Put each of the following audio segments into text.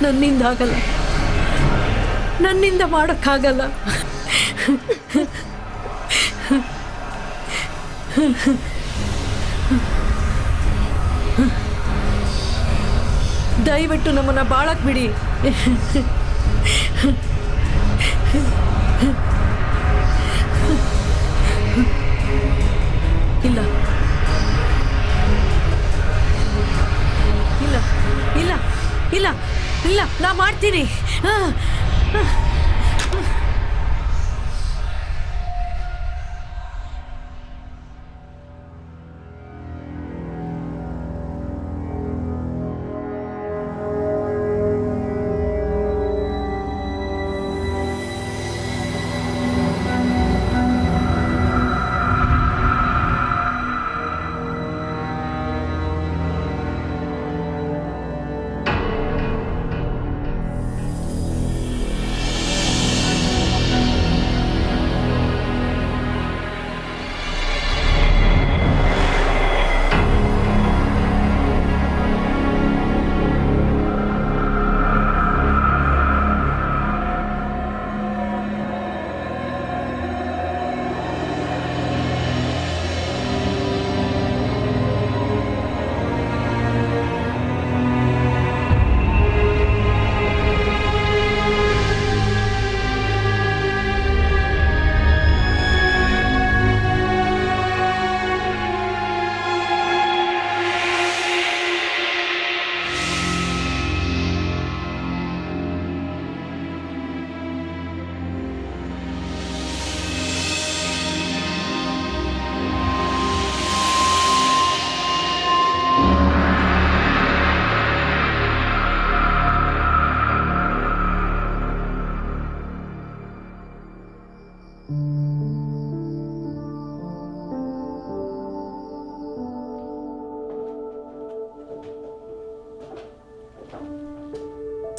ನನ್ನಿಂದ ಆಗಲ್ಲ, ನನ್ನಿಂದ ಮಾಡೋಕ್ಕಾಗಲ್ಲ. ದಯವಿಟ್ಟು ನಮ್ಮನ್ನ ಬಾಳಕ್ ಬಿಡಿ. ಇಲ್ಲ ಇಲ್ಲ ಇಲ್ಲ ಇಲ್ಲ ಇಲ್ಲ, ನಾ ಮಾಡ್ತೀನಿ.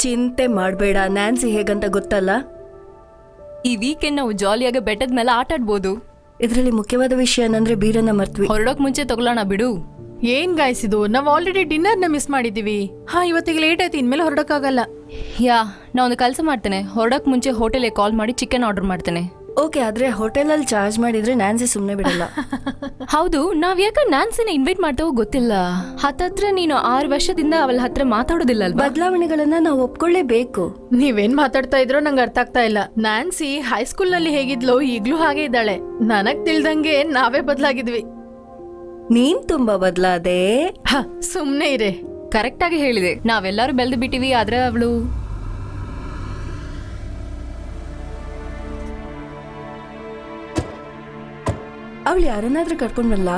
ಚಿಂತೆ ಮಾಡಬೇಡ, ನ್ಯಾನ್ಸಿ ಹೇಗಂತ ಗೊತ್ತಲ್ಲ. ಈ ವೀಕೆಂಡ್ ನಾವು ಜಾಲಿಯಾಗಿ ಬೆಟ್ಟದ ಮೇಲೆ ಆಟ ಆಡ್ಬೋದು. ಇದರಲ್ಲಿ ಮುಖ್ಯವಾದ ವಿಷಯ ಏನಂದ್ರೆ ಬೀರನ್ನ ಮರ್ತ್ವಿ. ಹೊರಡೋಕ್ ಮುಂಚೆ ತಗೊಳ್ಳೋಣ ಬಿಡು. ಏನ್ ಗಾಯ್ಸಿದು, ನಾವ್ ಆಲ್ರೆಡಿ ಡಿನ್ನರ್ ನ ಮಿಸ್ ಮಾಡಿದೀವಿ. ಇವತ್ತಿಗೆ ಲೇಟ್ ಆಯ್ತು, ಇನ್ಮೇಲೆ ಹೊರಡಕ್ಕಾಗಲ್ಲ. ನಾ ಒಂದು ಕೆಲಸ ಮಾಡ್ತೇನೆ, ಹೊರಡಕ್ ಮುಂಚೆ ಹೋಟೆಲ್ಗೆ ಕಾಲ್ ಮಾಡಿ ಚಿಕನ್ ಆರ್ಡರ್ ಮಾಡ್ತೇನೆ. ಓಕೆ, ಆದ್ರೆ ಹೋಟೆಲಲ್ಲಿ ಚಾರ್ಜ್ ಮಾಡಿದ್ರೆ ನ್ಯಾನ್ಸಿ ಸುಮ್ಮನೆ ಬಿಡಲ್ಲ. ಹೌದು, ನಾವ್ ಯಾಕೆ ನ್ಯಾನ್ಸಿನ ಇನ್ವೈಟ್ ಮಾಡ್ತೇವೋ ಗೊತ್ತಿಲ್ಲ. ಹತ್ತತ್ರ ನೀನು 6 ವರ್ಷದಿಂದ ಅವಳ ಹತ್ರ ಮಾತಾಡೋದಿಲ್ಲ ಅಲ್ವಾ? ಬದಲಾವಣೆಗಳನ್ನ ನಾವು ಒಪ್ಕೊಳ್ಳೇಬೇಕು. ನೀವೇನ್ ಮಾತಾಡ್ತಾ ಇದ್ರೋ ನಂಗೆ ಅರ್ಥ ಆಗ್ತಾ ಇಲ್ಲ. ನ್ಯಾನ್ಸಿ ಹೈಸ್ಕೂಲ್ ನಲ್ಲಿ ಹೇಗಿದ್ಲೋ ಈಗ್ಲೂ ಹಾಗೆ ಇದ್ದಾಳೆ. ನನಗ್ ತಿಳ್ದಂಗೆ ನಾವೇ ಬದಲಾಗಿದ್ವಿ. ನೀನ್ ತುಂಬಾ ಬದಲಾದೆ. ಸುಮ್ನೆ ಇರೆ. ಕರೆಕ್ಟ್ ಆಗಿ ಹೇಳಿದೆ, ನಾವೆಲ್ಲರೂ ಬೆಳೆದು ಬಿಟ್ಟಿವಿ. ಆದ್ರೆ ಅವಳು ಯಾರನ್ನಾದ್ರೂ ಕರ್ಕೊಂಡ್ ಬರಲ್ಲ.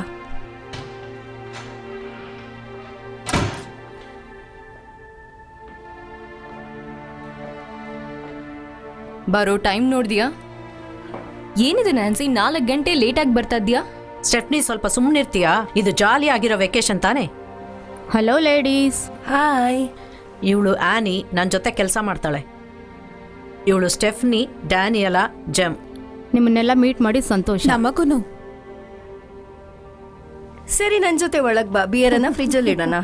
ಬರೋ ಟೈಮ್ ನೋಡ್ದಿಯಾ? ಏನಿದೆ ನ್ಯಾನ್ಸಿ, 4 ಗಂಟೆ ಲೇಟ್ ಆಗಿ ಬರ್ತಾ ಇದ್ಯಾ? ಸ್ಟೆಫ್ನಿ, ಸ್ವಲ್ಪ ಸುಮ್ಮನಿರ್ತೀಯಾ? ಇದು ಜಾಲಿ ಆಗಿರೋ ವೆಕೇಶನ್ ತಾನೆ. Hello ladies. ಹಾಯ್. ಇವಳು ಆನಿ ನನ್ನ ಜೊತೆ ಕೆಲಸ ಮಾಡ್ತಾಳೆ. ಇವಳು ಸ್ಟೆಫ್ನಿ, ಡ್ಯಾನಿಯಲಾ, ಜೆಮ್. ನಿಮ್ಮನ್ನೆಲ್ಲ ಮೀಟ್ ಮಾಡಿ ಸಂತೋಷ. ನಮಗೂನು. ಸರಿ, ನನ್ ಜೊತೆ ಒಳಗ್ ಬಾ. ಬಿಯರನ್ನ ಫ್ರಿಜ್ ಅಲ್ಲಿ ಇಡೋಣ.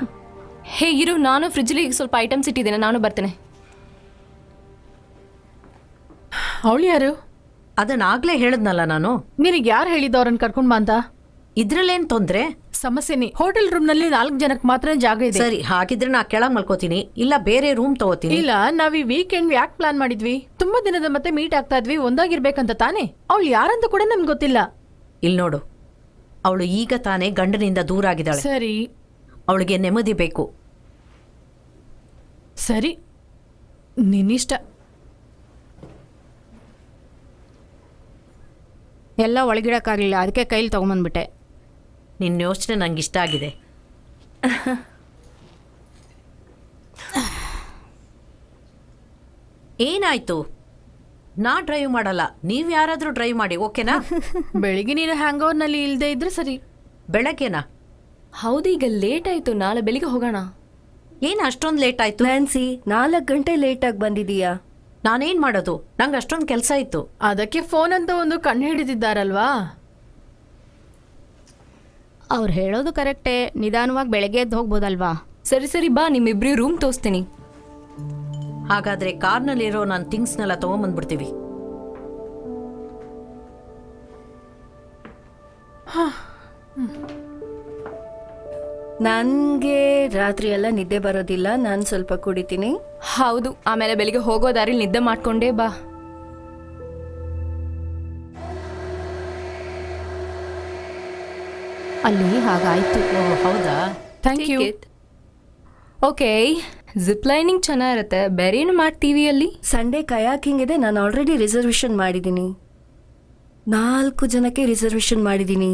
ಹೇ ಇರು, ನಾನು ಫ್ರಿಜ್ಲಿ ಸ್ವಲ್ಪ ಐಟಮ್ಸ್ ಇಟ್ಟಿದ್ದೇನೆ, ನಾನು ಬರ್ತೇನೆ. ಅವಳು ಯಾರು? ಅದನ್ನಾಗ್ಲೇ ಹೇಳದ್ನಲ್ಲ ನಾನು. ನಿನಗೆ ಯಾರು ಹೇಳಿದ್ದು ಅವ್ರನ್ನ ಕರ್ಕೊಂಡ್ ಬಾ ಅಂತ? ಇದ್ರಲ್ಲೇನ್ ತೊಂದ್ರೆ? ಸಮಸ್ಯೆನಿ, ಹೋಟೆಲ್ ರೂಮ್ ನಲ್ಲಿ 4 ಜನಕ್ಕೆ ಮಾತ್ರ ಜಾಗ ಇದೆ. ಸರಿ, ಹಾಗಿದ್ರೆ ನಾ ಕೆಳಗ್ ಮಲ್ಕೋತೀನಿ, ಇಲ್ಲ ಬೇರೆ ರೂಮ್ ತಗೋತೀನಿ. ಇಲ್ಲ, ನಾವ್ ಈ ವೀಕೆಂಡ್ ಯಾಕೆ ಪ್ಲಾನ್ ಮಾಡಿದ್ವಿ? ತುಂಬಾ ದಿನದ ಮತ್ತೆ ಮೀಟ್ ಆಗ್ತಾ ಇದ್ವಿ, ಒಂದಾಗಿರ್ಬೇಕಂತ ತಾನೇ. ಅವಳು ಯಾರಂತ ಕೂಡ ನಮ್ಗೆ ಗೊತ್ತಿಲ್ಲ. ಇಲ್ಲಿ ನೋಡು, ಅವಳು ಈಗ ತಾನೇ ಗಂಡನಿಂದ ದೂರ ಆಗಿದ್ದಾಳೆ. ಸರಿ ಅವಳಿಗೆ ನೆಮ್ಮದಿ ಬೇಕು. ಸರಿ, ನಿನ್ನಿಷ್ಟ. ಎಲ್ಲ ಒಳಗಿಡಕ್ಕಾಗಲಿಲ್ಲ, ಅದಕ್ಕೆ ಕೈಲಿ ತೊಗೊಂಬಂದ್ಬಿಟ್ಟೆ. ನಿನ್ನ ಯೋಚನೆ ನಂಗೆ ಇಷ್ಟ ಆಗಿದೆ. ಏನಾಯ್ತು? ನಾ ಡ್ರೈವ್ ಮಾಡಲ್ಲ, ನೀವ್ ಯಾರಾದ್ರೂ ಡ್ರೈವ್ ಮಾಡಿ, ಓಕೆನಾ? ಬೆಳಿಗ್ಗೆ ನೀನು ಹ್ಯಾಂಗ್ ಓವರ್ ನಲ್ಲಿ ಇಲ್ದೇ ಇದ್ರೆ ಸರಿ. ಬೆಳಗ್ಗೆನಾ? ಹೌದು, ಈಗ ಲೇಟ್ ಆಯ್ತು, ನಾಳೆ ಬೆಳಿಗ್ಗೆ ಹೋಗೋಣ. ಏನ್ ಅಷ್ಟೊಂದು ಲೇಟ್ ಆಯ್ತು? ನ್ಯಾನ್ಸಿ 4 ಗಂಟೆ ಲೇಟಾಗಿ ಬಂದಿದೀಯಾ? ನಾನೇನ್ ಮಾಡೋದು, ನಂಗೆ ಅಷ್ಟೊಂದು ಕೆಲಸ ಇತ್ತು. ಅದಕ್ಕೆ ಫೋನ್ ಅಂತ ಒಂದು ಕಣ್ಣು ಹಿಡಿದಿದ್ದಾರಲ್ವಾ? ಅವ್ರು ಹೇಳೋದು ಕರೆಕ್ಟೇ, ನಿಧಾನವಾಗಿ ಬೆಳಗ್ಗೆ ಎದ್ದು ಹೋಗ್ಬೋದಲ್ವಾ? ಸರಿ ಸರಿ, ಬಾ, ನಿಮ್ಮಿಬ್ರಿ ರೂಮ್ ತೋರಿಸ್ತೀನಿ. ಹಾಗಾದ್ರೆ ಕಾರ್ನಲ್ಲಿರೋ ನನ್ನ ಥಿಂಗ್ಸ್ನೆಲ್ಲ ತಗೊಂಬಂದ್ಬಿಡ್ತೀವಿ. ನನಗೆ ರಾತ್ರಿ ಎಲ್ಲ ನಿದ್ದೆ ಬರೋದಿಲ್ಲ, ನಾನು ಸ್ವಲ್ಪ ಕುಡಿತೀನಿ. ಹೌದು, ಆಮೇಲೆ ಬೆಳಿಗ್ಗೆ ಹೋಗೋ ದಾರಿಲಿ ನಿದ್ದೆ ಮಾಡ್ಕೊಂಡೇ ಬಾ. ಅಲ್ಲಿ ಹಾಗಾಯ್ತು. ಓ ಹೌದಾ? Thank you. Okay, zip lining ಚೆನ್ನಾಗಿರುತ್ತೆ. ಬೇರೆ ಏನು ಮಾಡ್ತೀವಿ ಅಲ್ಲಿ? ಸಂಡೇ ಕಯಾಕಿಂಗ್ ಇದೆ, ನಾನು ಆಲ್ರೆಡಿ ರಿಸರ್ವೇಶನ್ ಮಾಡಿದ್ದೀನಿ. 4 ಜನಕ್ಕೆ ರಿಸರ್ವೇಶನ್ ಮಾಡಿದ್ದೀನಿ.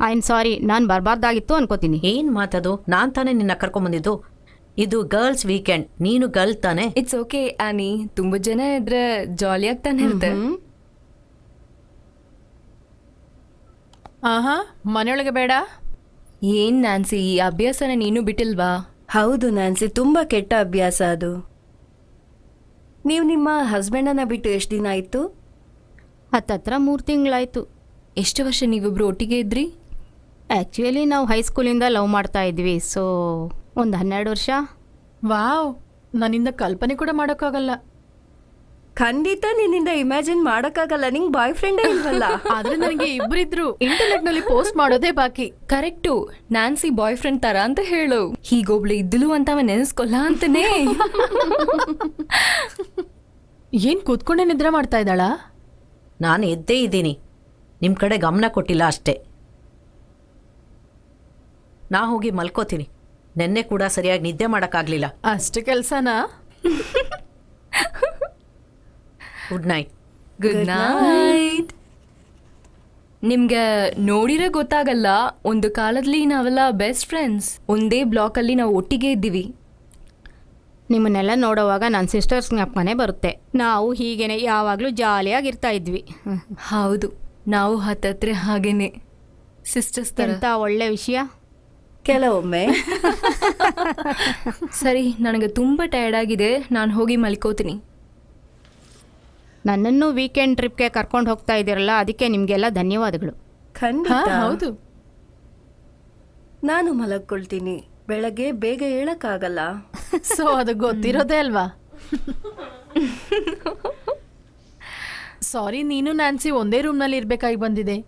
ಐ ಆಮ್ ಸಾರಿ, ನಾನು ಬರಬಾರ್ದಾಗಿತ್ತು ಅನ್ಕೋತೀನಿ. ಏನ್ ಮಾತದು? ನಾನ್ ತಾನೇ ನಿನ್ನ ಕರ್ಕೊಂಬಂದಿದ್ದು. ಇದು ಗರ್ಲ್ಸ್ ವೀಕೆಂಡ್, ನೀನು ಗರ್ಲ್ ತಾನೆ. ಇಟ್ಸ್ ಓಕೆ ಆನಿ, ತುಂಬಾ ಜನ ಇದ್ರೆ ಜಾಲಿ ಆಗ್ತಾನೆ ಇರುತ್ತೆ. ಆಹಾ, ಮನೆಯೊಳಗೆ ಬೇಡ. ಏನ್ ನ್ಯಾನ್ಸಿ, ಈ ಅಭ್ಯಾಸನ ನೀನು ಬಿಟ್ಟಿಲ್ವಾ? ಹೌದು ನ್ಯಾನ್ಸಿ, ತುಂಬಾ ಕೆಟ್ಟ ಅಭ್ಯಾಸ ಅದು. ನೀವು ನಿಮ್ಮ ಹಸ್ಬೆಂಡನ್ನ ಬಿಟ್ಟು ಎಷ್ಟು ದಿನ ಆಯಿತು? ಹತ್ತತ್ರ 3 ತಿಂಗಳಾಯ್ತು. ಎಷ್ಟು ವರ್ಷ ನೀವಿಬ್ರು ಒಟ್ಟಿಗೆ ಇದ್ರಿ? ಆ್ಯಕ್ಚುಲಿ ನಾವು ಹೈಸ್ಕೂಲಿಂದ ಲವ್ ಮಾಡ್ತಾ ಇದ್ವಿ, ಸೊ ಒಂದು 12 ವರ್ಷ. ವಾವ್, ನನ್ನಿಂದ ಕಲ್ಪನೆ ಕೂಡ ಮಾಡೋಕ್ಕಾಗಲ್ಲ. ಖಂಡಿತ ನಿನ್ನಿಂದ ಇಮ್ಯಾಜಿನ್ ಮಾಡೋಕ್ಕಾಗಲ್ಲ, ನಿಂಗೆ ಬಾಯ್ ಫ್ರೆಂಡೇ ಇಲ್ವಲ್ಲ. ಆದ್ರೆ ನನಗೆ ಇಬ್ಬರಿದ್ರು ಇಂಟರ್ನೆಟ್ ನಲ್ಲಿ ಪೋಸ್ಟ್ ಮಾಡೋದೇ ಬಾಕಿ. ಕರೆಕ್ಟು, ನ್ಯಾನ್ಸಿ ಬಾಯ್ ಫ್ರೆಂಡ್ ತರ ಅಂತ ಹೇಳು. ಹೀಗೊಬ್ಳು ಇದ್ಲು ಅಂತ ಅವ ನೆನೆಸ್ಕೊಲ್ಲ ಅಂತಾನೆ. ಏನ್ ಕೂತ್ಕೊಂಡೆ ನಿದ್ರೆ ಮಾಡ್ತಾ ಇದ್ದಾಳ? ನಾನು ಎದ್ದೇ ಇದ್ದೀನಿ, ನಿಮ್ಮ ಕಡೆ ಗಮನ ಕೊಟ್ಟಿಲ್ಲ ಅಷ್ಟೇ. ನಾ ಹೋಗಿ ಮಲ್ಕೋತೀನಿ. ನೆನ್ನೆ ಕೂಡ ಸರಿಯಾಗಿ ನಿದ್ದೆ ಮಾಡೋಕ್ಕಾಗಲಿಲ್ಲ. ಅಷ್ಟು ಕೆಲ್ಸನಾ? Good night. Good night. ನಿಮ್ಗೆ ನೋಡಿದ್ರೆ ಗೊತ್ತಾಗಲ್ಲ, ಒಂದು ಕಾಲದಲ್ಲಿ ನಾವೆಲ್ಲ ಬೆಸ್ಟ್ ಫ್ರೆಂಡ್ಸ್. ಒಂದೇ ಬ್ಲಾಕಲ್ಲಿ ನಾವು ಒಟ್ಟಿಗೆ ಇದ್ದೀವಿ. ನಿಮ್ಮನ್ನೆಲ್ಲ ನೋಡೋವಾಗ ನನ್ನ ಸಿಸ್ಟರ್ಸ್ ಜ್ಞಾಪಕನೇ ಬರುತ್ತೆ. ನಾವು ಹೀಗೇನೆ ಯಾವಾಗಲೂ ಜಾಲಿಯಾಗಿರ್ತಾ ಇದ್ವಿ. ಹೌದು, ನಾವು ಹತ್ತತ್ರ ಹಾಗೇನೆ ಸಿಸ್ಟರ್ಸ್ ತರ. ಎಂಥ ಒಳ್ಳೆ ವಿಷಯ. ಕೆಲವೊಮ್ಮೆ. ಸರಿ, ನನಗೆ ತುಂಬ ಟಯರ್ಡ್ ಆಗಿದೆ, ನಾನು ಹೋಗಿ ಮಲ್ಕೋತೀನಿ. ನನ್ನನ್ನು ವೀಕೆಂಡ್ ಟ್ರಿಪ್ಗೆ ಕರ್ಕೊಂಡು ಹೋಗ್ತಾ ಇದ್ದೀರಲ್ಲ, ಅದಕ್ಕೆ ನಿಮಗೆಲ್ಲ ಧನ್ಯವಾದಗಳು. ಖಂಡಿತ. ಹೌದು. ನಾನು ಮಲಗ್ಕೊಳ್ತೀನಿ, ಬೆಳಗ್ಗೆ ಬೇಗ ಹೇಳಕ್ಕಾಗಲ್ಲ. ಸೊ ಅದು ಗೊತ್ತಿರೋದೇ ಅಲ್ವಾ? ಸಾರಿ, ನೀನು ನ್ಯಾನ್ಸಿ ಒಂದೇ ರೂಮ್ ನಲ್ಲಿ ಇರ್ಬೇಕಾಗಿ ಬಂದಿದೆ.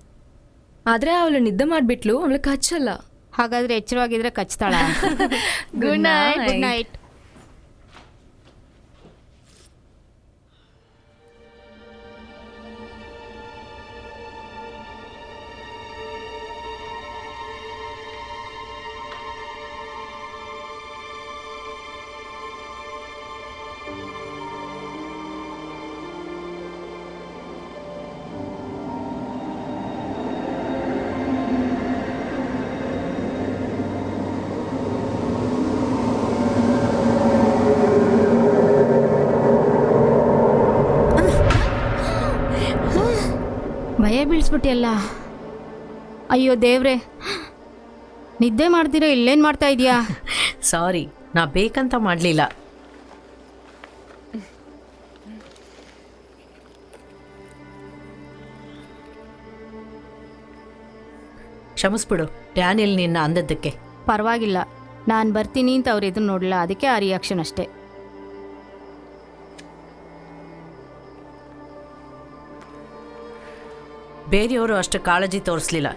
ಆದ್ರೆ ಅವಳು ನಿದ್ದೆ ಮಾಡ್ಬಿಟ್ಲು, ಅವಳು ಕಚ್ಚಲ್ಲ. ಹಾಗಾದ್ರೆ ಎಚ್ಚರವಾಗಿದ್ರೆ ಕಚ್ತಾಳ. Good night. Good night. ಭಯ ಬೀಳಿಸ್ಬಿಟ್ಟಿಯಲ್ಲ. ಅಯ್ಯೋ ದೇವ್ರೆ, ನಿದ್ದೆ ಮಾಡ್ತೀರಾ ಇಲ್ಲೇನು ಮಾಡ್ತಾ ಇದೀಯಾ? ಸಾರಿ, ನಾ ಬೇಕಂತ ಮಾಡಲಿಲ್ಲ. ಕ್ಷಮಿಸ್ಬಿಡು ಡ್ಯಾನಿಯಲ್ ನಿನ್ನ ಅಂದದ್ದಕ್ಕೆ. ಪರವಾಗಿಲ್ಲ, ನಾನು ಬರ್ತೀನಿ ಅಂತ ಅವ್ರು ಎದುರು ನೋಡಲ್ಲ, ಅದಕ್ಕೆ ಆ ರಿಯಾಕ್ಷನ್ ಅಷ್ಟೇ. ಬೇರೆಯವರು ಅಷ್ಟು ಕಾಳಜಿ ತೋರಿಸ್ಲಿಲ್ಲ.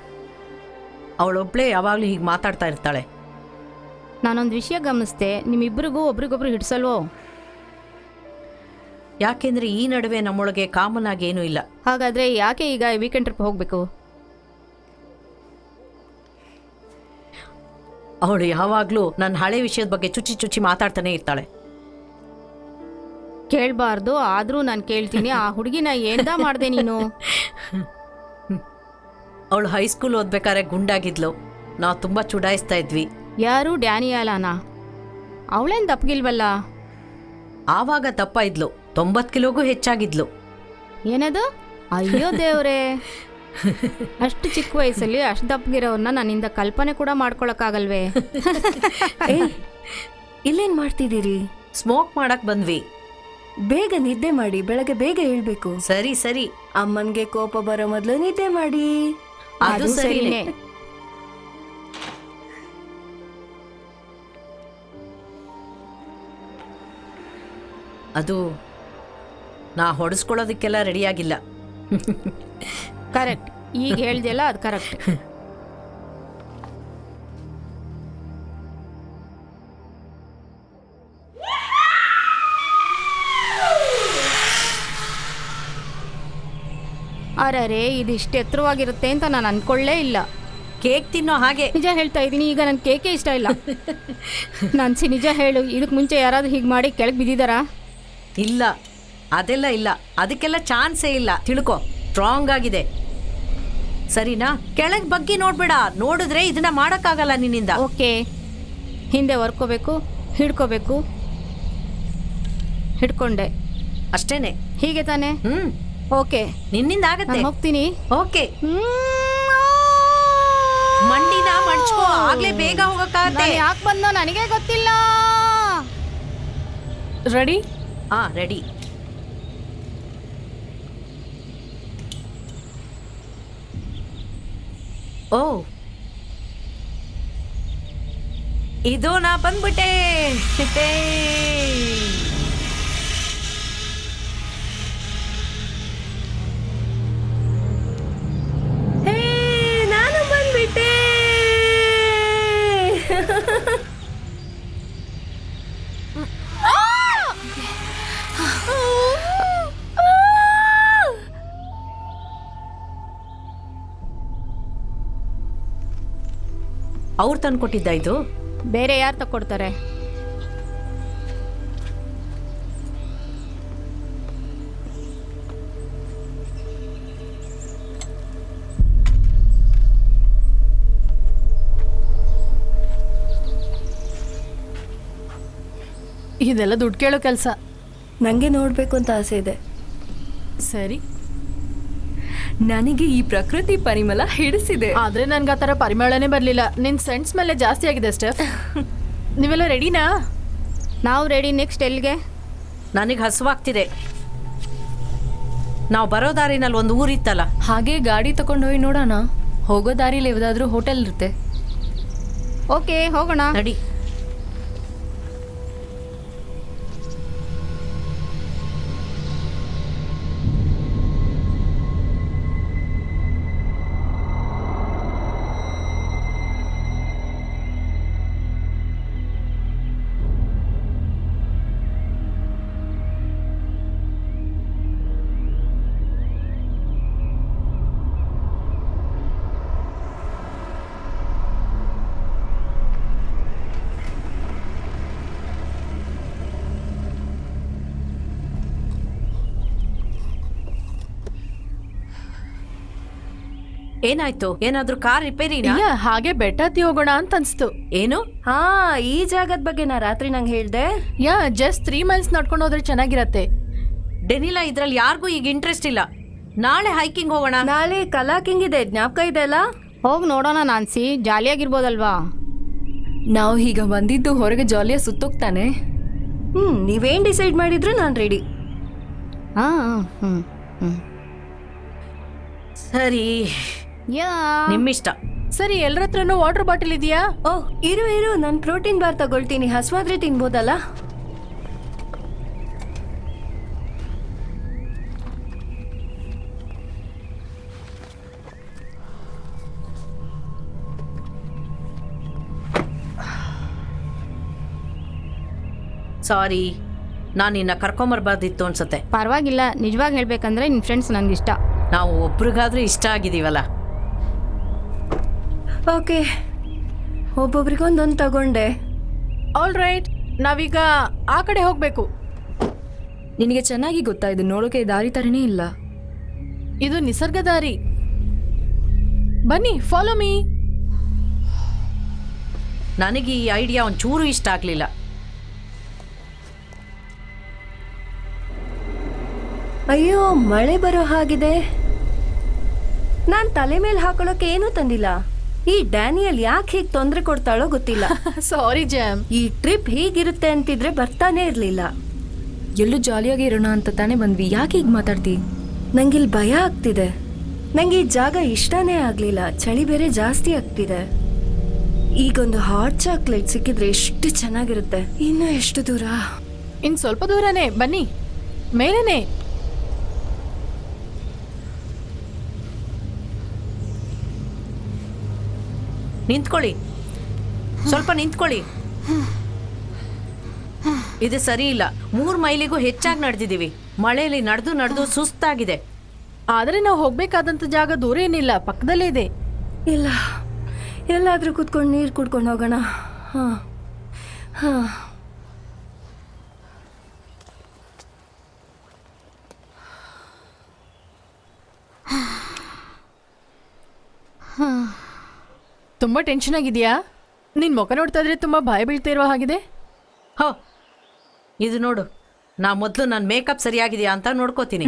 ಅವಳೊಬ್ಳೇ ಯಾವಾಗಲೂ ಹೀಗೆ ಮಾತಾಡ್ತಾ ಇರ್ತಾಳೆ. ನಾನೊಂದು ವಿಷಯ ಗಮನಿಸ್ದೆ, ನಿಮ್ಮಿಬ್ಬರಿಗೂ ಒಬ್ರಿಗೊಬ್ರು ಹಿಡ್ಸಲ್ವೋ? ಯಾಕೆಂದ್ರೆ ಈ ನಡುವೆ ನಮ್ಮೊಳಗೆ ಕಾಮನ್ ಆಗಿ ಏನೂ ಇಲ್ಲ. ಹಾಗಾದರೆ ಯಾಕೆ ಈಗ ವೀಕೆಂಡ್ ಟ್ರಿಪ್ ಹೋಗಬೇಕು? ಅವಳು ಯಾವಾಗಲೂ ನನ್ನ ಹಳೆ ವಿಷಯದ ಬಗ್ಗೆ ಚುಚ್ಚಿ ಚುಚ್ಚಿ ಮಾತಾಡ್ತಾನೆ ಇರ್ತಾಳೆ. ಕೇಳಬಾರ್ದು, ಆದರೂ ನಾನು ಕೇಳ್ತೀನಿ. ಆ ಹುಡುಗಿನ ಏನ್ದ ಮಾಡಿದೆ ನೀನು? ಅವಳು ಹೈಸ್ಕೂಲ್ ಓದ್ಬೇಕಾದ್ರೆ ಗುಂಡಾಗಿದ್ಲು. ನಾವು ತುಂಬ ಚುಡಾಯಿಸ್ತಾ ಇದ್ವಿ. ಯಾರು? ಡ್ಯಾನಿಯಲಾನ? ಅವಳೇನು ದಪ್ಪಗಿಲ್ವಲ್ಲ? ಆವಾಗ ದಪ್ಪ ಇದ್ಲು, 90 ಕಿಲೋಗೂ ಹೆಚ್ಚಾಗಿದ್ಲು. ಏನದು? ಅಯ್ಯೋ ದೇವ್ರೇ, ಅಷ್ಟು ಚಿಕ್ಕ ವಯಸ್ಸಲ್ಲಿ ಅಷ್ಟು ದಪ್ಪಗಿರೋನ್ನ ನನ್ನಿಂದ ಕಲ್ಪನೆ ಕೂಡ ಮಾಡ್ಕೊಳಕ್ಕಾಗಲ್ವೇ? ಇಲ್ಲೇನ್ ಮಾಡ್ತಿದ್ದೀರಿ? ಸ್ಮೋಕ್ ಮಾಡಕ್ ಬಂದ್ವಿ. ಬೇಗ ನಿದ್ದೆ ಮಾಡಿ, ಬೆಳಗ್ಗೆ ಬೇಗ ಹೇಳ್ಬೇಕು. ಸರಿ ಸರಿ. ಅಮ್ಮನ್ಗೆ ಕೋಪ ಬರೋ ಮೊದಲು ನಿದ್ದೆ ಮಾಡಿ. ಅದು ಸರಿನೇ. ಅದು ನಾ ಹೊಡೆಸ್ಕೊಳ್ಳೋದಕ್ಕೆಲ್ಲ ರೆಡಿಯಾಗಿಲ್ಲ. ಕರೆಕ್ಟ್, ಈಗ ಹೇಳ್ದೆಲ್ಲ ಅದು ಕರೆಕ್ಟ್. ಅರೇ, ಇದಿಷ್ಟು ಎತ್ತರವಾಗಿರುತ್ತೆ ಅಂತ ನಾನು ಅನ್ಕೊಳ್ಳೇ ಇಲ್ಲ. ಕೇಕ್ ತಿನ್ನೋ ಹಾಗೆ. ನಿಜ ಹೇಳ್ತಾ ಇದ್ದೀನಿ, ಈಗ ನನ್ನ ಕೇಕೆ ಇಷ್ಟ ಇಲ್ಲ. ನಾನ್ಸಿ ನಿಜ ಹೇಳು, ಇದಕ್ಕೆ ಮುಂಚೆ ಯಾರಾದ್ರೂ ಹೀಗೆ ಮಾಡಿ ಕೆಳಗೆ ಬಿದ್ದಿದ್ದಾರಾ? ಇಲ್ಲ, ಅದೆಲ್ಲ ಇಲ್ಲ. ಅದಕ್ಕೆಲ್ಲ ಚಾನ್ಸೇ ಇಲ್ಲ. ತಿಳ್ಕೊ, ಸ್ಟ್ರಾಂಗ್ ಆಗಿದೆ. ಸರಿನಾ? ಕೆಳಗೆ ಬಗ್ಗೆ ನೋಡ್ಬೇಡ. ನೋಡಿದ್ರೆ ಇದನ್ನ ಮಾಡೋಕ್ಕಾಗಲ್ಲ ನಿನ್ನಿಂದ. ಓಕೆ, ಹಿಂದೆ ವರ್ಕೋಬೇಕು, ಹಿಡ್ಕೋಬೇಕು. ಹಿಡ್ಕೊಂಡೆ ಅಷ್ಟೇನೆ. ಹೀಗೆ ತಾನೆ? ಓಕೆ, ನಿನ್ನಿಂದ ಆಗತ್ತೆ. ನಾನು ಹೋಗ್ತೀನಿ. ಓಕೆ, ಮಂಡಿನ ಮಡ್ಚ್ಕೋ, ಆಗ್ಲೇ ಬೇಗ ಹೋಗಕ್ಕಾಗತ್ತೆ. ಯಾಕೆ ಬಂದೋ ನನಗೆ ಗೊತ್ತಿಲ್ಲ. ರೆಡಿ? ರೆಡಿ. ಓ, ಇದು ನಾ ಬಂದ್ಬಿಟ್ಟೆ. ನಾನು ಬಂದ್ಬಿಟ್ಟೆ. ಅವ್ರು ತಂದ್ಕೊಟ್ಟಿದ್ದ ಇದು? ಬೇರೆ ಯಾರು ತಕ್ಕೊಡ್ತಾರೆ? ಇದೆಲ್ಲ ದುಡ್ಡು ಕೇಳೋ ಕೆಲಸ. ನಂಗೆ ನೋಡ್ಬೇಕು ಅಂತ ಆಸೆ ಇದೆ. ಸರಿ, ನನಗೆ ಈ ಪ್ರಕೃತಿ ಪರಿಮಳ ಹಿಡಿಸಿದೆ. ಆದ್ರೆ ನನ್ಗೆ ಆ ಥರ ಪರಿಮಳನೇ ಬರಲಿಲ್ಲ. ನಿನ್ ಸೆಂಟ್ಸ್ ಮೇಲೆ ಜಾಸ್ತಿ ಆಗಿದೆ ಸ್ಟೆಫ್. ನೀವೆಲ್ಲ ರೆಡಿನಾ? ನಾವು ರೆಡಿ. ನೆಕ್ಸ್ಟ್ ಎಲ್ಲಿಗೆ? ನನಗೆ ಹಸುವಾಗ್ತಿದೆ. ನಾವು ಬರೋ ದಾರಿನಲ್ಲಿ ಒಂದು ಊರಿತ್ತಲ್ಲ. ಹಾಗೆ ಗಾಡಿ ತಗೊಂಡು ಹೋಗಿ ನೋಡೋಣ. ಹೋಗೋ ದಾರಿಲಿ ಯಾವುದಾದ್ರೂ ಹೋಟೆಲ್ ಇರುತ್ತೆ. ಓಕೆ, ಹೋಗೋಣ. ನಡಿ. ಏನಾಯ್ತು? ಏನಾದ್ರೂ ಕಾರ್ ರಿಪೇರಿನಾ? ಇಲ್ಲ, ಹಾಗೆ ಬೆಟ್ಟ ಹತ್ತಿ ಹೋಗೋಣ ಅಂತ ಅನ್ಸ್ತು. ಏನು? ಈ ಜಾಗದ ಬಗ್ಗೆ ನಾ ರಾತ್ರಿ ನಂಗೆ ಹೇಳ್ದೆ. ಜಸ್ಟ್ 3 ಮೈಲ್ಸ್ ನಡ್ಕೊಂಡು ಹೋದ್ರೆ ಚೆನ್ನಾಗಿರತ್ತೆ. ಡೆನಿಲಾ, ಇದ್ರಲ್ಲಿ ಯಾರಿಗೂ ಈಗ ಇಂಟ್ರೆಸ್ಟ್ ಇಲ್ಲ. ನಾಳೆ ಹೈಕಿಂಗ್ ಹೋಗೋಣ. ನಾಳೆ ಕಲಾಕಿಂಗ್ ಇದೆ, ಜ್ಞಾಪಕ ಇದೆ ಅಲ್ಲ? ಹೋಗಿ ನೋಡೋಣ ನಾನ್ಸಿ, ಜಾಲಿಯಾಗಿರ್ಬೋದಲ್ವಾ? ನಾವು ಈಗ ಬಂದಿದ್ದು ಹೊರಗೆ ಜಾಲಿಯ ಸುತ್ತೋಗ್ತಾನೆ. ನೀವೇನ್ ಡಿಸೈಡ್ ಮಾಡಿದ್ರು ನಾನು ರೆಡಿ. ಸರಿ, ಯಾ, ನಿಮ್ಮಿಷ್ಟ. ಸರಿ, ಎಲ್ಲರ ಹತ್ರನೂ ವಾಟರ್ ಬಾಟಲ್ ಇದೆಯಾ? ಇರು ನಾನು ಪ್ರೋಟೀನ್ ಬಾರ್ ತಗೊಳ್ತೀನಿ. ಹಸುವಾದ್ರೆ ತಿನ್ಬೋದಲ್ಲ? ಸಾರಿ, ನಾನು ನಿನ್ನ ಕರ್ಕೊಂಬರ್ಬಾರ್ದಿತ್ತು ಅನ್ಸತ್ತೆ. ಪರವಾಗಿಲ್ಲ, ನಿಜವಾಗಿ ಹೇಳ್ಬೇಕಂದ್ರೆ ನಿನ್ನ ಫ್ರೆಂಡ್ಸ್ ನನಗಿಷ್ಟ. ನಾವು ಒಬ್ರಿಗಾದ್ರೂ ಇಷ್ಟ ಆಗಿದ್ದೀವಲ್ಲ. ಓಕೆ, ಒಬ್ಬೊಬ್ರಿಗೊಂದೊಂದು ತಗೊಂಡೆ. ಆಲ್ ರೈಟ್, ನಾವೀಗ ಆ ಕಡೆ ಹೋಗ್ಬೇಕು. ನಿನಗೆ ಚೆನ್ನಾಗಿ ಗೊತ್ತಾ, ಇದು ನೋಡೋಕೆ ದಾರಿ ಥರನೇ ಇಲ್ಲ. ಇದು ನಿಸರ್ಗ ದಾರಿ. ಬನ್ನಿ, ಫಾಲೋ ಮೀ. ನನಗೆ ಈ ಐಡಿಯಾ ಒಂಚೂರು ಇಷ್ಟ ಆಗಲಿಲ್ಲ. ಅಯ್ಯೋ, ಮಳೆ ಬರೋ ಹಾಗಿದೆ. ನಾನು ತಲೆ ಮೇಲೆ ಹಾಕೊಳ್ಳೋಕೆ ಏನೂ ತಂದಿಲ್ಲ. ಈ ಡ್ಯಾನಿಯಲ್ ಯಾಕೆ ಹೀಗೆ ತೊಂದರೆ ಕೊಡ್ತಾಳೋ ಗೊತ್ತಿಲ್ಲ. ಸಾರಿ ಜ್ಯಾಮ್. ಈ ಟ್ರಿಪ್ ಹೀಗಿರುತ್ತೆ ಅಂತಿದ್ರೆ ಬರ್ತಾನೆ ಇರಲಿಲ್ಲ. ಎಲ್ಲೂ ಜಾಲಿಯಾಗಿ ಇರೋಣ ಅಂತ ತಾನೇ ಬಂದ್ವಿ, ಯಾಕೆ ಹೀಗೆ ಮಾತಾಡ್ತಿ? ನಂಗಿಲ್ಲಿ ಭಯ ಆಗ್ತಿದೆ. ನಂಗೆ ಈ ಜಾಗ ಇಷ್ಟನೇ ಆಗ್ಲಿಲ್ಲ. ಚಳಿ ಬೇರೆ ಜಾಸ್ತಿ ಆಗ್ತಿದೆ. ಈಗೊಂದು ಹಾಟ್ ಚಾಕ್ಲೇಟ್ ಸಿಕ್ಕಿದ್ರೆ ಎಷ್ಟು ಚೆನ್ನಾಗಿರುತ್ತೆ. ಇನ್ನು ಎಷ್ಟು ದೂರ? ಇನ್ ಸ್ವಲ್ಪ ದೂರನೇ, ಬನ್ನಿ, ಮೇಲೇನೆ. ನಿಂತ್ಕೊಳ್ಳಿ, ಸ್ವಲ್ಪ ನಿಂತ್ಕೊಳ್ಳಿ. ಇದು ಸರಿ ಇಲ್ಲ. 3 ಮೈಲಿಗೂ ಹೆಚ್ಚಾಗಿ ನಡೆದಿದ್ದೀವಿ. ಮಳೆಯಲ್ಲಿ ನಡೆದು ಸುಸ್ತಾಗಿದೆ. ಆದ್ರೆ ನಾವು ಹೋಗ್ಬೇಕಾದಂತ ಜಾಗ ದೂರ ಏನಿಲ್ಲ, ಪಕ್ಕದಲ್ಲೇ ಇದೆ. ಇಲ್ಲ, ಎಲ್ಲಾದ್ರೂ ಕೂತ್ಕೊಂಡು ನೀರು ಕುಡ್ಕೊಂಡು ಹೋಗೋಣ. ಹಾ ಹಾ. ತುಂಬಾ ಟೆನ್ಷನ್ ಆಗಿದ್ಯಾ? ನಿನ್ ಮುಖ ನೋಡ್ತಾ ಇದ್ರೆ ತುಂಬಾ ಭಯ ಬೀಳ್ತಾ ಇರುವ ಹಾಗಿದೆ. ಹೋ, ಇದು ನೋಡು, ನಾ ಮೊದಲು ನನ್ನ ಮೇಕಪ್ ಸರಿಯಾಗಿದೆಯಾ ಅಂತ ನೋಡ್ಕೋತೀನಿ.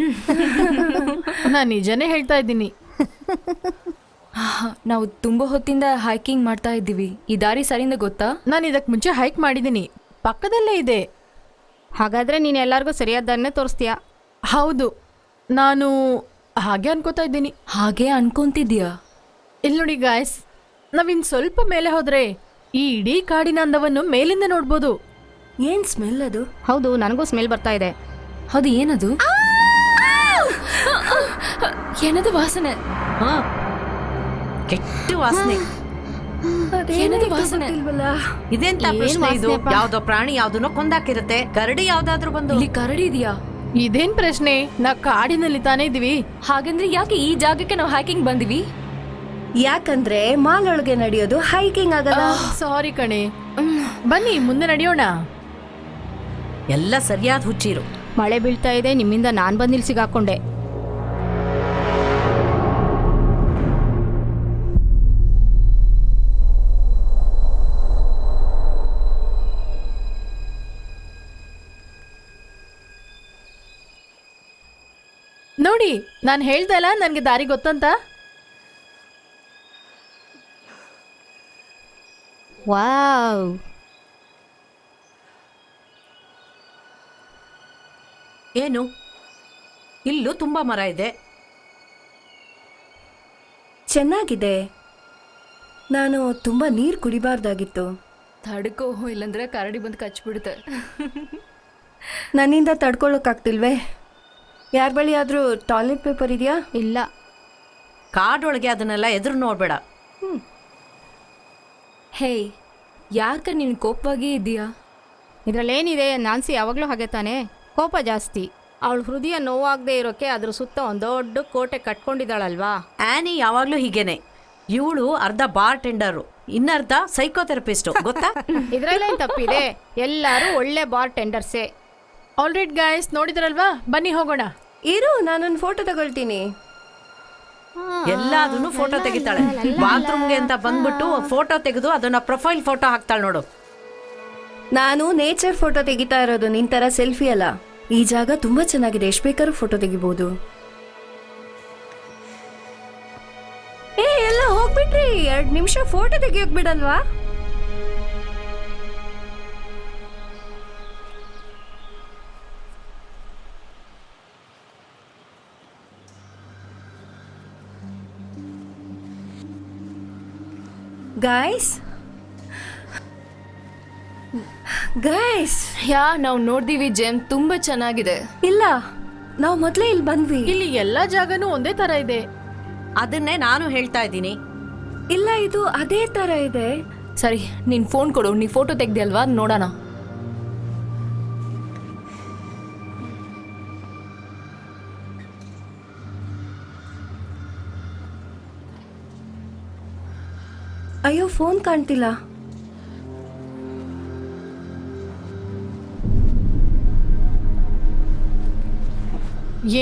ನಾನು ನಿಜನೇ ಹೇಳ್ತಾ ಇದ್ದೀನಿ. ನಾವು ತುಂಬ ಹೊತ್ತಿಂದ ಹೈಕಿಂಗ್ ಮಾಡ್ತಾ ಇದ್ದೀವಿ. ಈ ದಾರಿ ಸರಿಯಿಂದ ಗೊತ್ತಾ? ನಾನು ಇದಕ್ಕೆ ಮುಂಚೆ ಹೈಕ್ ಮಾಡಿದ್ದೀನಿ, ಪಕ್ಕದಲ್ಲೇ ಇದೆ. ಹಾಗಾದ್ರೆ ನೀನು ಎಲ್ಲರಿಗೂ ಸರಿಯಾದನ್ನೇ ತೋರಿಸ್ತೀಯಾ? ಹೌದು, ನಾನು ಹಾಗೆ ಅನ್ಕೋತಾ ಇದ್ದೀನಿ. ಹಾಗೆ ಅನ್ಕೊಂತಿದ್ಯಾ? ಇಲ್ಲಿ ನೋಡಿ ಗಾಯ್ಸ್, ನಾವಿನ್ ಸ್ವಲ್ಪ ಮೇಲೆ ಹೋದ್ರೆ ಈ ಇಡೀ ಕಾಡಿನ ಅಂದವನ್ನು ಮೇಲಿಂದ ನೋಡ್ಬೋದು. ಏನ್ ಸ್ಮೆಲ್ ಅದು? ಹೌದು, ನನಗೂ ಸ್ಮೆಲ್ ಬರ್ತಾ ಇದೆ. ಹೌದು, ಏನದು? ಏನದು ವಾಸನೆ? ಹಾ, ಕೆಟ್ಟ ವಾಸನೆ. ಏನದು ವಾಸನೆ? ಇದೆಂತ ಏನ್ ಪ್ರಶ್ನೆ ಇದು? ವಾಸನೆಪ್ಪ? ಯಾವ್ದೋ ಪ್ರಾಣಿ ಯಾವ್ದನ್ನೋ ಕೊಂದಾಕಿರುತ್ತೆ. ಕರಡಿ ಯಾವ್ದಾದ್ರು ಬಂದು ಇಲ್ಲಿ ಕರಡಿ ಇದೆಯಾ? ಇದೇನ್ ಪ್ರಶ್ನೆ? ನಾ ಕಾಡಿನಲ್ಲಿ ತಾನೇ ಇದೀವಿ. ಹಾಗಂದ್ರೆ ಯಾಕೆ ಈ ಜಾಗಕ್ಕೆ ನಾವು ಹೈಕಿಂಗ್ ಬಂದಿವಿ? ಯಾಕಂದ್ರೆ ಮಾಲ್ ಒಳಗೆ ನಡೆಯೋದು ಹೈಕಿಂಗ್ ಆಗಲ್ಲ. ಸಾರಿ ಕಣೆ. ಬನ್ನಿ ಮುಂದೆ ನಡೆಯೋಣ. ಎಲ್ಲ ಸರಿಯಾದ ಹುಚ್ಚಿರು. ಮಳೆ ಬೀಳ್ತಾ ಇದೆ, ನಿಮ್ಮಿಂದ ನಾನು ಬಂದು ಇಲ್ಲಿ ಸಿಗಾಕೊಂಡೆ. ನೋಡಿ, ನಾನು ಹೇಳ್ದಲ್ಲ ನನ್ಗೆ ದಾರಿ ಗೊತ್ತಂತ. ವಾವ್, ಏನು? ಇಲ್ಲೂ ತುಂಬಾ ಮರ ಇದೆ. ಚೆನ್ನಾಗಿದೆ. ನಾನು ತುಂಬಾ ನೀರು ಕುಡಿಬಾರ್ದಾಗಿತ್ತು. ತಡ್ಕೋ, ಇಲ್ಲಂದ್ರೆ ಕರಡಿ ಬಂದು ಕಚ್ಬಿಡುತ್ತೆ. ನನ್ನಿಂದ ತಡ್ಕೊಳ್ಳೋಕ್ಕಾಗ್ತಿಲ್ವೇ? ಯಾರ ಬಳಿ ಆದರೂ ಟಾಯ್ಲೆಟ್ ಪೇಪರ್ ಇದೆಯಾ? ಇಲ್ಲ. ಕಾಡೊಳಗೆ ಅದನ್ನೆಲ್ಲ ಎದುರು ನೋಡ್ಬೇಡ. ಹೇ, ಯಾಕೆ ನೀನು ಕೋಪವಾಗಿ ಇದೆಯಾ? ಇದರಲ್ಲೇನಿದೆ, ನಾನ್ಸಿ ಯಾವಾಗಲೂ ಹಾಗೆ ತಾನೆ, ಕೋಪ ಜಾಸ್ತಿ. ಅವಳು ಹೃದಯ ನೋವಾಗದೆ ಇರೋಕೆ ಅದ್ರ ಸುತ್ತ ಒಂದು ದೊಡ್ಡ ಕೋಟೆ ಕಟ್ಕೊಂಡಿದ್ದಾಳಲ್ವಾ. ಆ್ಯನಿ ಯಾವಾಗ್ಲೂ ಹೀಗೇನೆ. ಇವಳು ಅರ್ಧ ಬಾರ್ ಟೆಂಡರು, ಇನ್ನರ್ಧ ಸೈಕೋಥೆರಪಿಸ್ಟು, ಗೊತ್ತಾ? ಇದರಲ್ಲೇನು ತಪ್ಪಿದೆ? ಎಲ್ಲರೂ ಒಳ್ಳೆ ಬಾರ್ ಟೆಂಡರ್ಸೇ. ಆಲ್ರೈಟ್ ಗಾಯ್ಸ್, ನೋಡಿದ್ರಲ್ವಾ, ಬನ್ನಿ ಹೋಗೋಣ. ಇರು, ನಾನೊಂದು ಫೋಟೋ ತಗೊಳ್ತೀನಿ. ಎಲ್ಲಾದನ್ನು ಫೋಟೋ ತೆಗಿತಾಳೆ. ಬಾತ್ರೂಮ್ಗೆ ಅಂತ ಬಂದ್ಬಿಟ್ಟು ಫೋಟೋ ತೆಗೆದು ಅದನ್ನ ಪ್ರೊಫೈಲ್ ಫೋಟೋ ಹಾಕ್ತಾಳೆ ನೋಡು. ನಾನು ನೇಚರ್ ಫೋಟೋ ತೆಗಿತಾ ಇರೋದು, ನಿನ್ ತರ ಸೆಲ್ಫಿ ಅಲ್ಲ. ಈ ಜಾಗ ತುಂಬಾ ಚೆನ್ನಾಗಿದೆ, ಎಷ್ಟು ಬೇಕಾದ್ರೂ ಫೋಟೋ ತೆಗಿಬಹುದು. ಎಲ್ಲ ಹೋಗ್ಬಿಟ್ರಿ, 2 ನಿಮಿಷ ಫೋಟೋ ತೆಗಿಯೋಕ್ ಬಿಡಲ್ವಾ? ಗೈಸ್ ಗೈಸ್, ನಾವು ನೋಡ್ದೀವಿ ಜೇಮ್, ತುಂಬಾ ಚೆನ್ನಾಗಿದೆ. ಇಲ್ಲ, ನಾವು ಮೊದಲೇ ಇಲ್ಲಿ ಬಂದ್ವಿ. ಇಲ್ಲಿ ಎಲ್ಲಾ ಜಾಗನೂ ಒಂದೇ ತರ ಇದೆ. ಅದನ್ನೇ ನಾನು ಹೇಳ್ತಾ ಇದ್ದೀನಿ. ಇಲ್ಲ, ಇದು ಅದೇ ತರ ಇದೆ. ಸರಿ, ನೀನ್ ಫೋನ್ ಕೊಡು, ನೀ ಫೋಟೋ ತೆಗ್ದಿ ಅಲ್ವಾ, ನೋಡೋಣ. ಅಯ್ಯೋ ಫೋನ್ ಕಾಣ್ತಿಲ್ಲ.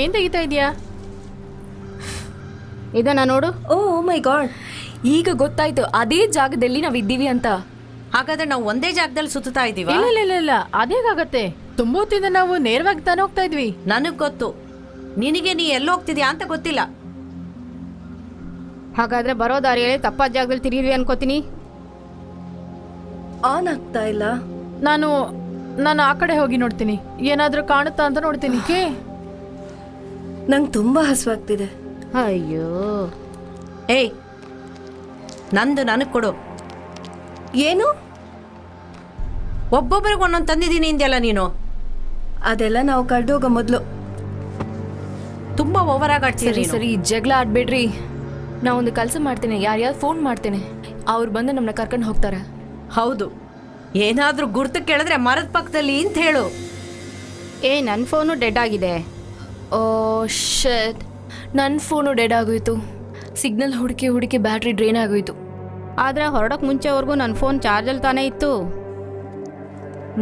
ಏನ್ ತೆಗಿತಾ ಇದೀಯಾ? ಇದನ್ನ ನೋಡು. ಓ ಮೈ ಗಾಡ್, ಈಗ ಗೊತ್ತಾಯ್ತು ಅದೇ ಜಾಗದಲ್ಲಿ ನಾವ್ ಇದ್ದೀವಿ ಅಂತ. ಹಾಗಾದ್ರೆ ನಾವು ಒಂದೇ ಜಾಗದಲ್ಲಿ ಸುತ್ತಾ ಇದೀವ? ಇಲ್ಲ ಇಲ್ಲ ಇಲ್ಲ ಇಲ್ಲ, ಅದೇಗಾಗತ್ತೆ. ತುಂಬಾ ಹೊತ್ತಿಂದ ನಾವು ನೇರವಾಗಿ ತಾನೇ ಹೋಗ್ತಾ ಇದ್ವಿ. ನನಗ್ ಗೊತ್ತು, ನಿನಗೆ ನೀ ಎಲ್ಲಿ ಹೋಗ್ತಿದ್ಯಾ ಅಂತ ಗೊತ್ತಿಲ್ಲ. ಹಾಗಾದ್ರೆ ಬರೋ ದಾರಿಯಲ್ಲಿ ತಪ್ಪಾದ ಜಾಗದಲ್ಲಿ ತಿರುಗಿದ್ವಿ ಅನ್ಕೋತೀನಿ. ಆನ್ ಆಗ್ತಾ ಇಲ್ಲ. ನಾನು ಆ ಕಡೆ ಹೋಗಿ ನೋಡ್ತೀನಿ, ಏನಾದ್ರೂ ಕಾಣುತ್ತಾ ಅಂತ ನೋಡ್ತೀನಿ. ನಂಗೆ ತುಂಬಾ ಹಸುವಾಗ್ತಿದೆ. ಅಯ್ಯೋ, ಏಯ್, ನಂದು ನನಗ್ ಕೊಡು. ಏನು? ಒಬ್ಬೊಬ್ಬರಿಗೆ ಒಂದೊಂದು ತಂದಿದ್ದೀನಿ ಇಂದೆಲ್ಲ ನೀನು. ಅದೆಲ್ಲ ನಾವು ಕಳ್ದೋಗೋ ಮೊದಲು. ತುಂಬಾ ಓವರ್ ಆಗಿ ಸರಿ ಆಡ್ತೀರಿ. ಸರಿ, ಜಗಳ ಆಡ್ಬೇಡ್ರಿ. ನಾ ಒಂದು ಕೆಲಸ ಮಾಡ್ತೇನೆ, ಯಾರ್ಯಾರು ಫೋನ್ ಮಾಡ್ತೇನೆ, ಅವ್ರು ಬಂದು ನಮ್ಮನ್ನ ಕರ್ಕೊಂಡು ಹೋಗ್ತಾರೆ. ಹೌದು, ಏನಾದ್ರೂ ಗುರ್ತು ಕೇಳಿದ್ರೆ ಮರದ ಪಕ್ಕದಲ್ಲಿ ಅಂತ ಹೇಳು. ನನ್ನ ಫೋನು ಡೆಡ್ ಆಗಿದೆ. ಓ ಶಟ್, ನನ್ನ ಫೋನು ಡೆಡ್ ಆಗೋಯ್ತು. ಸಿಗ್ನಲ್ ಹುಡುಕಿ ಹುಡುಕಿ ಬ್ಯಾಟ್ರಿ ಡ್ರೈನ್ ಆಗೋಯ್ತು. ಆದರೆ ಹೊರಡೋಕೆ ಮುಂಚೆವರೆಗೂ ನನ್ನ ಫೋನ್ ಚಾರ್ಜಲ್ಲಿ ತಾನೇ ಇತ್ತು.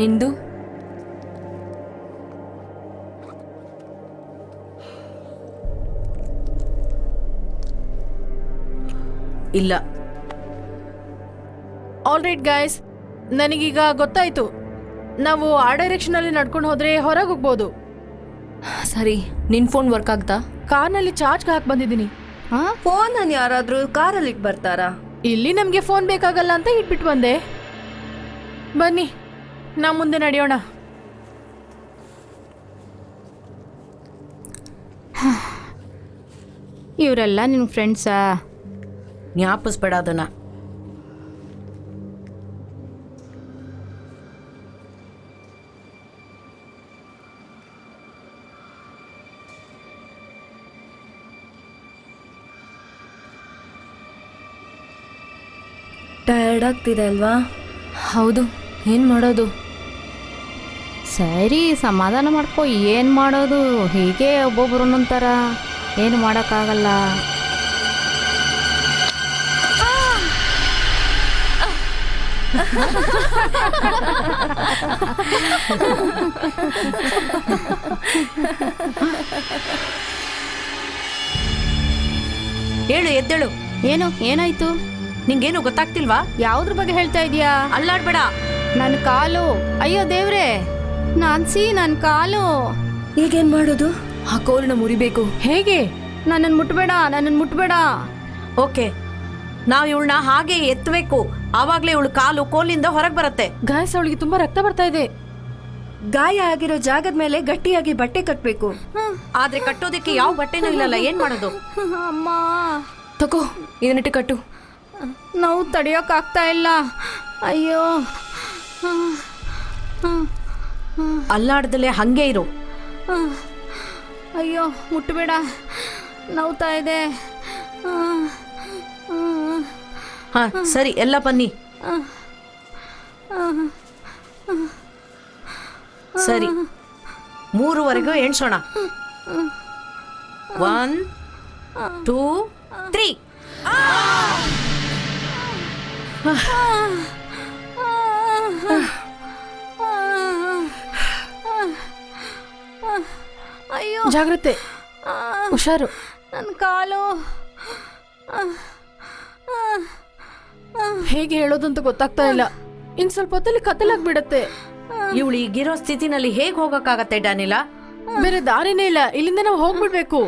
ನಿಂದು? ಇಲ್ಲ. ಆಲ್ ರೈಟ್ ಗೈಸ್, ನನಗೀಗ ಗೊತ್ತಾಯ್ತು. ನಾವು ಆ ಡೈರೆಕ್ಷನ್ ಅಲ್ಲಿ ನಡ್ಕೊಂಡು ಹೋದ್ರೆ ಹೊರಗೆ ಹೋಗ್ಬೋದು. ಸರಿ, ನಿನ್ನ ಫೋನ್ ವರ್ಕ್ ಆಗ್ತಾ? ಕಾರ್ನಲ್ಲಿ ಚಾರ್ಜ್ಗೆ ಹಾಕಿ ಬಂದಿದ್ದೀನಿ. ಫೋನ್ ಅನ್ನು ಯಾರಾದ್ರೂ ಕಾರಲ್ಲಿ ಇಟ್ಟು ಬರ್ತಾರಾ? ಇಲ್ಲಿ ನಮಗೆ ಫೋನ್ ಬೇಕಾಗಲ್ಲ ಅಂತ ಇಟ್ಬಿಟ್ಟು ಬಂದೆ. ಬನ್ನಿ, ನಾವು ಮುಂದೆ ನಡೆಯೋಣ. ಇವರೆಲ್ಲ ನಿನ್ನ ಫ್ರೆಂಡ್ಸಾ? ಜ್ಞಾಪಿಸ್ಬೇಡ ಅದನ್ನ. ಟಯರ್ಡ್ ಆಗ್ತಿದೆ ಅಲ್ವಾ? ಹೌದು, ಏನು ಮಾಡೋದು? ಸರಿ, ಸಮಾಧಾನ ಮಾಡ್ಕೊ. ಏನು ಮಾಡೋದು, ಹೀಗೆ ಒಬ್ಬೊಬ್ರು ಒಂದೊಂಥರ, ಏನು ಮಾಡೋಕ್ಕಾಗಲ್ಲ. ಹೇಳು, ಎದ್ದೇಳು. ಏನಾಯ್ತು? ನಿಂಗೇನು ಗೊತ್ತಾಗ್ತಿಲ್ವಾ? ಯಾವ್ದ್ರ ಬಗ್ಗೆ ಹೇಳ್ತಾ ಇದೀಯಾ? ಅಲ್ಲಾಡ್ಬೇಡ. ನನ್ನ ಕಾಲು, ಅಯ್ಯೋ ದೇವ್ರೆ, ನನ್ನ ಕಾಲು. ಈಗೇನ್ ಮಾಡೋದು? ಆ ಕೋಲನ್ನ ಮುರಿಬೇಕು. ಹೇಗೆ? ನನ್ನನ್ನು ಮುಟ್ಬೇಡ. ಓಕೆ, ನಾವು ಇವಳನ್ನ ಹಾಗೆ ಎತ್ತಬೇಕು. ಆವಾಗ್ಲೇ ಇವಳು ಕಾಲು ಕೋಲಿಂದ ಹೊರಗೆ ಬರುತ್ತೆ. ಗಾಯಸ್, ಅವಳಿಗೆ ತುಂಬಾ ರಕ್ತ ಬರ್ತಾ ಇದೆ. ಗಾಯ ಆಗಿರೋ ಜಾಗದ ಮೇಲೆ ಗಟ್ಟಿಯಾಗಿ ಬಟ್ಟೆ ಕಟ್ಬೇಕು. ಆದ್ರೆ ಕಟ್ಟೋದಕ್ಕೆ ಯಾವ ಬಟ್ಟೆನೂ ಇಲ್ಲಲ್ಲ, ಏನ್ ಮಾಡೋದು? ಅಮ್ಮ, ತಗೋ, ಇದನ್ನಿಟ್ಟು ಕಟ್ಟು. ನಾವು ತಡೆಯೋಕ್ಕಾಗ್ತಾ ಇಲ್ಲ. ಅಯ್ಯೋ, ಅಲ್ಲಾಡ್ದಲೇ ಹಂಗೆ ಇರು. ಅಯ್ಯೋ, ಮುಟ್ಟಬೇಡ, ನೋವ್ತಾ ಇದೆ. ಹಾ ಸರಿ, ಎಲ್ಲ ಬನ್ನಿ. ಸರಿ, 3ವರೆಗೂ ಎಣ್ಸೋಣ. 1 2 3. ಅಯ್ಯೋ, ಜಾಗ್ರತೆ, ಹುಷಾರು. ನನ್ನ ಕಾಲು. ಹೇಗೆ ಹೇಳೋದಂತ ಗೊತ್ತಾಗ್ತಾ ಇಲ್ಲ. ಇನ್ ಸ್ವಲ್ಪ ಹೊತ್ತಲ್ಲಿ ಕತ್ತಲಾಗ್ಬಿಡತ್ತೆ. ಇವಳು ಈಗಿರೋ ಸ್ಥಿತಿನಲ್ಲಿ ಹೇಗ್ ಹೋಗಕ್ಕಾಗತ್ತೆ ಡ್ಯಾನಿಲಾ? ಬೇರೆ ದಾರಿನೇ ಇಲ್ಲ, ಇಲ್ಲಿಂದ ನಾವು ಹೋಗ್ಬಿಡ್ಬೇಕು.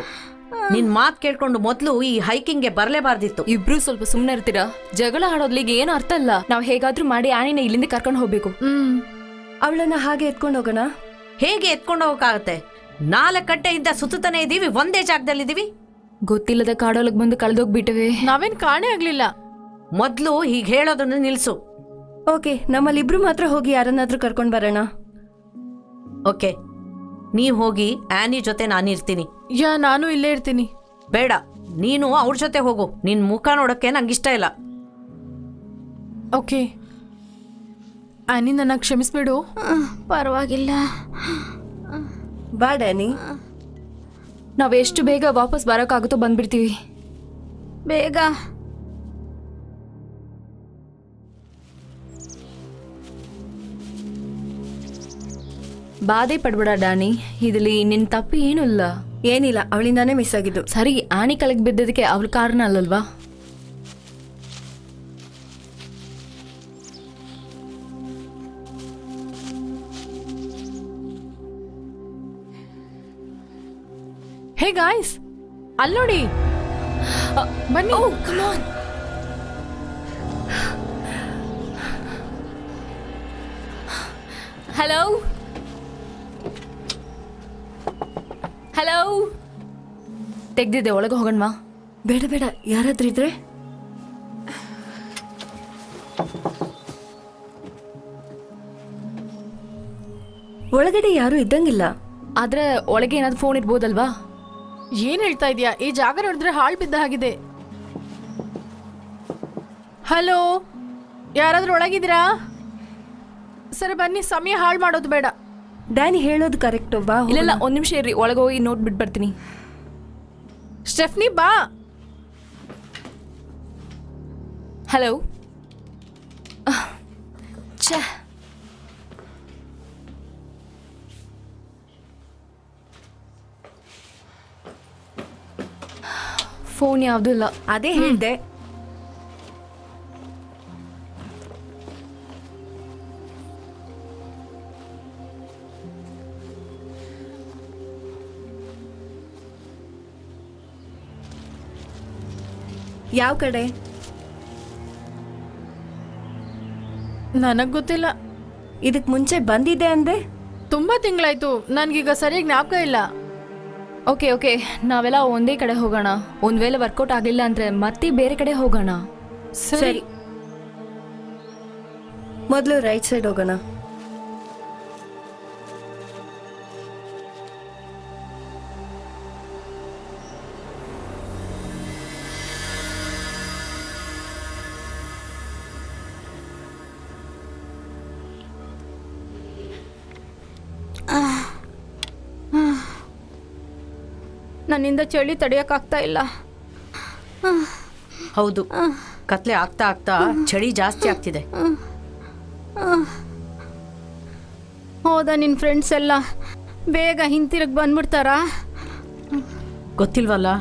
ನಿನ್ ಮಾತ್ ಕೇಳ್ಕೊಂಡು ಮೊದ್ಲು ಈ ಹೈಕಿಂಗ್ಗೆ ಬರ್ಲೇಬಾರ್ದಿತ್ತು. ಇಬ್ರು ಸ್ವಲ್ಪ ಸುಮ್ಮನೆ ಇರ್ತೀರಾ? ಜಗಳ ಆಡೋದ್ಲಿಗೆ ಏನು ಅರ್ಥ ಇಲ್ಲ. ನಾವು ಹೇಗಾದ್ರೂ ಮಾಡಿ ಆನಿನ ಇಲ್ಲಿಂದ ಕರ್ಕೊಂಡು ಹೋಗ್ಬೇಕು. ಅವಳನ್ನ ಹಾಗೆ ಎತ್ಕೊಂಡು ಹೋಗೋಣ. ಹೇಗೆ ಎತ್ಕೊಂಡು ಹೋಗಕ್ಕಾಗತ್ತೆ? 4 ಗಂಟೆಯಿಂದ ಸುತ್ತಾನೆ ಇದೀವಿ, ಒಂದೇ ಜಾಗದಲ್ಲಿ ಇದೀವಿ. ಗೊತ್ತಿಲ್ಲದ ಕಾಡೊಳಗ್ ಬಂದು ಕಳೆದೋಗ್ಬಿಟ್ಟವೆ. ನಾವೇನ್ ಕಾಣೆ ಆಗ್ಲಿಲ್ಲ. ಮೊದ್ಲು ಹೀಗೆ ಹೇಳೋದನ್ನ ನಿಲ್ಸು. ಓಕೆ, ನಮ್ಮಲ್ಲಿಬ್ರು ಮಾತ್ರ ಹೋಗಿ ಯಾರನ್ನಾದ್ರೂ ಕರ್ಕೊಂಡ್ ಬರೋಣ. ಓಕೆ, ನೀವ್ ಹೋಗಿ ಆನಿ ಜೊತೆ ನಾನಿರ್ತೀನಿ. ನಾನು ಇಲ್ಲೇ ಇರ್ತೀನಿ. ಬೇಡ, ನೀನು ಅವ್ರ ಜೊತೆ ಹೋಗು. ನಿನ್ ಮುಖ ನೋಡಕ್ಕೆ ನಂಗಿಷ್ಟ ಇಲ್ಲ. ಓಕೆ ಆನಿ, ನನ್ನ ಕ್ಷಮಿಸ್ಬಿಡು. ಪರವಾಗಿಲ್ಲ. ಬಾ ಡ್ಯಾನಿ. ನಾವ್ ಎಷ್ಟು ಬೇಗ ವಾಪಸ್ ಬರೋಕ್ಕಾಗುತ್ತೋ ಬಂದ್ಬಿಡ್ತೀವಿ. ಬೇಗ. ಬಾಧೆ ಪಡ್ಬೇಡ ಡ್ಯಾನಿ, ಇದ್ರಲ್ಲಿ ನಿನ್ ತಪ್ಪು ಏನೂ ಇಲ್ಲ. ಏನಿಲ್ಲ, ಅವಳಿಂದಾನೇ ಮಿಸ್ ಆಗಿದ್ದು. ಸರಿ, ಆನಿ ಕೆಳಗೆ ಬಿದ್ದದಕ್ಕೆ ಅವಳ ಕಾರಣ ಅಲ್ಲಲ್ವಾ? ಹೇ ಗಾಯ್ಸ್, ಅಲ್ಲಿ ನೋಡಿ, ಬನ್ನಿ. ಹಲೋ ಹಲೋ, ತೆಗ್ದಿದ್ದೆ, ಒಳಗೆ ಹೋಗೋಣವಾ? ಬೇಡ ಬೇಡ, ಯಾರಾದ್ರೂ ಇದ್ರೆ. ಒಳಗಡೆ ಯಾರು ಇದ್ದಂಗಿಲ್ಲ. ಆದ್ರೆ ಒಳಗೆ ಏನಾದ್ರು ಫೋನ್ ಇರ್ಬೋದಲ್ವಾ? ಏನ್ ಹೇಳ್ತಾ ಇದೀಯಾ? ಈ ಜಾಗ ನೋಡಿದ್ರೆ ಹಾಳು ಬಿದ್ದ ಹಾಗಿದೆ. ಹಲೋ, ಯಾರಾದ್ರೂ ಒಳಗಿದ್ದೀರಾ? ಸರಿ ಬನ್ನಿ, ಸಮಯ ಹಾಳು ಮಾಡೋದು ಬೇಡ. ಡ್ಯಾನಿ ಹೇಳೋದು ಕರೆಕ್ಟು, ಬಾ. ಇಲ್ಲ, ಒಂದ್ ನಿಮಿಷ ಇರ್ರಿ, ಒಳಗೆ ಹೋಗಿ ನೋಡ್ಬಿಟ್ಟು ಬರ್ತೀನಿ. ಸ್ಟೆಫ್ನಿ ಬಾ. ಹಲೋ. ಛೇ, ಫೋನ್ ಯಾವುದೂ ಇಲ್ಲ. ಅದೇ ಹೇಳ್ದೆ. ಯಾವ ಕಡೆ? ನನಗ್ ಗೊತ್ತಿಲ್ಲ. ಇದಕ್ ಮುಂಚೆ ಬಂದಿದ್ದೆ ಅಂದೆ. ತುಂಬಾ ತಿಂಗಳಾಯ್ತು, ನನ್ಗೀಗ ಸರಿಯಾಗಿ ಜ್ಞಾಪಕ ಇಲ್ಲ. ಓಕೆ ಓಕೆ, ನಾವೆಲ್ಲ ಒಂದೇ ಕಡೆ ಹೋಗೋಣ. ಒಂದ್ ವೇಳೆ ವರ್ಕೌಟ್ ಆಗಿಲ್ಲ ಅಂದ್ರೆ ಮತ್ತೆ ಬೇರೆ ಕಡೆ ಹೋಗೋಣ. ಸರಿ. ಮೊದಲು ರೈಟ್ ಸೈಡ್ ಹೋಗೋಣ. ನನ್ನಿಂದ ಚಳಿ ತಡೆಯೋಕ್ಕಾಗ್ತಾ ಇಲ್ಲ. ಹೌದು, ಕತ್ಲೆ ಆಗ್ತಾ ಆಗ್ತಾ ಚಳಿ ಜಾಸ್ತಿ ಆಗ್ತಿದೆ. ಹೌದಾ, ನಿನ್ನ ಫ್ರೆಂಡ್ಸ್ ಎಲ್ಲ ಬೇಗ ಹಿಂತಿರುಗಿ ಬಂದ್ಬಿಡ್ತಾರಾ? ಗೊತ್ತಿಲ್ವಲ್ಲ.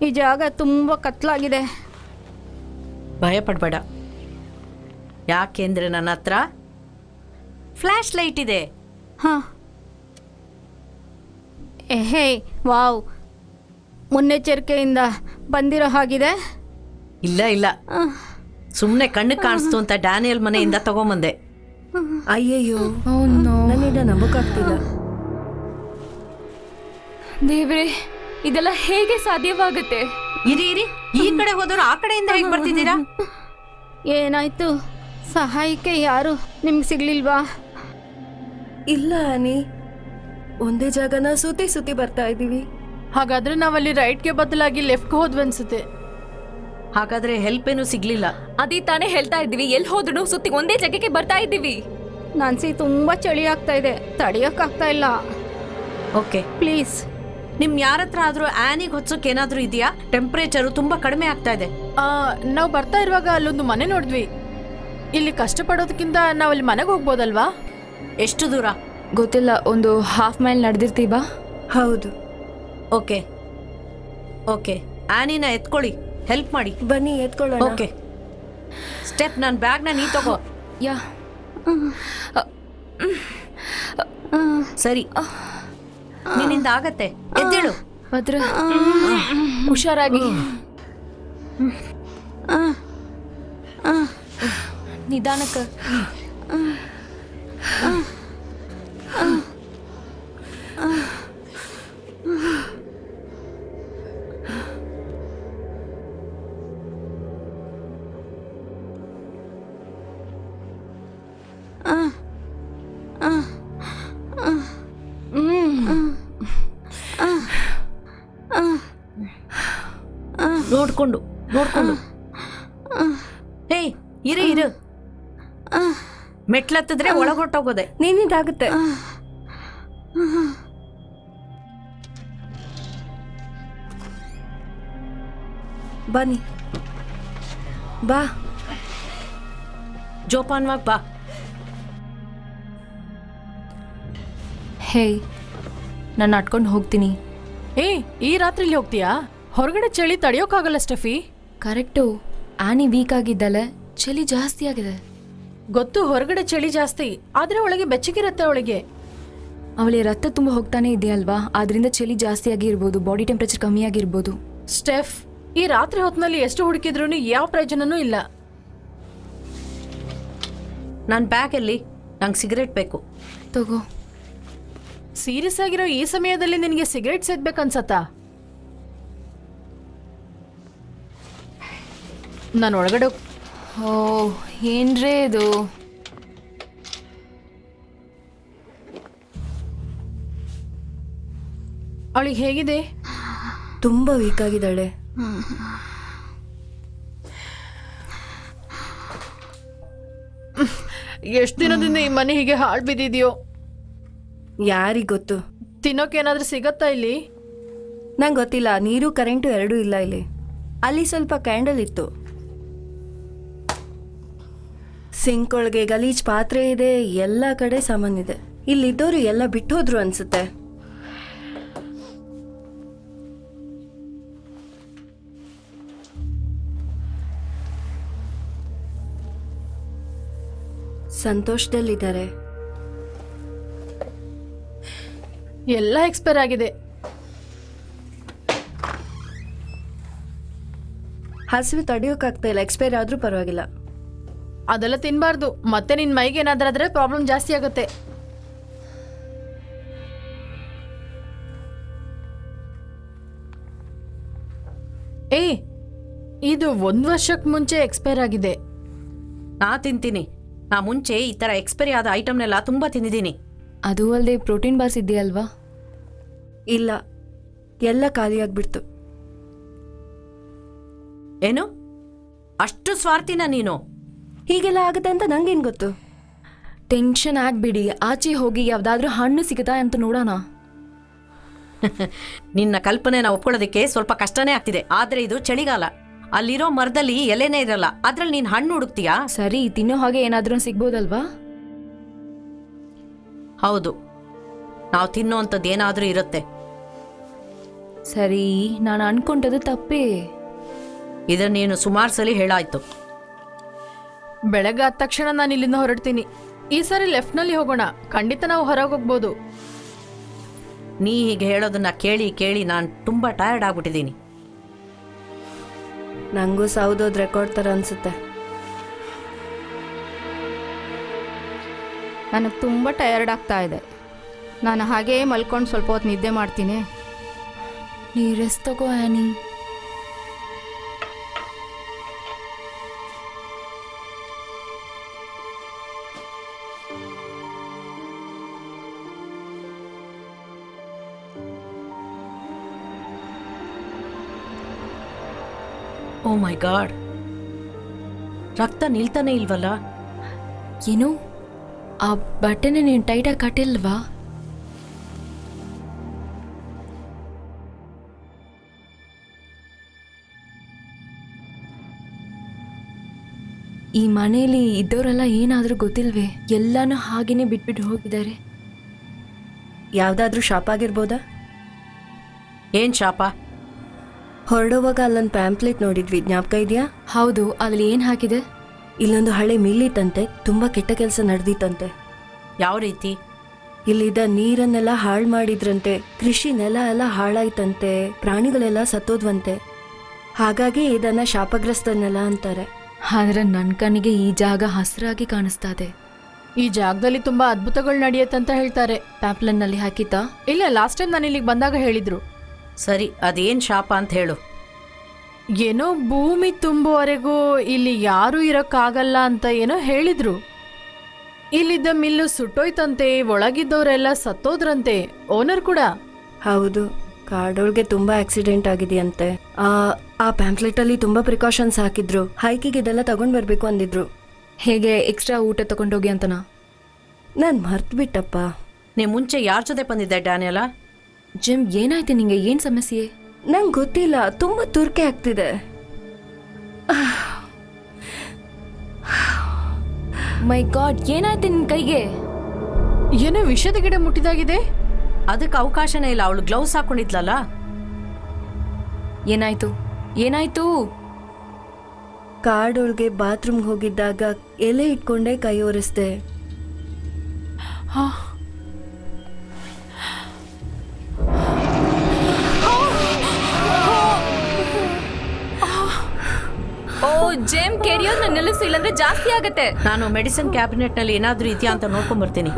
ಈ ಜಾಗ ತುಂಬ ಕತ್ಲಾಗಿದೆ. ಭಯ ಪಡಬೇಡ, ಯಾಕೆಂದ್ರೆ ನನ್ನ ಹತ್ರ ಫ್ಲ್ಯಾಶ್ ಲೈಟ್ ಇದೆ. ಹಾಂ. ಹೇ ವಾವ್, ಮುನ್ನೆಚ್ಚರಿಕೆಯಿಂದ ಬಂದಿರೋ ಹಾಗಿದೆ. ಇಲ್ಲ ಇಲ್ಲ, ಸುಮ್ಮನೆ ಕಣ್ಣು ಕಾಣಿಸ್ತು ಅಂತ ಡ್ಯಾನಿಯಲ್ ಮನೆಯಿಂದ ತಗೊಂಬಂದೆ. ಅಯ್ಯಯ್ಯೋ, ನನ್ನಿಂದ ನಂಬಕ್ಕಾಗ್ತಿಲ್ಲ. ದೇವ್ರೆ, ಇದೆಲ್ಲ ಹೇಗೆ ಸಾಧ್ಯವಾಗುತ್ತೆ? ಇರಿ ಇರಿ, ಈ ಕಡೆ ಹೋದವರು ಆ ಕಡೆಯಿಂದ ಹೇಗೆ ಬರ್ತಿದ್ದೀರಾ? ಏನಾಯ್ತು? ಸಹಾಯಕ್ಕೆ ಯಾರು ನಿಮ್ಗೆ ಸಿಗ್ಲಿಲ್ವಾ? ಇಲ್ಲ ಆನಿ, ಒಂದೇ ಜಾಗನ ಸುತ್ತಿ ಸುತ್ತಿ ಬರ್ತಾ ಇದ್ದೀವಿ. ಹಾಗಾದ್ರೆ ನಾವಲ್ಲಿ ರೈಟ್ಗೆ ಬದಲಾಗಿ ಲೆಫ್ಟ್ಗೆ ಹೋದ್ವಿ ಅನ್ಸುತ್ತೆ. ಹಾಗಾದ್ರೆ ಹೆಲ್ಪ್ ಏನೂ ಸಿಗ್ಲಿಲ್ಲ. ಅದೇ ತಾನೇ ಹೇಳ್ತಾ ಇದ್ದೀವಿ, ಎಲ್ಲಿ ಹೋದ್ರು ಸುತ್ತಿ ಒಂದೇ ಜಾಗಕ್ಕೆ ಬರ್ತಾ ಇದ್ದೀವಿ. ನಾನ್ಸಿ ತುಂಬ ಚಳಿ ಆಗ್ತಾ ಇದೆ, ತಡೆಯೋಕ್ಕಾಗ್ತಾ ಇಲ್ಲ. Okay, please. ನಿಮ್ ಯಾರ ಹತ್ರ ಆದ್ರೂ ಆನಿಗೆ ಹೊಚ್ಚೋಕೆ ಏನಾದ್ರೂ ಇದೆಯಾ? ಟೆಂಪರೇಚರು ತುಂಬಾ ಕಡಿಮೆ ಆಗ್ತಾ ಇದೆ. ನಾವು ಬರ್ತಾ ಇರುವಾಗ ಅಲ್ಲೊಂದು ಮನೆ ನೋಡಿದ್ವಿ. ಇಲ್ಲಿ ಕಷ್ಟಪಡೋದಕ್ಕಿಂತ ನಾವಲ್ಲಿ ಮನೆಗೆ ಹೋಗ್ಬೋದಲ್ವಾ? ಎಷ್ಟು ದೂರ ಗೊತ್ತಿಲ್ಲ, ಒಂದು ಹಾಫ್ ಮೈಲ್ ನಡೆದಿರ್ತೀವಾ? ಹೌದು. ಓಕೆ ಓಕೆ, ಆನಿನ ಎತ್ಕೊಳ್ಳಿ, ಹೆಲ್ಪ್ ಮಾಡಿ. ಬನ್ನಿ ಎತ್ಕೊಳ್ಳೋಣ. ಓಕೆ, ಸ್ಟೆಪ್, ನನ್ನ ಬ್ಯಾಗ್ನ ನೀ ತಗೋ. ಯಾ, ಸರಿ, ನಿನ್ನಿಂದ ಆಗತ್ತೆ, ಎದ್ದೇಳು. ಭದ್ರ, ಹುಷಾರಾಗಿ, ನಿಧಾನಕ್ಕೆ. ನೋಡ್ಕೊಂಡು ನೋಡ್ಕೊಂಡು. ಹೇ, ಇರು ಇರು, ಮೆಟ್ಲತ್ತಿದ್ರೆ ಒಳಗೊಟ್ಟೋಗೋದೆ. ನಿನ್ನಿಂದಾಗುತ್ತೆ. ಬನ್ನಿ, ಬಾ. ಜೋಪಾನ್ವಾಗಿ ಬಾ. ಹೇ ನಾನು ನಡ್ಕೊಂಡು ಹೋಗ್ತೀನಿ. ಏ ಈ ರಾತ್ರಿಲಿ ಹೋಗ್ತೀಯಾ? ಹೊರಗಡೆ ಚಳಿ ತಡೆಯೋಕ್ಕಾಗಲ್ಲ ಸ್ಟೆಫಿ. ಕರೆಕ್ಟು, ಆನಿ ವೀಕ್ ಆಗಿದ್ದಾಳೆ, ಚಳಿ ಜಾಸ್ತಿ ಆಗಿದೆ. ಗೊತ್ತು, ಹೊರಗಡೆ ಚಳಿ ಜಾಸ್ತಿ, ಆದ್ರೆ ಒಳಗೆ ಬೆಚ್ಚಗಿರುತ್ತೆ ಅವಳಿಗೆ. ಅವಳಿಗೆ ರಕ್ತ ತುಂಬ ಹೋಗ್ತಾನೆ ಇದೆಯಲ್ವಾ, ಆದ್ರಿಂದ ಚಳಿ ಜಾಸ್ತಿ ಆಗಿರ್ಬೋದು, ಬಾಡಿ ಟೆಂಪ್ರೇಚರ್ ಕಮ್ಮಿ ಆಗಿರ್ಬೋದು. ಸ್ಟೆಫ್, ಈ ರಾತ್ರಿ ಹೊತ್ತಿನಲ್ಲಿ ಎಷ್ಟು ಹುಡುಕಿದ್ರೂ ಯಾವ ಪ್ರಯೋಜನನೂ ಇಲ್ಲ. ನನ್ನ ಬ್ಯಾಗಲ್ಲಿ ನಂಗೆ ಸಿಗರೇಟ್ ಬೇಕು. ತಗೋ. ಸೀರಿಯಸ್ ಆಗಿರೋ ಈ ಸಮಯದಲ್ಲಿ ನಿನಗೆ ಸಿಗರೇಟ್ ಸೇದ್ಬೇಕನ್ಸತ್ತಾ? ನಾನು ಒಳಗಡೆ ಓ ಏನ್ರೇ ಇದು? ಅವಳಿಗೆ ಹೇಗಿದೆ? ತುಂಬ ವೀಕ್ ಆಗಿದ್ದಾಳೆ. ಎಷ್ಟು ದಿನದಿಂದ ಈ ಮನೆ ಹೀಗೆ ಹಾಳು ಬಿದ್ದಿದ್ಯೋ? ಯಾರಿಗ್ ಗೊತ್ತು? ತಿನ್ನೋಕೇನಾದ್ರೂ ಸಿಗತ್ತಾ ಇಲ್ಲಿ? ನಂಗೆ ಗೊತ್ತಿಲ್ಲ. ನೀರು ಕರೆಂಟು ಎರಡೂ ಇಲ್ಲ ಇಲ್ಲಿ. ಅಲ್ಲಿ ಸ್ವಲ್ಪ ಕ್ಯಾಂಡಲ್ ಇತ್ತು. ಸಿಂಕ್ ಒಳಗೆ ಗಲೀಜ್ ಪಾತ್ರೆ ಇದೆ, ಎಲ್ಲ ಕಡೆ ಸಾಮಾನಿದೆ. ಇಲ್ಲಿದ್ದವರು ಎಲ್ಲ ಬಿಟ್ಟೋದ್ರು ಅನ್ಸುತ್ತೆ. ಸಂತೋಷದಲ್ಲಿದ್ದಾರೆ. ಎಲ್ಲ ಎಕ್ಸ್ಪೈರ್ ಆಗಿದೆ. ಹಸಿವು ತಡೆಯೋಕ್ಕಾಗ್ತಾ ಇಲ್ಲ. ಎಕ್ಸ್ಪೈರ್ ಆದ್ರೂ ಪರವಾಗಿಲ್ಲ. ಅದೆಲ್ಲ ತಿನ್ಬಾರ್ದು, ಮತ್ತೆ ನಿನ್ ಮೈಗೆ ಏನಾದ್ರಾದ್ರೆ ಪ್ರಾಬ್ಲಮ್ ಜಾಸ್ತಿ ಆಗುತ್ತೆ. ಏ, ಇದು 1 ವರ್ಷಕ್ಕೆ ಮುಂಚೆ ಎಕ್ಸ್ಪೈರ್ ಆಗಿದೆ. ನಾ ತಿಂತೀನಿ. ನಾ ಮುಂಚೆ ಈ ಥರ ಎಕ್ಸ್ಪೈರಿ ಆದ ಐಟಮ್ನೆಲ್ಲ ತುಂಬ ತಿಂದಿದ್ದೀನಿ. ಅದು ಅಲ್ಲದೆ ಪ್ರೋಟೀನ್ ಬಾರ್ಸ್ ಇದೆಯಲ್ವಾ? ಇಲ್ಲ, ಎಲ್ಲ ಖಾಲಿಯಾಗ್ಬಿಡ್ತು. ಏನು, ಅಷ್ಟು ಸ್ವಾರ್ಥಿನ ನೀನು? ಹೀಗೆಲ್ಲ ಆಗುತ್ತೆ ಅಂತ ನಂಗೇನು ಗೊತ್ತು? ಟೆನ್ಷನ್ ಆಗ್ಬಿಡಿ, ಆಚೆ ಹೋಗಿ ಯಾವ್ದಾದ್ರೂ ಹಣ್ಣು ಸಿಗುತ್ತಾ ಅಂತ ನೋಡೋಣ. ನಿನ್ನ ಕಲ್ಪನೆನ ಒಪ್ಕೊಳ್ಳೋದಕ್ಕೆ ಸ್ವಲ್ಪ ಕಷ್ಟನೇ ಆಗ್ತಿದೆ. ಆದ್ರೆ ಇದು ಚಳಿಗಾಲ, ಅಲ್ಲಿರೋ ಮರದಲ್ಲಿ ಎಲೆನೇ ಇರಲ್ಲ, ಅದ್ರಲ್ಲಿ ನೀನ್ ಹಣ್ಣು ಹುಡುಕ್ತೀಯಾ? ಸರಿ, ತಿನ್ನೋ ಹಾಗೆ ಏನಾದ್ರೂ ಸಿಗ್ಬೋದಲ್ವಾ? ಹೌದು, ನಾವು ತಿನ್ನೋಂಥದ್ದು ಏನಾದ್ರೂ ಇರುತ್ತೆ. ಸರಿ, ನಾನು ಅನ್ಕೊಂಡದ್ದು ತಪ್ಪೇ. ಇದನ್ನ ನೀನು ಸುಮಾರು ಸಲ ಹೇಳಾಯ್ತು. ಬೆಳಗ್ಗೆ ಆದ ತಕ್ಷಣ ನಾನು ಇಲ್ಲಿಂದ ಹೊರಡ್ತೀನಿ. ಈ ಸಾರಿ ಲೆಫ್ಟ್ನಲ್ಲಿ ಹೋಗೋಣ. ಖಂಡಿತ ನಾವು ಹೊರಗೆ ಹೋಗ್ಬೋದು. ನೀ ಹೀಗೆ ಹೇಳೋದನ್ನ ಕೇಳಿ ಕೇಳಿ ನಾನು ತುಂಬಾ ಟಯರ್ಡ್ ಆಗ್ಬಿಟ್ಟಿದ್ದೀನಿ. ನಂಗೂ ಸೌದೋದ್ ರೆಕಾರ್ಡ್ ಥರ ಅನ್ಸುತ್ತೆ. ನನಗೆ ತುಂಬ ಟಯರ್ಡ್ ಆಗ್ತಾ ಇದೆ. ನಾನು ಹಾಗೇ ಮಲ್ಕೊಂಡು ಸ್ವಲ್ಪ ಹೊತ್ತು ನಿದ್ದೆ ಮಾಡ್ತೀನಿ. ನೀ ರೆಸ್ಟ್ ತಗೋ ಆನಿ. ಓ ಮೈ ಗಾಡ್, ರಕ್ತ ನಿಲ್ತಾನೆ ಇಲ್ವಲ್ಲ? ಏನು, ಆ ಬಟ್ಟೆನ ನೀನು ಟೈಟಾಗಿ ಕಟ್ಟಿಲ್ವಾ? ಈ ಮನೆಯಲ್ಲಿ ಇದ್ದವರೆಲ್ಲ ಏನಾದರೂ ಗೊತ್ತಿಲ್ವೇ? ಎಲ್ಲಾನು ಹಾಗೇನೆ ಬಿಟ್ಬಿಟ್ಟು ಹೋಗಿದ್ದಾರೆ. ಯಾವ್ದಾದ್ರೂ ಶಾಪ್ ಆಗಿರ್ಬೋದಾ? ಏನ್ ಶಾಪ? ಹೊರಡುವಾಗ ಅಲ್ಲೊಂದು ಪ್ಯಾಂಪ್ಲೆಟ್ ನೋಡಿದ್ವಿ, ಜ್ಞಾಪಕ ಇದೆಯಾ? ಹೌದು, ಅದ್ರಲ್ಲಿ ಏನು ಹಾಕಿದೆ? ಇಲ್ಲೊಂದು ಹಳೆ ಮಿಲ್ಲಿತ್ತಂತೆ, ತುಂಬ ಕೆಟ್ಟ ಕೆಲಸ ನಡೆದಿತ್ತಂತೆ. ಯಾವ ರೀತಿ? ಇಲ್ಲಿದ್ದ ನೀರನ್ನೆಲ್ಲ ಹಾಳು ಮಾಡಿದ್ರಂತೆ, ಕೃಷಿ ನೆಲ ಎಲ್ಲ ಹಾಳಾಯ್ತಂತೆ, ಪ್ರಾಣಿಗಳೆಲ್ಲ ಸತ್ತೋದ್ವಂತೆ. ಹಾಗಾಗಿ ಇದನ್ನ ಶಾಪಗ್ರಸ್ತ ನೆಲ ಅಂತಾರೆ. ಆದ್ರೆ ನನ್ನ ಕಣ್ಣಿಗೆ ಈ ಜಾಗ ಹಸಿರಾಗಿ ಕಾಣಿಸ್ತಾ ಇದೆ. ಈ ಜಾಗದಲ್ಲಿ ತುಂಬಾ ಅದ್ಭುತಗಳು ನಡೆಯುತ್ತಂತ ಹೇಳ್ತಾರೆ. ಪ್ಯಾಂಪ್ಲನ್ನಲ್ಲಿ ಹಾಕಿತ್ತಾ? ಇಲ್ಲ, ಲಾಸ್ಟ್ ಟೈಮ್ ನಾನು ಇಲ್ಲಿಗೆ ಬಂದಾಗ ಹೇಳಿದ್ರು. ಸರಿ, ಅದೇನ್ ಶಾಪ ಅಂತ ಹೇಳು. ಏನೋ ಭೂಮಿ ತುಂಬುವವರೆಗೂ ಇಲ್ಲಿ ಯಾರೂ ಇರೋಕ್ಕಾಗಲ್ಲ ಅಂತ ಏನೋ ಹೇಳಿದ್ರು. ಇಲ್ಲಿದ್ದ ಮಿಲ್ಲು ಸುಟ್ಟೋಯ್ತಂತೆ, ಒಳಗಿದ್ದವರೆಲ್ಲ ಸತ್ತೋದ್ರಂತೆ, ಓನರ್ ಕೂಡ. ಹೌದು, ಕಾಡೋಳ್ಗೆ ತುಂಬಾ ಆಕ್ಸಿಡೆಂಟ್ ಆಗಿದೆಯಂತೆ. ಆ ಪ್ಯಾಂಪ್ಲೆಟ್ ಅಲ್ಲಿ ತುಂಬಾ ಪ್ರಿಕಾಷನ್ಸ್ ಹಾಕಿದ್ರು. ಹೈಕಿಗೆ ಇದೆಲ್ಲ ತಗೊಂಡ್ ಬರ್ಬೇಕು ಅಂದಿದ್ರು. ಹೇಗೆ, ಎಕ್ಸ್ಟ್ರಾ ಊಟ ತಗೊಂಡೋಗಿ ಅಂತನಾ? ನಾನ್ ಮರ್ತ್ಬಿಟ್ಟಪ್ಪ. ನೀ ಮುಂಚೆ ಯಾರ ಜೊತೆ ಬಂದಿದ್ದೆ ಡ್ಯಾನಿಯಲ್ಲ? ಜಿಮ್, ಏನಾಯ್ತು ನಿಂಗೆ? ಏನು ಸಮಸ್ಯೆ? ನಂಗೆ ಗೊತ್ತಿಲ್ಲ, ತುಂಬಾ ತುರ್ಕೆ ಆಗ್ತಿದೆ. ಮೈ ಗಾಡ್, ಏನಾಯ್ತು ನಿನ್ನ ಕೈಗೆ? ಏನೋ ವಿಷದ ಗಿಡ ಮುಟ್ಟಿದಾಗಿದೆ. ಅದಕ್ಕೆ ಅವಕಾಶನೇ ಇಲ್ಲ. ಅವಳು ಗ್ಲೌಸ್ ಹಾಕೊಂಡಿದ್ಲಲ್ಲ. ಏನಾಯ್ತು ಏನಾಯ್ತು? ಕಾಡೊಳಗೆ ಬಾತ್ರೂಮ್ಗೆ ಹೋಗಿದ್ದಾಗ ಎಲೆ ಇಟ್ಕೊಂಡೆ ಕೈ ಒರೆಸ್ದೆ. ಓ ಜೇಮ್, ಕೆರಿಯೋದ್ ನಿಲ್ಲಿಸು, ಇಲ್ಲಾಂದ್ರೆ ಜಾಸ್ತಿ ಆಗತ್ತೆ. ನಾನು ಮೆಡಿಸಿನ್ ಕ್ಯಾಬಿನೆಟ್ ನಲ್ಲಿ ಏನಾದ್ರೂ ಇದೆಯಾ ಅಂತ ನೋಡ್ಕೊಂಡ್ ಬರ್ತೀನಿ.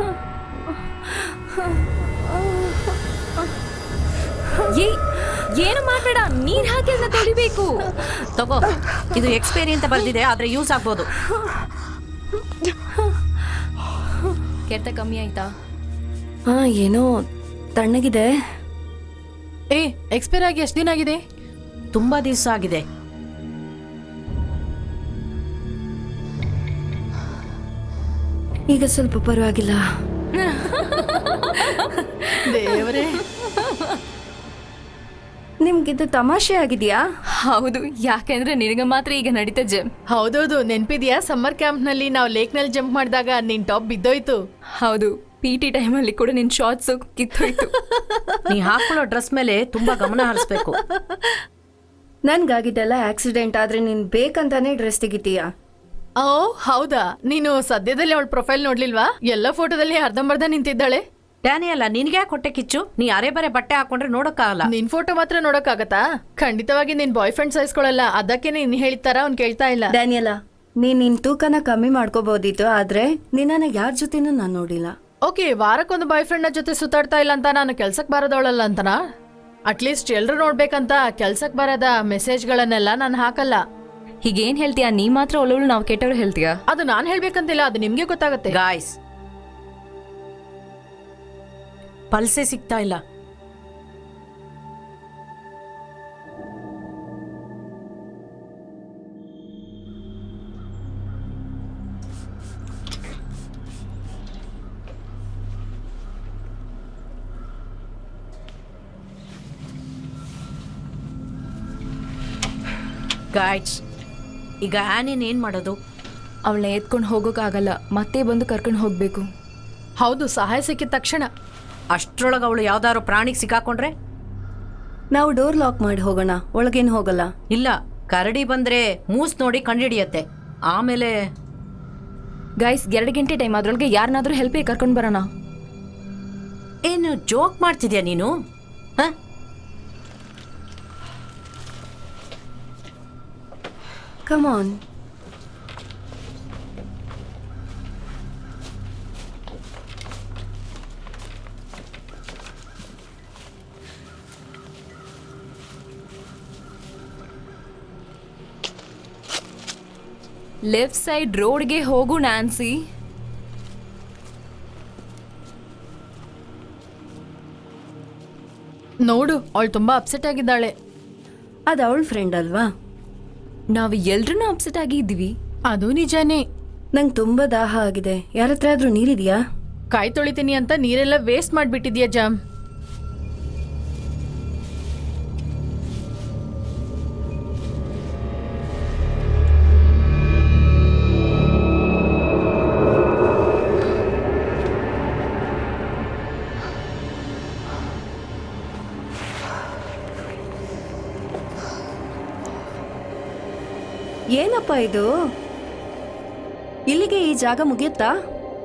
ಏನು ಮಾಡ್ಬೇಡ, ನೀರ್ ಹಾಕಿ ಅದನ್ನ ತೊಳಿಬೇಕು. ತಗೋ, ಇದು ಎಕ್ಸ್ಪೈರಿ ಅಂತ ಬರ್ದಿದೆ, ಆದ್ರೆ ಯೂಸ್ ಆಗ್ಬೋದು. ಕೆರೆತ ಕಮ್ಮಿ ಆಯ್ತಾ? ಹಾ, ಏನೋ ತಣ್ಣಗಿದೆ. ಎಕ್ಸ್ಪೈರ್ ಆಗಿ ಎಷ್ಟು ದಿನ ಆಗಿದೆ? ತುಂಬಾ ದಿವಸ ಆಗಿದೆ. ಈಗ ಸ್ವಲ್ಪ ಪರವಾಗಿಲ್ಲ. ದೇವರೇ, ನಿಮ್ಗಿದು ತಮಾಷೆ ಆಗಿದ್ಯಾ? ಹೌದು, ಯಾಕೆಂದ್ರೆ ನಿನಗೆ ಮಾತ್ರ ಈಗ ನಡೀತಾ ಜೆಮ್. ಹೌದೌದು, ನೆನ್ಪಿದ್ಯಾ? ಸಮ್ಮರ್ ಕ್ಯಾಂಪ್ ನಲ್ಲಿ ನಾವು ಲೇಕ್ ನಲ್ಲಿ ಜಂಪ್ ಮಾಡಿದಾಗ ನಿನ್ ಟಾಪ್ ಬಿದ್ದೋಯ್ತು. ಹೌದು, PT ಟೈಮಲ್ಲಿ ಕೂಡ ನಿನ್ ಶಾರ್ಟ್ಸ್ ಕಿತ್ತೋಯ್ತು. ನೀ ಹಾಕೊಳ್ಳೋ ಡ್ರೆಸ್ ಮೇಲೆ ತುಂಬಾ ಗಮನ ಹರಿಸ್ಬೇಕು. ನನ್ಗಾಗಿದ್ದೆಲ್ಲ ಆಕ್ಸಿಡೆಂಟ್ ಆದ್ರೆ ನೀನ್ ಬೇಕಂತಾನೆ ಡ್ರೆಸ್ ತೆಗಿತೀಯಾ? ಓ ಹೌದಾ? ನೀನು ಸದ್ಯದಲ್ಲಿ ಅವಳ ಪ್ರೊಫೈಲ್ ನೋಡ್ಲಿಲ್ವಾ? ಎಲ್ಲ ಫೋಟೋದಲ್ಲಿ ಅರ್ಧಂಬರ್ಧ ನಿಂತಿದ್ದಾಳೆ. ಡ್ಯಾನಿಯಲ್ಲ, ನಿನ್ಗೆ ಹೊಟ್ಟೆ ಕಿಚ್ಚು? ನೀ ಅರೆ ಬರೆ ಬಟ್ಟೆ ಹಾಕೊಂಡ್ರೆ ನೋಡಕ್ಕಾಗಲ್ಲ. ನಿನ್ ಫೋಟೋ ಮಾತ್ರ ನೋಡಕ್ಕಾಗತ್ತಾ? ಖಂಡಿತವಾಗಿ ನಿನ್ ಬಾಯ್ ಫ್ರೆಂಡ್ ಸಹಿಸ್ಕೊಳಲ್ಲ. ಅದಕ್ಕೆ ನೀನ್ ಹೇಳಿತಾರ ಅವ್ನ್ ಕೇಳ್ತಾ ಇಲ್ಲ. ಡ್ಯಾನಿಯಲ್ಲ, ನೀನ್ ನಿನ್ ತೂಕನ ಕಮ್ಮಿ ಮಾಡ್ಕೋಬಹುದಿತ್ತು, ಆದ್ರೆ ನಿನ್ನ ಯಾರ ಜೊತೆನೂ ನಾನ್ ನೋಡಿಲ್ಲ. ಓಕೆ, ವಾರಕ್ಕೊಂದು ಬಾಯ್ ಫ್ರೆಂಡ್ ಜೊತೆ ಸುತ್ತಾಡ್ತಾ ಇಲ್ಲ ಅಂತ ನಾನು ಕೆಲ್ಸಕ್ ಬರೋದವಳಲ್ಲ ಅಂತನಾ? ಅಟ್ಲೀಸ್ಟ್ ಎಲ್ರು ನೋಡ್ಬೇಕಂತ ಕೆಲ್ಸಕ್ ಬರದ ಮೆಸೇಜ್ಗಳನ್ನೆಲ್ಲ ನಾನು ಹಾಕಲ್ಲ. ಹೀಗೇನ್ ಹೇಳ್ತೀಯಾ? ನೀ ಮಾತ್ರ ಒಳ್ಳೊಳ್ಳು ನಾವು ಕೆಟ್ಟವ್ರು ಹೇಳ್ತೀಯಾ? ಅದು ನಾನ್ ಹೇಳ್ಬೇಕಂತಿಲ್ಲ, ಅದು ನಿಮ್ಗೆ ಗೊತ್ತಾಗತ್ತೆ. ಗಾಯ್ಸ್, ಪಲ್ಸೆ ಸಿಗ್ತಾ ಇಲ್ಲ. ಗಾಯ್ಸ್, ಈಗ ಆನಿನ್ ಏನ್ ಮಾಡೋದು? ಅವಳನ್ನ ಎತ್ಕೊಂಡು ಹೋಗೋಕ್ಕಾಗಲ್ಲ, ಮತ್ತೆ ಬಂದು ಕರ್ಕೊಂಡು ಹೋಗ್ಬೇಕು. ಹೌದು, ಸಹಾಯ ಸಿಕ್ಕಿದ ತಕ್ಷಣ. ಅಷ್ಟ್ರೊಳಗೆ ಅವಳು ಯಾವ್ದಾದ್ರು ಪ್ರಾಣಿಗೆ ಸಿಕ್ಕಾಕೊಂಡ್ರೆ? ನಾವು ಡೋರ್ ಲಾಕ್ ಮಾಡಿ ಹೋಗೋಣ, ಒಳಗೇನು ಹೋಗಲ್ಲ. ಇಲ್ಲ, ಕರಡಿ ಬಂದ್ರೆ ಮೂಸ್ ನೋಡಿ ಕಂಡಿಡಿಯತ್ತೆ. ಆಮೇಲೆ ಗೈಸ್, 2 ಗಂಟೆ ಟೈಮ್, ಅದ್ರೊಳಗೆ ಯಾರನ್ನಾದ್ರೂ ಹೆಲ್ಪಿಗೆ ಕರ್ಕೊಂಡು ಬರೋಣ. ಏನು ಜೋಕ್ ಮಾಡ್ತಿದ್ಯಾ ನೀನು? ಹ? Come on. ಲೆಫ್ಟ್ ಸೈಡ್ ರೋಡ್ಗೆ ಹೋಗು ನ್ಯಾನ್ಸಿ. ನೋಡು, ಅವಳು ತುಂಬಾ ಅಪ್ಸೆಟ್ ಆಗಿದ್ದಾಳೆ. ಅದು ಅವಳ ಫ್ರೆಂಡ್ ಅಲ್ವಾ? ನಾವು ಎಲ್ರೂ ಅಪ್ಸೆಟ್ ಆಗಿ ಇದ್ದೀವಿ. ಅದು ನಿಜಾನೇ. ನಂಗೆ ತುಂಬಾ ದಾಹ ಆಗಿದೆ. ಯಾರ ಹತ್ರ ಆದ್ರೂ ನೀರಿದ್ಯಾ? ಕೈ ತೊಳಿತೀನಿ ಅಂತ ನೀರೆಲ್ಲ ವೇಸ್ಟ್ ಮಾಡ್ಬಿಟ್ಟಿದ್ಯಾ ಜಾಮ್. ಏನಪ್ಪ ಇದು? ಇಲ್ಲಿಗೆ ಈ ಜಾಗ ಮುಗಿಯುತ್ತಾ?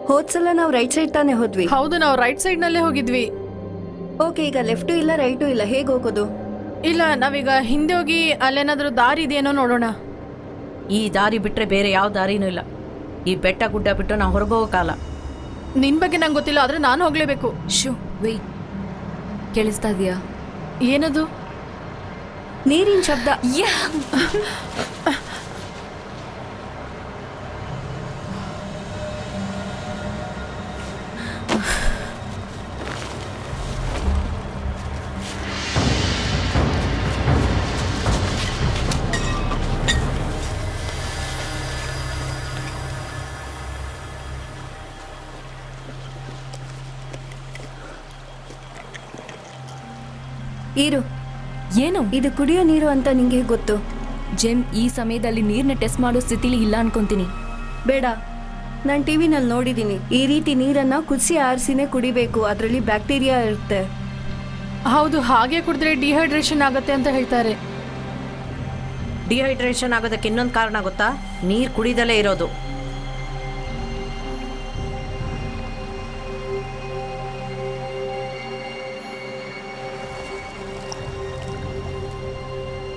ಹೋದ್ಸಲ ನಾವು ರೈಟ್ ಸೈಡ್ ತಾನೇ ಹೋದ್ವಿ. ಹೌದು, ನಾವು ರೈಟ್ ಸೈಡ್ ನಲ್ಲೇ ಹೋಗಿದ್ವಿ. ಓಕೆ, ಈಗ ಲೆಫ್ಟು ಇಲ್ಲ ರೈಟು ಇಲ್ಲ, ಹೇಗೆ ಹೋಗೋದು? ಇಲ್ಲ, ನಾವೀಗ ಹಿಂದೆ ಹೋಗಿ ಅಲ್ಲೇನಾದ್ರೂ ದಾರಿ ಇದೆಯೇನೋ ನೋಡೋಣ. ಈ ದಾರಿ ಬಿಟ್ರೆ ಬೇರೆ ಯಾವ ದಾರಿನೂ ಇಲ್ಲ. ಈ ಬೆಟ್ಟ ಗುಡ್ಡ ಬಿಟ್ಟು ನಾವು ಹೊರಗೋಗಕ್ಕಾಗಲ್ಲ. ನಿನ್ ಬಗ್ಗೆ ನಂಗೆ ಗೊತ್ತಿಲ್ಲ, ಆದ್ರೆ ನಾನು ಹೋಗ್ಲೇಬೇಕು. ಶೂ, ವೆಯ್ಟ್, ಕೇಳಿಸ್ತಾ ಇದೆಯಾ? ಏನದು? ನೀರಿನ ಶಬ್ದ. ಇರು, ಏನು ಇದು ಕುಡಿಯೋ ನೀರು ಅಂತ ನಿಂಗೆ ಗೊತ್ತು? ಜೆಮ್, ಈ ಸಮಯದಲ್ಲಿ ನೀರ್ನ ಟೆಸ್ಟ್ ಮಾಡೋ ಸ್ಥಿತಿಲಿ ಇಲ್ಲ ಅನ್ಕೊಂತೀನಿ. ಬೇಡ, ನಾನು ಟಿವಿನಲ್ಲಿ ನೋಡಿದ್ದೀನಿ, ಈ ರೀತಿ ನೀರನ್ನ ಕುದಿಸಿ ಆರಿಸಿನೇ ಕುಡಿಬೇಕು, ಅದರಲ್ಲಿ ಬ್ಯಾಕ್ಟೀರಿಯಾ ಇರುತ್ತೆ. ಹೌದು, ಹಾಗೆ ಕುಡಿದ್ರೆ ಡಿಹೈಡ್ರೇಷನ್ ಆಗತ್ತೆ ಅಂತ ಹೇಳ್ತಾರೆ. ಡಿಹೈಡ್ರೇಷನ್ ಆಗೋದಕ್ಕೆ ಇನ್ನೊಂದು ಕಾರಣ ಗೊತ್ತಾ? ನೀರು ಕುಡಿದಲೇ ಇರೋದು.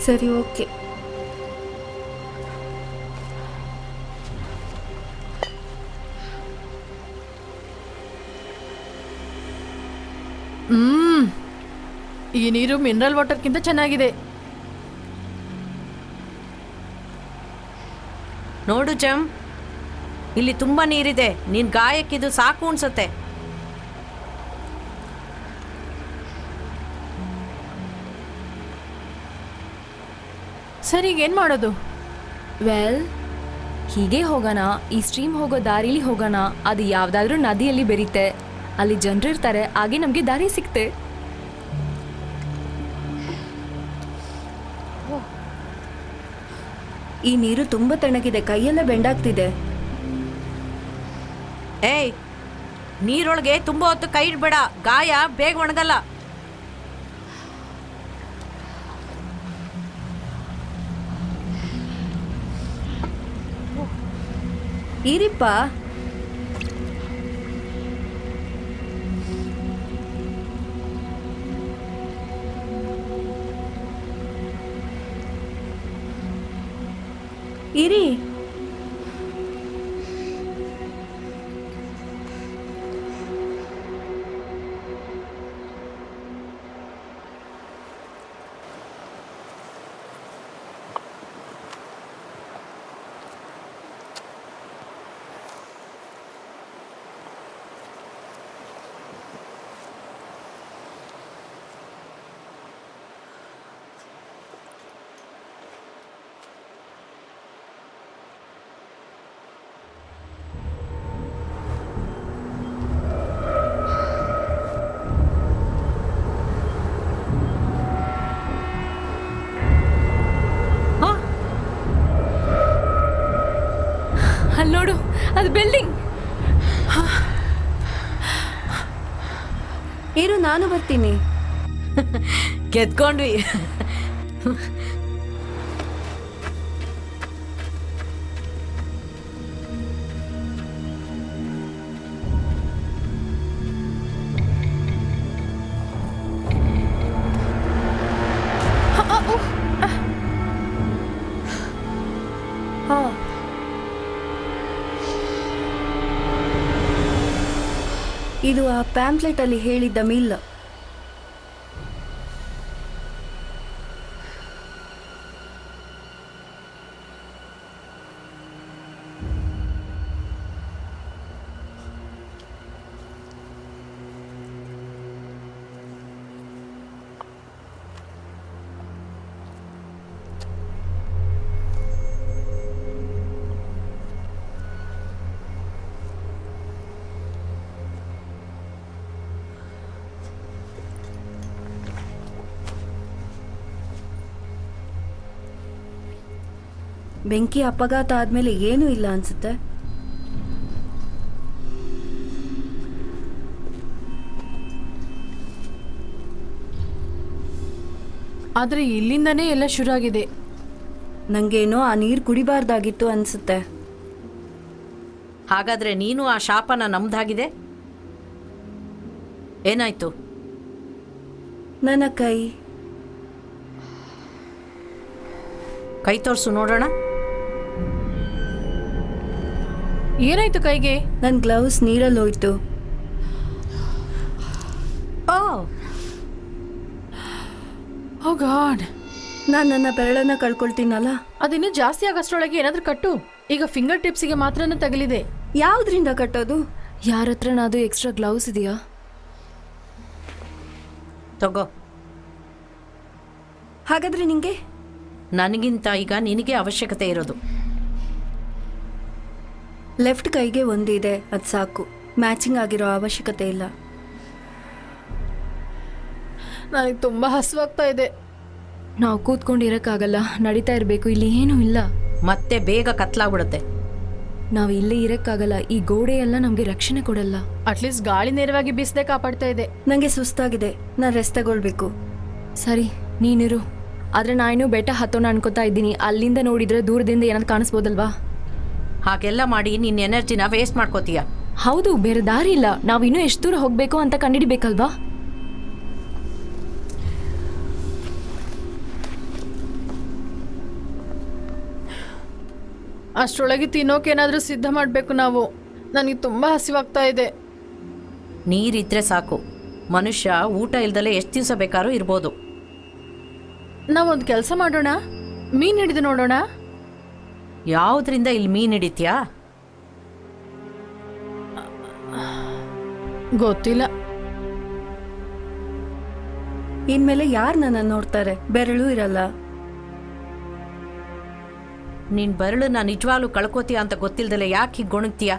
ಸರಿ, ಓಕೆ. ಈ ನೀರು ಮಿನರಲ್ ವಾಟರ್ಗಿಂತ ಚೆನ್ನಾಗಿದೆ. ನೋಡು ಜಮ್, ಇಲ್ಲಿ ತುಂಬಾ ನೀರಿದೆ, ನಿನ್ ಗಾಯಕ್ಕಿದು ಸಾಕು ಅನ್ಸತ್ತೆ. ಸರಿ, ಈಗ ಏನ್ ಮಾಡೋದು? ವೆಲ್, ಹೀಗೆ ಹೋಗೋಣ. ಈ ಸ್ಟ್ರೀಮ್ ಹೋಗೋ ದಾರಿಲಿ ಹೋಗೋಣ. ಅದು ಯಾವ್ದಾದ್ರೂ ನದಿಯಲ್ಲಿ ಬೆರೀತೆ, ಅಲ್ಲಿ ಜನರಿರ್ತಾರೆ, ಹಾಗೆ ನಮಗೆ ದಾರಿ ಸಿಕ್ತೆ. ಈ ನೀರು ತುಂಬಾ ತಣ್ಣಗಿದೆ, ಕೈಯೆಲ್ಲ ಬೆಂಡಾಗ್ತಿದೆ. ಏಯ್, ನೀರೊಳಗೆ ತುಂಬಾ ಹೊತ್ತು ಕೈ ಇಡ್ಬೇಡ, ಗಾಯ ಬೇಗ ಒಣಗಲ್ಲ. ಇರಿಪ್ಪ, ಇರಿ. ಅಲ್ಲಿ ನೋಡು, ಅದು ಬಿಲ್ಡಿಂಗ್. ಇರು, ನಾನು ಬರ್ತೀನಿ. ಗೆದ್ಕೊಂಡ್ವಿ. ಹಾ, ಇದು ಆ ಪ್ಯಾಂಪ್ಲೆಟ್ ಅಲ್ಲಿ ಹೇಳಿದ್ದ ಮಿಲ್. ಬೆಂಕಿ ಅಪಘಾತ ಆದ್ಮೇಲೆ ಏನೂ ಇಲ್ಲ ಅನ್ಸುತ್ತೆ. ಆದ್ರೆ ಇಲ್ಲಿಂದನೇ ಎಲ್ಲ ಶುರು ಆಗಿದೆ. ನಂಗೇನೋ ಆ ನೀರು ಕುಡಿಬಾರ್ದಾಗಿತ್ತು ಅನ್ಸುತ್ತೆ. ಹಾಗಾದ್ರೆ ನೀನು ಆ ಶಾಪನ ನಮ್ದಾಗಿದೆ. ಏನಾಯ್ತು? ನನ್ನ ಕೈ ತೋರ್ಸು ನೋಡೋಣ. ಏನಾಯ್ತು ಕೈಗೆ? ನನ್ನ ಗ್ಲೌಸ್ ನೀರಲ್ಲಿ ಹೋಯ್ತು. ಓ ಗಾಡ್, ನಾನು ನನ್ನ ಬೆರಳನ್ನ ಕಳ್ಕೊಳ್ತೀನಲ್ಲ. ಅದಿನ್ನೂ ಜಾಸ್ತಿ ಆಗಷ್ಟರೊಳಗೆ ಏನಾದ್ರೂ ಕಟ್ಟು. ಈಗ ಫಿಂಗರ್ ಟಿಪ್ಸಿಗೆ ಮಾತ್ರನೇ ತಗಲಿದೆ. ಯಾವ್ದ್ರಿಂದ ಕಟ್ಟೋದು? ಯಾರ ಹತ್ರನಾದ್ರೂ ಎಕ್ಸ್ಟ್ರಾ ಗ್ಲೌಸ್ ಇದೆಯಾ? ತಗೋ. ಹಾಗಾದ್ರೆ ನಿಂಗೆ? ನನಗಿಂತ ಈಗ ನಿನಗೆ ಅವಶ್ಯಕತೆ ಇರೋದು. ಲೆಫ್ಟ್ ಕೈಗೆ ಒಂದಿದೆ, ಅದು ಸಾಕು. ಮ್ಯಾಚಿಂಗ್ ಆಗಿರೋ ಅವಶ್ಯಕತೆ ಇಲ್ಲ. ನನಗೆ ತುಂಬಾ ಹಸುವಾಗ್ತಾ ಇದೆ. ನಾವು ಕೂತ್ಕೊಂಡಿರಕ್ಕಾಗಲ್ಲ, ನಡೀತಾ ಇರಬೇಕು. ಇಲ್ಲಿ ಏನೂ ಇಲ್ಲ. ಮತ್ತೆ ಬೇಗ ಕತ್ಲಾಗ್ಬಿಡುತ್ತೆ. ನಾವು ಇಲ್ಲೇ ಇರಕ್ಕಾಗಲ್ಲ. ಈ ಗೋಡೆ ಎಲ್ಲ ನಮ್ಗೆ ರಕ್ಷಣೆ ಕೊಡಲ್ಲ. ಅಟ್ಲೀಸ್ಟ್ ಗಾಳಿ ನೇರವಾಗಿ ಬೀಸದೆ ಕಾಪಾಡ್ತಾ ಇದೆ. ನಂಗೆ ಸುಸ್ತಾಗಿದೆ, ನಾನು ರೆಸ್ಟ್ ತಗೊಳ್ಬೇಕು. ಸರಿ, ನೀನಿರು. ಆದ್ರೆ ನಾನು ಬೆಟ್ಟ ಹತ್ತೋಣ ಅನ್ಕೋತಾ ಇದ್ದೀನಿ. ಅಲ್ಲಿಂದ ನೋಡಿದ್ರೆ ದೂರದಿಂದ ಏನಾದ್ರು ಕಾಣಿಸ್ಬೋದಲ್ವಾ? ಹಾಗೆಲ್ಲ ಮಾಡಿ ನಿನ್ನ ಎನರ್ಜಿನ ವೇಸ್ಟ್ ಮಾಡ್ಕೋತೀಯ. ಹೌದು, ಬೇರೆ ದಾರಿ ಇಲ್ಲ. ನಾವು ಇನ್ನೂ ಎಷ್ಟು ದೂರ ಹೋಗ್ಬೇಕು ಅಂತ ಕಂಡಿಡಿಬೇಕಲ್ವಾ? ಅಷ್ಟರೊಳಗೆ ತಿನ್ನೋಕೇನಾದ್ರೂ ಸಿದ್ಧ ಮಾಡಬೇಕು ನಾವು. ನನಗೆ ತುಂಬ ಹಸಿವಾಗ್ತಾ ಇದೆ. ನೀರಿದ್ರೆ ಸಾಕು. ಮನುಷ್ಯ ಊಟ ಇಲ್ದಲೆ ಎಷ್ಟು ದಿವಸ ಬೇಕಾದ್ರೂ ಇರ್ಬೋದು. ನಾವೊಂದು ಕೆಲಸ ಮಾಡೋಣ, ಮೀನು ಹಿಡಿದು ನೋಡೋಣ. ಯಾವುದರಿಂದ ಇಲ್ಲಿ ಮೀನು ಹಿಡಿತ್ಯಾ? ಗೊತ್ತಿಲ್ಲ. ಇನ್ಮೇಲೆ ಯಾರು ನನ್ನ ನೋಡ್ತಾರೆ? ಬೆರಳು ಇರಲ್ಲ. ನಿನ್ ಬೆರಳನ್ನ ನಿಜವಾಗ್ಲೂ ಕಳ್ಕೊತೀಯ ಅಂತ ಗೊತ್ತಿಲ್ದಲೆ ಯಾಕೆ ಹೀಗೆ ಗೊಣಗ್ತೀಯ?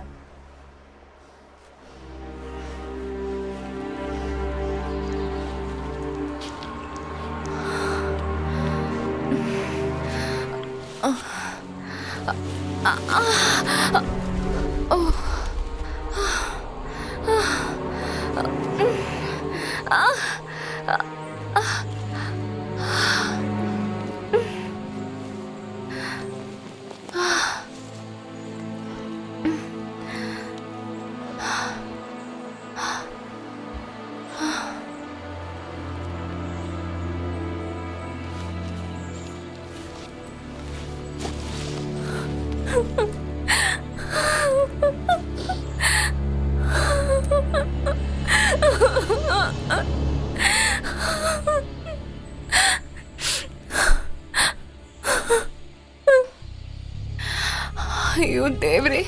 ಅಯ್ಯೋ ದೇವ್ರೆ,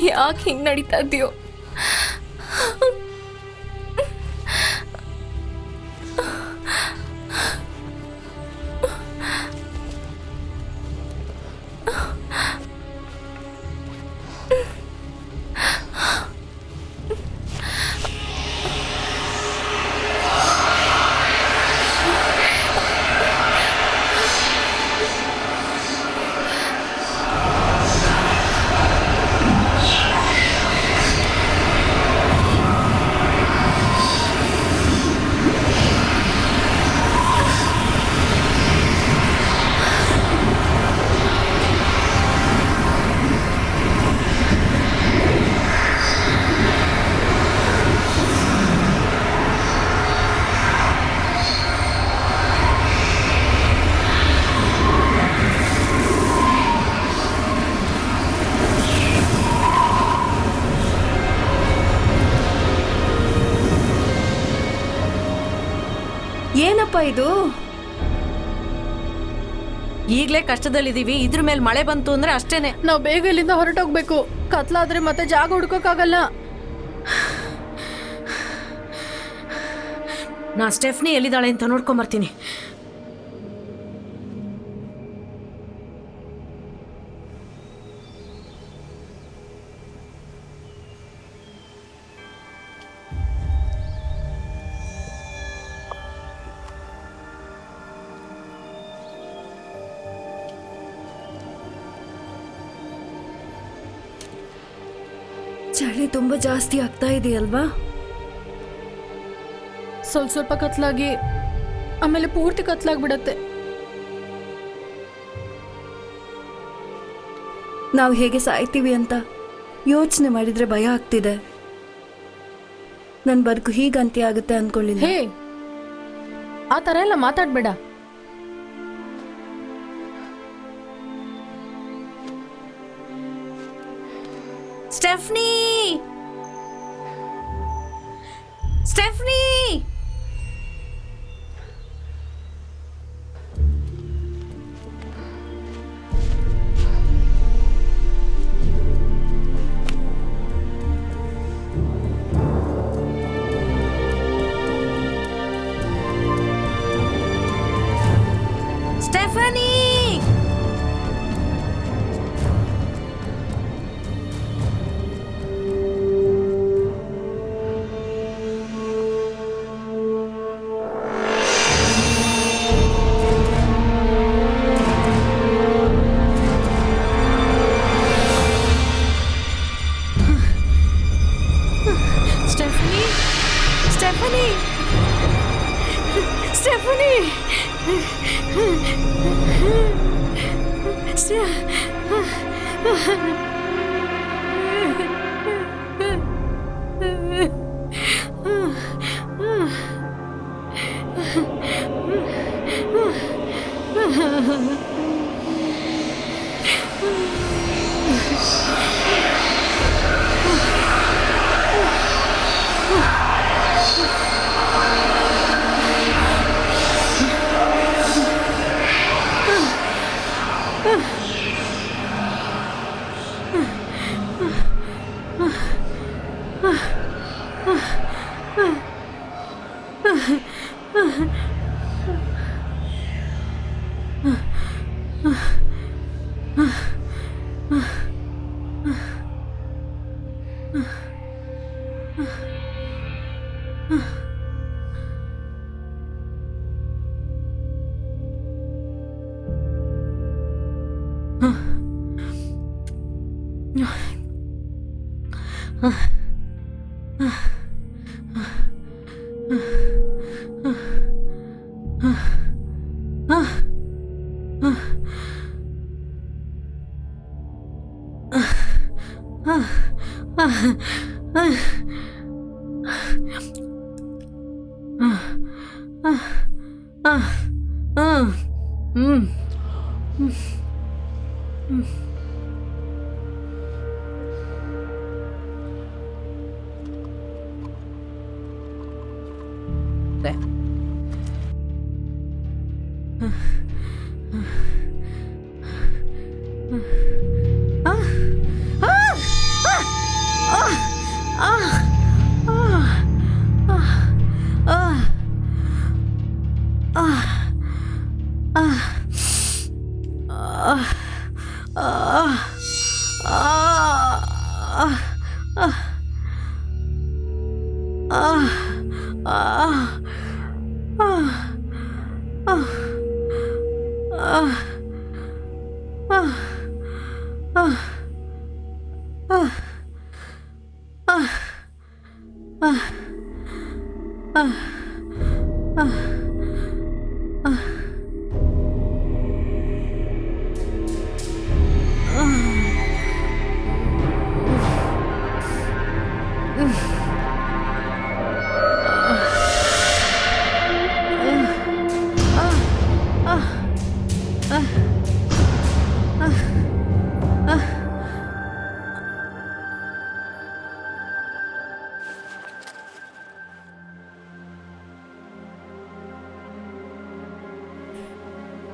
ಯಾಕೆ ಹಿಂಗೆ ನಡೀತಾ ಇದೆಯೋ? ಏನಪ್ಪ ಇದು? ಈಗಲೇ ಕಷ್ಟದಲ್ಲಿದ್ದೀವಿ, ಇದ್ರ ಮೇಲೆ ಮಳೆ ಬಂತು ಅಂದ್ರೆ ಅಷ್ಟೇನೆ. ನಾವು ಬೇಗ ಇಲ್ಲಿಂದ ಹೊರಟೋಗ್ಬೇಕು. ಕತ್ಲಾದ್ರೆ ಮತ್ತೆ ಜಾಗ ಹುಡ್ಕೋಕ್ಕಾಗಲ್ಲ. ನಾ ಸ್ಟೆಫ್ನಿ ಎಲ್ಲಿದ್ದಾಳೆ ಅಂತ ನೋಡ್ಕೊಂಬರ್ತೀನಿ. ಚಳಿ ತುಂಬಾ ಜಾಸ್ತಿ ಆಗ್ತಾ ಇದೆಯಲ್ವಾ? ಸ್ವಲ್ಪ ಸ್ವಲ್ಪ ಕತ್ಲಾಗಿ ಆಮೇಲೆ ಪೂರ್ತಿ ಕತ್ಲಾಗ್ಬಿಡತ್ತೆ. ನಾವು ಹೇಗೆ ಸಾಯ್ತೀವಿ ಅಂತ ಯೋಚನೆ ಮಾಡಿದ್ರೆ ಭಯ ಆಗ್ತಿದೆ. ನನ್ನ ಬದುಕು ಹೀಗೆ ಅಂತ್ಯ ಆಗುತ್ತೆ ಅನ್ಕೊಳ್ಳಿಲ್ಲ. ಹೇ, ಆ ಥರ ಎಲ್ಲ ಮಾತಾಡ್ಬೇಡ. ಸ್ಟೆಫ್ನಿ, ಸ್ಟೆಫ್ನಿ, ಸ್ಟೆಫನಿ.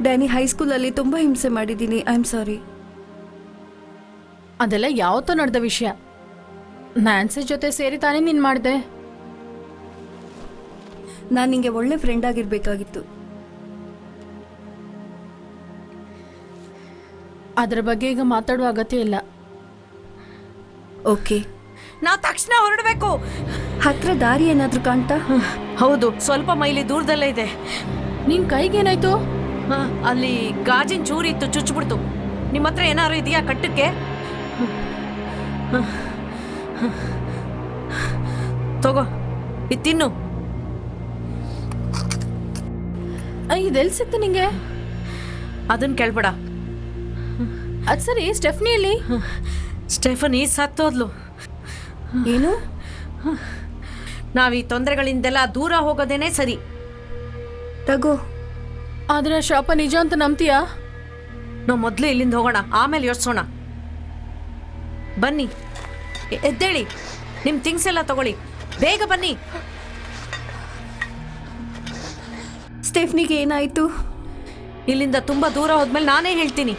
ಡ್ಯಾನಿ, ಹೈಸ್ಕೂಲಲ್ಲಿ ತುಂಬ ಹಿಂಸೆ ಮಾಡಿದ್ದೀನಿ. I am sorry. ಅದೆಲ್ಲ ಯಾವತ್ತೋ ನಡೆದ ವಿಷಯ. ನ್ಯಾನ್ಸಿ ಜೊತೆ ಸೇರಿ ತಾನೇ ನೀನು ಮಾಡಿದೆ. ನಾನು ನಿಂಗೆ ಒಳ್ಳೆ ಫ್ರೆಂಡ್ ಆಗಿರ್ಬೇಕಾಗಿತ್ತು. ಅದರ ಬಗ್ಗೆ ಈಗ ಮಾತಾಡುವ ಅಗತ್ಯ ಇಲ್ಲ. ಓಕೆ, ನಾವು ತಕ್ಷಣ ಹೊರಡಬೇಕು. ಹತ್ರ ದಾರಿ ಏನಾದರೂ ಕಾಣ್ತಾ? ಹೌದು, ಸ್ವಲ್ಪ ಮೈಲಿ ದೂರದಲ್ಲೇ ಇದೆ. ನಿನ್ ಕೈಗೇನಾಯ್ತು? ಅಲ್ಲಿ ಗಾಜಿನ ಚೂರಿ ಇತ್ತು, ಚುಚ್ಚಿಬಿಡ್ತು. ನಿಮ್ಮ ಹತ್ರ ಏನಾದ್ರು ಇದೆಯಾ ಕಟ್ಟಕ್ಕೆ? ತಗೋ, ಇದು ತಿನ್ನು. ಇದೆಲ್ಲಿ ಸಿಕ್ತು ನಿಂಗೆ? ಅದನ್ನ ಕೇಳ್ಬೇಡ. ಅದು ಸರಿ, ಸ್ಟೆಫ್ನಿಯಲ್ಲಿ? ಸ್ಟೆಫನಿ ಸತ್ತೋದ್ಲು. ಏನು? ನಾವು ಈ ತೊಂದರೆಗಳಿಂದೆಲ್ಲ ದೂರ ಹೋಗೋದೇನೆ ಸರಿ. ತಗೋ. ಆದ್ರೆ ಶಾಪ ನಿಜ ಅಂತ ನಂಬ್ತೀಯಾ? ನಾವು ಮೊದಲು ಇಲ್ಲಿಂದ ಹೋಗೋಣ, ಆಮೇಲೆ ಯೋಚಿಸೋಣ. ಬನ್ನಿ, ಎದ್ದೇಳಿ, ನಿಮ್ಮ ಥಿಂಗ್ಸ್ ಎಲ್ಲ ತಗೊಳ್ಳಿ, ಬೇಗ ಬನ್ನಿ. ಸ್ಟೆಫ್ನಿಗೆ ಏನಾಯ್ತು? ಇಲ್ಲಿಂದ ತುಂಬಾ ದೂರ ಹೋದ್ಮೇಲೆ ನಾನೇ ಹೇಳ್ತೀನಿ.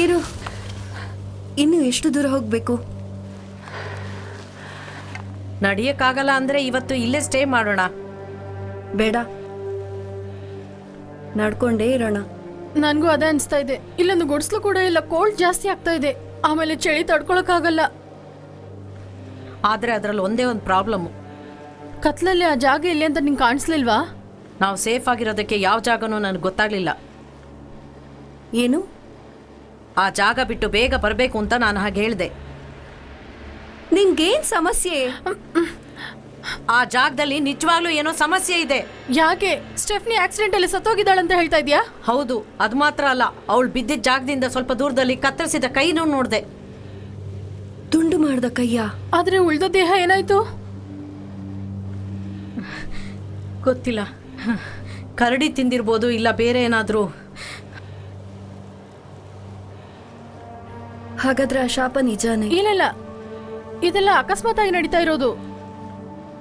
ಇರು, ಇನ್ನು ಎಷ್ಟು ದೂರ ಹೋಗ್ಬೇಕು? ನಡಿಯಕ್ಕಾಗಲ್ಲ ಅಂದ್ರೆ ಇವತ್ತು ಇಲ್ಲೇ ಸ್ಟೇ ಮಾಡೋಣ. ಬೇಡ, ನಡ್ಕೊಂಡೇ ಇರೋಣ. ನನಗೂ ಅದೇ ಅನಿಸ್ತಾ ಇದೆ. ಇಲ್ಲೊಂದು ಗುಡಿಸ್ಲು ಕೂಡ ಇಲ್ಲ, ಕೋಲ್ಡ್ ಜಾಸ್ತಿ ಆಗ್ತಾ ಇದೆ. ಆಮೇಲೆ ಚಳಿ ತಡ್ಕೊಳಕ್ಕಾಗಲ್ಲ. ಆದ್ರೆ ಅದರಲ್ಲಿ ಒಂದೇ ಒಂದು ಪ್ರಾಬ್ಲಮ್ಮು. ಕತ್ಲಲ್ಲಿ ಆ ಜಾಗ ಇಲ್ಲಿ ಅಂತ ನಿಂಗೆ ಕಾಣಿಸ್ಲಿಲ್ವಾ? ನಾವು ಸೇಫ್ ಆಗಿರೋದಕ್ಕೆ ಯಾವ ಜಾಗನೂ ನನಗೆ ಗೊತ್ತಾಗ್ಲಿಲ್ಲ. ಏನು? ಆ ಜಾಗ ಬಿಟ್ಟು ಬೇಗ ಬರಬೇಕು ಅಂತ ನಾನು ಹಾಗೆ ಹೇಳಿದೆ. ನಿಂಗೇನ್ ಸಮಸ್ಯೆ? ಆ ಜಾಗದಲ್ಲಿ ನಿಜವಾಗ್ಲೂ ಏನೋ ಸಮಸ್ಯೆ ಇದೆ. ಯಾಕೆ? ಸ್ಟೆಫ್ನಿ ಆಕ್ಸಿಡೆಂಟ್ ಅಲ್ಲಿ ಸತ್ತೋಗಿದ್ದಾಳಂತ ಹೇಳ್ತಾ ಇದೀಯಾ? ಹೌದು, ಅದು ಮಾತ್ರ ಅಲ್ಲ, ಅವಳು ಬಿದ್ದಿದ್ದ ಜಾಗದಿಂದ ಸ್ವಲ್ಪ ದೂರದಲ್ಲಿ ಕತ್ತರಿಸಿದ ಕೈನೂ ನೋಡಿದೆ. ತುಂಡು ಮಾಡ್ದ ಕೈಯ? ಆದ್ರೆ ಉಳ್ದ ದೇಹ ಏನಾಯ್ತು? ಗೊತ್ತಿಲ್ಲ. ಕರಡಿ ತಿಂದಿರ್ಬೋದು, ಇಲ್ಲ ಬೇರೆ ಏನಾದರೂ. ಹಾಗಾದ್ರೆ ಆ ಶಾಪ ನಿಜಾನೇ? ಇಲ್ಲ, ಇದೆಲ್ಲ ಅಕಸ್ಮಾತ್ ಆಗಿ ನಡೀತಾ ಇರೋದು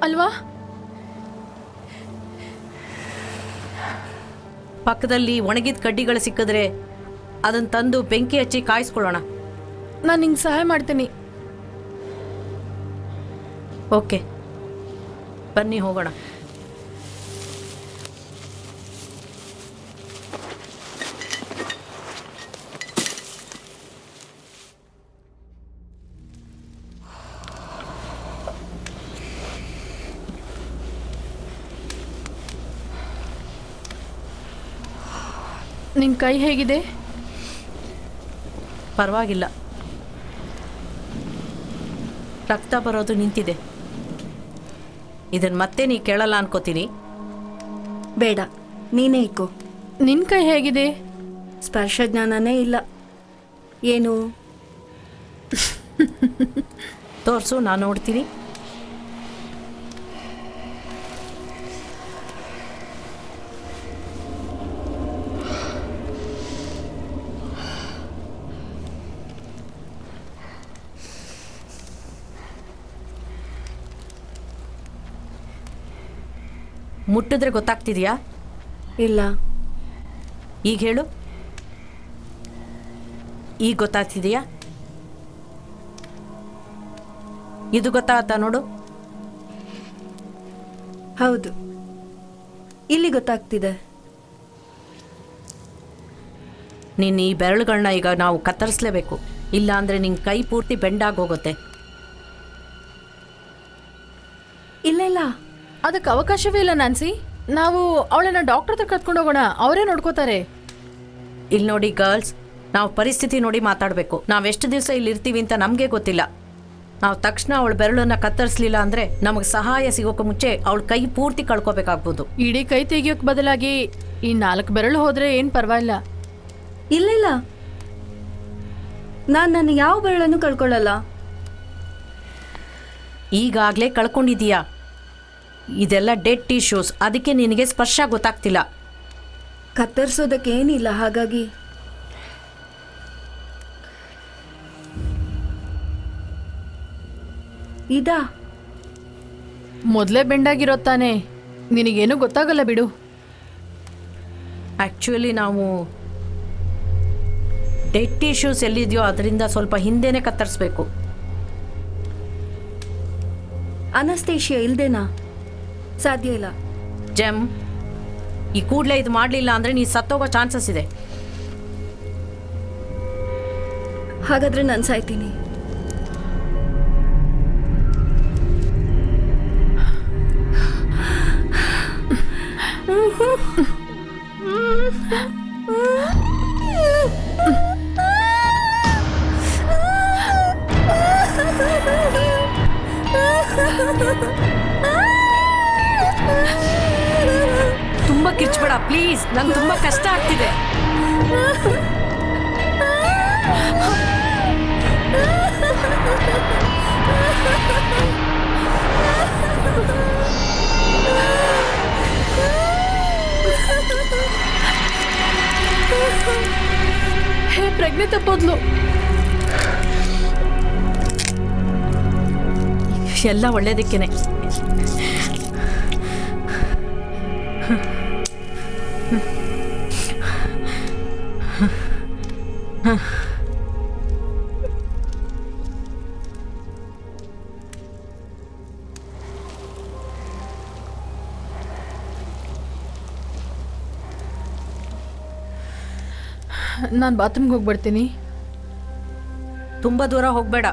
ಅಲ್ವಾ? ಪಕ್ಕದಲ್ಲಿ ಒಣಗಿದ ಕಡ್ಡಿಗಳು ಸಿಕ್ಕಿದ್ರೆ ಅದನ್ನ ತಂದು ಬೆಂಕಿ ಹಚ್ಚಿ ಕಾಯಿಸ್ಕೊಳ್ಳೋಣ. ನಾನು ನಿಂಗೆ ಸಹಾಯ ಮಾಡ್ತೀನಿ. ಓಕೆ, ಬನ್ನಿ ಹೋಗೋಣ. ನಿನ್ ಕೈ ಹೇಗಿದೆ? ಪರವಾಗಿಲ್ಲ, ರಕ್ತ ಬರೋದು ನಿಂತಿದೆ. ಇದನ್ನ ಮತ್ತೆ ನೀ ಕೇಳಲ್ಲ ಅನ್ಕೋತೀನಿ. ಬೇಡ, ನೀನೇ ಇಕ್ಕೋ. ನಿನ್ ಕೈ ಹೇಗಿದೆ? ಸ್ಪರ್ಶ ಜ್ಞಾನನೇ ಇಲ್ಲ. ಏನು? ತೋರಿಸು, ನಾನು ನೋಡ್ತೀನಿ. ಮುಟ್ಟಿದ್ರೆ ಗೊತ್ತಾಗ್ತಿದ್ಯಾ? ಇಲ್ಲ. ಈಗ ಹೇಳು, ಈಗ ಗೊತ್ತಾಗ್ತಿದೆಯಾ? ಇದು ಗೊತ್ತಾಗತ್ತಾ ನೋಡು. ಹೌದು, ಇಲ್ಲಿ ಗೊತ್ತಾಗ್ತಿದೆ. ನೀನು ಈ ಬೆರಳುಗಳನ್ನ ಈಗ ನಾವು ಕತ್ತರಿಸಲೇಬೇಕು, ಇಲ್ಲ ಅಂದರೆ ನಿನ್ನ ಕೈ ಪೂರ್ತಿ ಬೆಂಡಾಗೋಗುತ್ತೆ. ಇಲ್ಲ, ಅದಕ್ಕೆ ಅವಕಾಶವೇ ಇಲ್ಲ ನಾನ್ಸಿ. ನಾವು ಅವಳನ್ನ ಡಾಕ್ಟರ್ ಹತ್ರ ಕರ್ಕೊಂಡು ಹೋಗೋಣ, ಅವರೇ ನೋಡ್ಕೋತಾರೆ. ಇಲ್ಲಿ ನೋಡಿ ಗರ್ಲ್ಸ್, ನಾವು ಪರಿಸ್ಥಿತಿ ನೋಡಿ ಮಾತಾಡಬೇಕು. ನಾವೆಷ್ಟು ದಿವಸ ಇಲ್ಲಿ ಇರ್ತೀವಿ ಅಂತ ನಮಗೆ ಗೊತ್ತಿಲ್ಲ. ನಾವು ತಕ್ಷಣ ಅವಳ ಬೆರಳನ್ನು ಕತ್ತರಿಸಲಿಲ್ಲ ಅಂದರೆ ನಮಗೆ ಸಹಾಯ ಸಿಗೋಕೆ ಮುಂಚೆ ಅವಳ ಕೈ ಪೂರ್ತಿ ಕಳ್ಕೊಬೇಕಾಗ್ಬೋದು. ಇಡೀ ಕೈ ತೆಗಿಯೋಕ್ ಬದಲಾಗಿ ಈ 4 ಬೆರಳು ಹೋದ್ರೆ ಏನ್ ಪರವಾಗಿಲ್ಲ. ಇಲ್ಲ, ನಾನು ನನ್ನ ಯಾವ ಬೆರಳನ್ನು ಕಳ್ಕೊಳ್ಳಲ್ಲ. ಈಗಾಗಲೇ ಕಳ್ಕೊಂಡಿದೀಯಾ. ಇದೆಲ್ಲ ಡೆಡ್ ಟಿಶ್ಯೂಸ್, ಅದಕ್ಕೆ ನಿನಗೆ ಸ್ಪರ್ಶ ಗೊತ್ತಾಗ್ತಿಲ್ಲ. ಕತ್ತರಿಸೋದಕ್ಕೆ ಏನಿಲ್ಲ, ಹಾಗಾಗಿ. ಇದಾ? ಮೊದಲೇ ಬೆಂಡಾಗಿರೋ ತಾನೆ, ನಿನಗೇನು ಗೊತ್ತಾಗಲ್ಲ ಬಿಡು. ಆ್ಯಕ್ಚುಲಿ ನಾವು ಡೆಡ್ ಟಿಶ್ಯೂಸ್ ಎಲ್ಲಿದೆಯೋ ಅದರಿಂದ ಸ್ವಲ್ಪ ಹಿಂದೆನೇ ಕತ್ತರಿಸ್ಬೇಕು. ಅನಸ್ತೇಶಿಯಾ ಇಲ್ದೇನಾ? ಸಾಧ್ಯ ಇಲ್ಲ. ಜೆಮ್, ಈ ಕೂಡಲೇ ಇದು ಮಾಡಲಿಲ್ಲ ಅಂದರೆ ನೀ ಸತ್ತೋಗೋ ಚಾನ್ಸಸ್ ಇದೆ. ಹಾಗಾದ್ರೆ ನಾನು ಸಾಯ್ತೀನಿ. ತುಂಬ ಕಿರ್ಚ್ಬೇಡ ಪ್ಲೀಸ್, ನಂಗೆ ತುಂಬ ಕಷ್ಟ ಆಗ್ತಿದೆ. ಹೇ, ಪ್ರಜ್ಞೆ ತಪ್ಪೋದ್ಲು. ಎಲ್ಲ ಒಳ್ಳೇದಕ್ಕೇನೆ. ನಾನು ಬಾತ್ರೂಮ್ಗೆ ಹೋಗ್ಬಿಡ್ತೀನಿ. ತುಂಬ ದೂರ ಹೋಗಬೇಡ.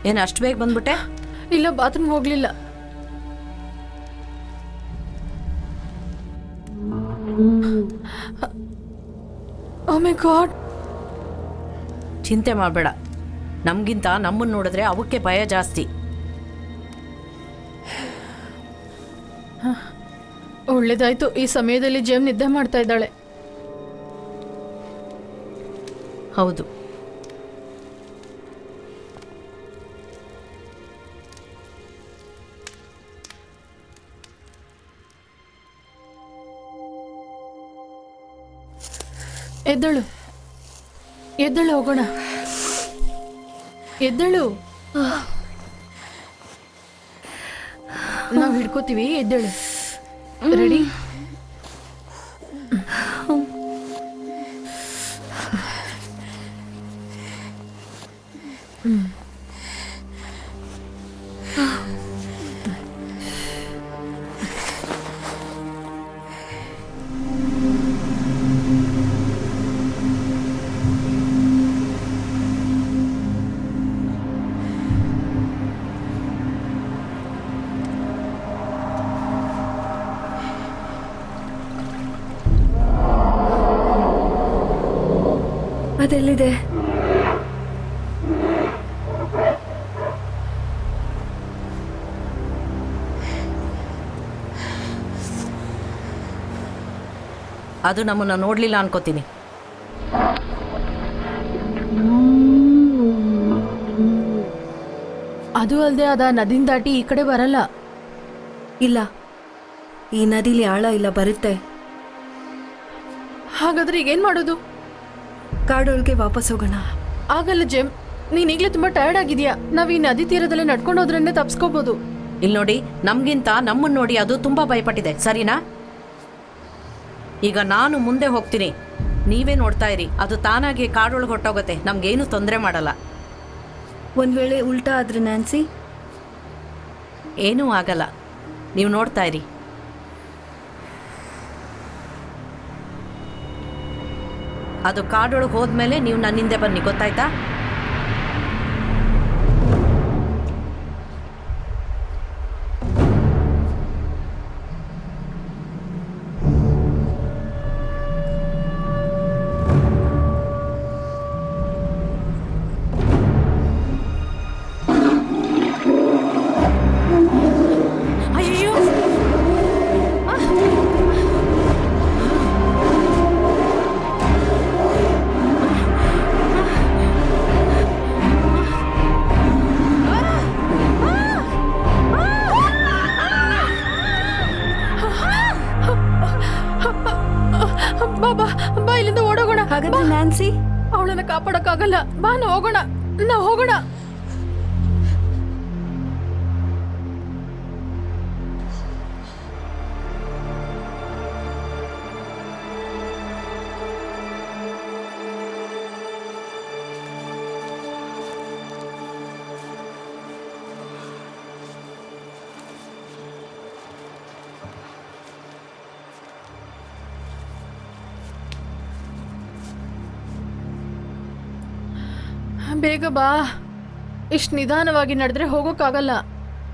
ಏನು ಅಷ್ಟು ಬೇಗ ಬಂದ್ಬಿಟ್ಟೆ? ಇಲ್ಲ, ಬಾತ್ರೂಮ್ ಹೋಗ್ಲಿಲ್ಲ. ಓ ಮೈ ಗಾಡ್. ಚಿಂತೆ ಮಾಡಬೇಡ, ನಮಗಿಂತ ನಮ್ಮನ್ನು ನೋಡಿದ್ರೆ ಅವಕ್ಕೆ ಭಯ ಜಾಸ್ತಿ. ಒಳ್ಳೇದಾಯ್ತು, ಈ ಸಮಯದಲ್ಲಿ ಜೇಮ್ ನಿದ್ದೆ ಮಾಡ್ತಾ ಇದ್ದಾಳೆ. ಹೌದು. ಎದ್ದಳು ಎದ್ದಳು, ಹೋಗೋಣ. ಎದ್ದಳು, ನಾವು ಹಿಡ್ಕೋತೀವಿ. ಎದ್ದಳು. ರೆಡಿ? ಅದೆಲ್ಲಿದೆ? ಅದು ನಮ್ಮನ್ನು ನೋಡಲಿಲ್ಲ ಅನ್ಕೋತೀನಿ. ಅದು ಅಲ್ಲದೆ ಅದ ನದಿನ ದಾಟಿ ಈ ಕಡೆ ಬರಲ್ಲ. ಇಲ್ಲ, ಈ ನದಿಲಿ ಆಳ ಇಲ್ಲ, ಬರುತ್ತೆ. ಹಾಗಾದ್ರೆ ಈಗೇನ್ ಮಾಡೋದು? ಕಾಡೊಳಗೆ ವಾಪಸ್ ಹೋಗೋಣ. ಆಗಲ್ಲ ಜೇಮ್, ನೀನ್ ಈಗಲೇ ತುಂಬಾ ಟಯರ್ಡ್ ಆಗಿದ್ಯಾ. ನಾವ್ ಈ ನದಿ ತೀರದಲ್ಲಿ ನಡ್ಕೊಂಡು ಹೋದ್ರನ್ನೇ ತಪ್ಸ್ಕೋಬಹುದು. ಇಲ್ಲಿ ನೋಡಿ, ನಮಗಿಂತ ನಮ್ಮನ್ನು ನೋಡಿ ಅದು ತುಂಬ ಭಯಪಟ್ಟಿದೆ, ಸರಿನಾ? ಈಗ ನಾನು ಮುಂದೆ ಹೋಗ್ತೀನಿ, ನೀವೇ ನೋಡ್ತಾ ಇರಿ. ಅದು ತಾನಾಗಿ ಕಾಡೊಳಗೆ ಹೊಟ್ಟೋಗುತ್ತೆ, ನಮಗೇನು ತೊಂದರೆ ಮಾಡಲ್ಲ. ಒಂದ್ ವೇಳೆ ಉಲ್ಟಾ ಆದ್ರೆ ನ್ಯಾನ್ಸಿ? ಏನೂ ಆಗಲ್ಲ, ನೀವು ನೋಡ್ತಾ ಇರಿ. ಅದು ಕಾಡೊಳಗೆ ಹೋದ್ಮೇಲೆ ನೀವು ನನ್ನಿಂದೆ ಬನ್ನಿ, ಗೊತ್ತಾಯ್ತಾ? ಅಯ್ಯೋ, ಬಾ ಬಾ, ಇಲ್ಲಿಂದ ಓಡೋಗೋಣ. ಹಾಗಾದ್ರೆ ನ್ಯಾನ್ಸಿ? ಅವಳನ್ನ ಕಾಪಾಡಕ್ಕಾಗಲ್ಲ. ಬಾ, ನಾವು ಹೋಗೋಣ. ನಾವು ಹೋಗೋಣ. ಬೇಗ ಬಾ. ಇಷ್ಟು ನಿಧಾನವಾಗಿ ನಡೆದ್ರೆ ಹೋಗೋಕ್ಕಾಗಲ್ಲ.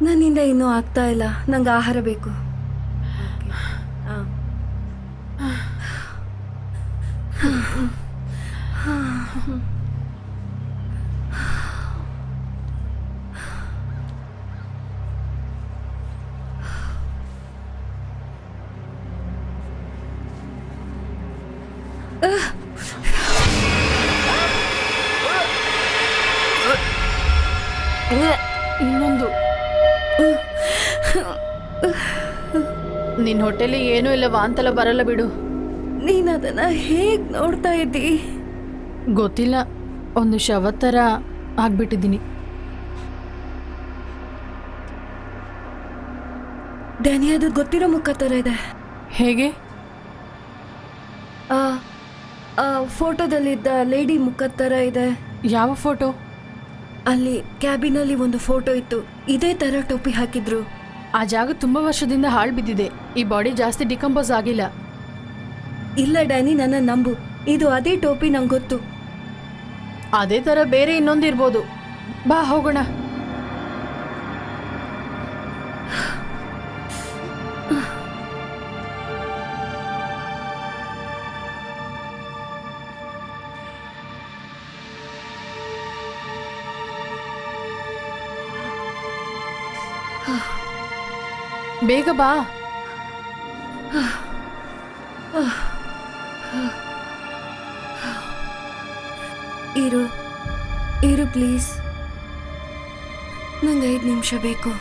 ನನ್ನಿಂದ ಇನ್ನೂ ಆಗ್ತಾ ಇಲ್ಲ, ನಂಗೆ ಆಹಾರ ಬೇಕು. ಇನ್ನೊಂದು. ನಿನ್ನ ಹೊಟ್ಟೆಲಿ ಏನೂ ಇಲ್ಲ, ವಾಂತೆಲ್ಲ ಬರಲ್ಲ ಬಿಡು. ನೀನ್ ಅದನ್ನ ಹೇಗ್ ನೋಡ್ತಾ ಇದ್ದಿ? ಗೊತ್ತಿಲ್ಲ, ಒಂದು ಶವದ ಥರ ಆಗ್ಬಿಟ್ಟಿದ್ದೀನಿ. ಡ್ಯಾನಿ, ಅದು ಗೊತ್ತಿರೋ ಮುಖ ಥರ ಇದೆ. ಹೇಗೆ? ಫೋಟೋದಲ್ಲಿದ್ದ ಲೇಡಿ ಮುಖ ಥರ ಇದೆ. ಯಾವ ಫೋಟೋ? ಅಲ್ಲಿ ಕ್ಯಾಬಿನಲ್ಲಿ ಒಂದು ಫೋಟೋ ಇತ್ತು, ಇದೇ ತರ ಟೋಪಿ ಹಾಕಿದ್ರು. ಆ ಜಾಗ ತುಂಬಾ ವರ್ಷದಿಂದ ಹಾಳು ಬಿದ್ದಿದೆ. ಈ ಬಾಡಿ ಜಾಸ್ತಿ ಡಿಕಂಪೋಸ್ ಆಗಿಲ್ಲ. ಇಲ್ಲ ಡ್ಯಾನಿ, ನನ್ನ ನಂಬು, ಇದು ಅದೇ ಟೋಪಿ, ನಂಗೆ ಗೊತ್ತು. ಅದೇ ತರ ಬೇರೆ ಇನ್ನೊಂದು ಇರ್ಬೋದು. ಬಾ ಹೋಗೋಣ. ಬೇಗ ಬಾ. ಇರು ಇರು ಪ್ಲೀಸ್, ನಂಗೆ 5 ನಿಮಿಷ ಬೇಕು.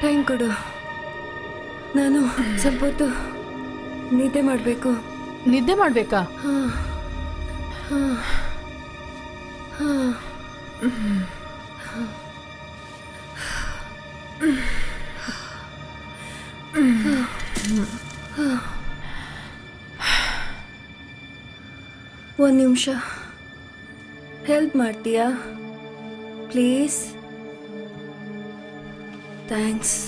ಟೈಮ್ ಕೊಡು, ನಾನು ಸ್ವಲ್ಪ ಹೊತ್ತು ನಿದ್ದೆ ಮಾಡಬೇಕು. ನಿದ್ದೆ ಮಾಡ್ಬೇಕಾ? ಒಂದು ನಿಮಿಷ ಹೆಲ್ಪ್ ಮಾಡ್ತೀಯಾ ಪ್ಲೀಸ್? ಥ್ಯಾಂಕ್ಸ್.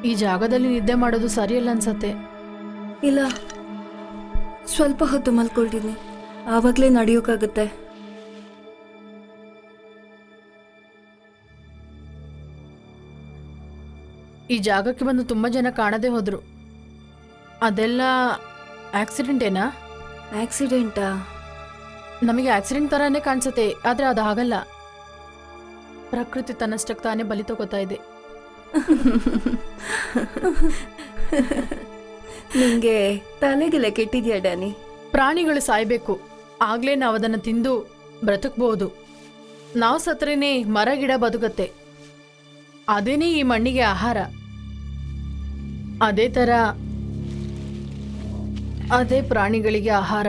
ಈ ಜಾಗದಲ್ಲಿ ನಿದ್ದೆ ಮಾಡೋದು ಸರಿಯಲ್ಲ ಅನ್ಸತ್ತೆ. ಇಲ್ಲ, ಸ್ವಲ್ಪ ಹೊತ್ತು ಮಲ್ಕೊಳ್ತೀನಿ, ಆವಾಗಲೇ ನಡೆಯೋಕ್ಕಾಗುತ್ತೆ. ಈ ಜಾಗಕ್ಕೆ ಬಂದು ತುಂಬ ಜನ ಕಾಣದೇ ಹೋದ್ರು. ಅದೆಲ್ಲ ಆಕ್ಸಿಡೆಂಟ್ ಏನಾ? ಆಕ್ಸಿಡೆಂಟಾ? ನಮಗೆ ಆಕ್ಸಿಡೆಂಟ್ ಥರನೇ ಕಾಣಿಸುತ್ತೆ, ಆದರೆ ಅದು ಹಾಗಲ್ಲ. ಪ್ರಕೃತಿ ತನ್ನಷ್ಟಕ್ಕೆ ತಾನೇ ಬಲಿ ತಗೋತಾ ಇದೆ. ನಿಂಗೆ ತಲೆಗೆಲ್ಲ ಕೆಟ್ಟಿದ್ಯಾ ಡ್ಯಾನಿ? ಪ್ರಾಣಿಗಳು ಸಾಯ್ಬೇಕು, ಆಗ್ಲೇ ನಾವು ಅದನ್ನು ತಿಂದು ಬ್ರತಕಬಹುದು. ನಾವು ಸತ್ರೇನೆ ಮರ ಗಿಡ ಬದುಕತ್ತೆ, ಅದೇನೇ ಈ ಮಣ್ಣಿಗೆ ಆಹಾರ. ಅದೇ ಥರ ಅದೇ ಪ್ರಾಣಿಗಳಿಗೆ ಆಹಾರ.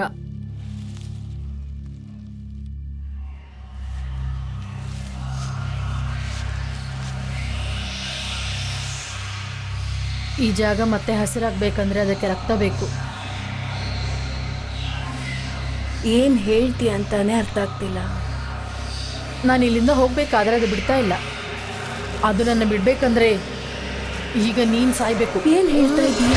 ಈ ಜಾಗ ಮತ್ತೆ ಹಸಿರಾಗಬೇಕಂದ್ರೆ ಅದಕ್ಕೆ ರಕ್ತ ಬೇಕು. ಏನು ಹೇಳ್ತೀಯ ಅಂತಾನೆ ಅರ್ಥ ಆಗ್ತಿಲ್ಲ. ನಾನು ಇಲ್ಲಿಂದ ಹೋಗ್ಬೇಕಾದ್ರೆ ಅದು ಬಿಡ್ತಾ ಇಲ್ಲ. ಅದು ನನ್ನ ಬಿಡ್ಬೇಕಂದ್ರೆ ಈಗ ನೀನು ಸಾಯ್ಬೇಕು. ಏನು ಹೇಳ್ತಾ ಇದೀಯ?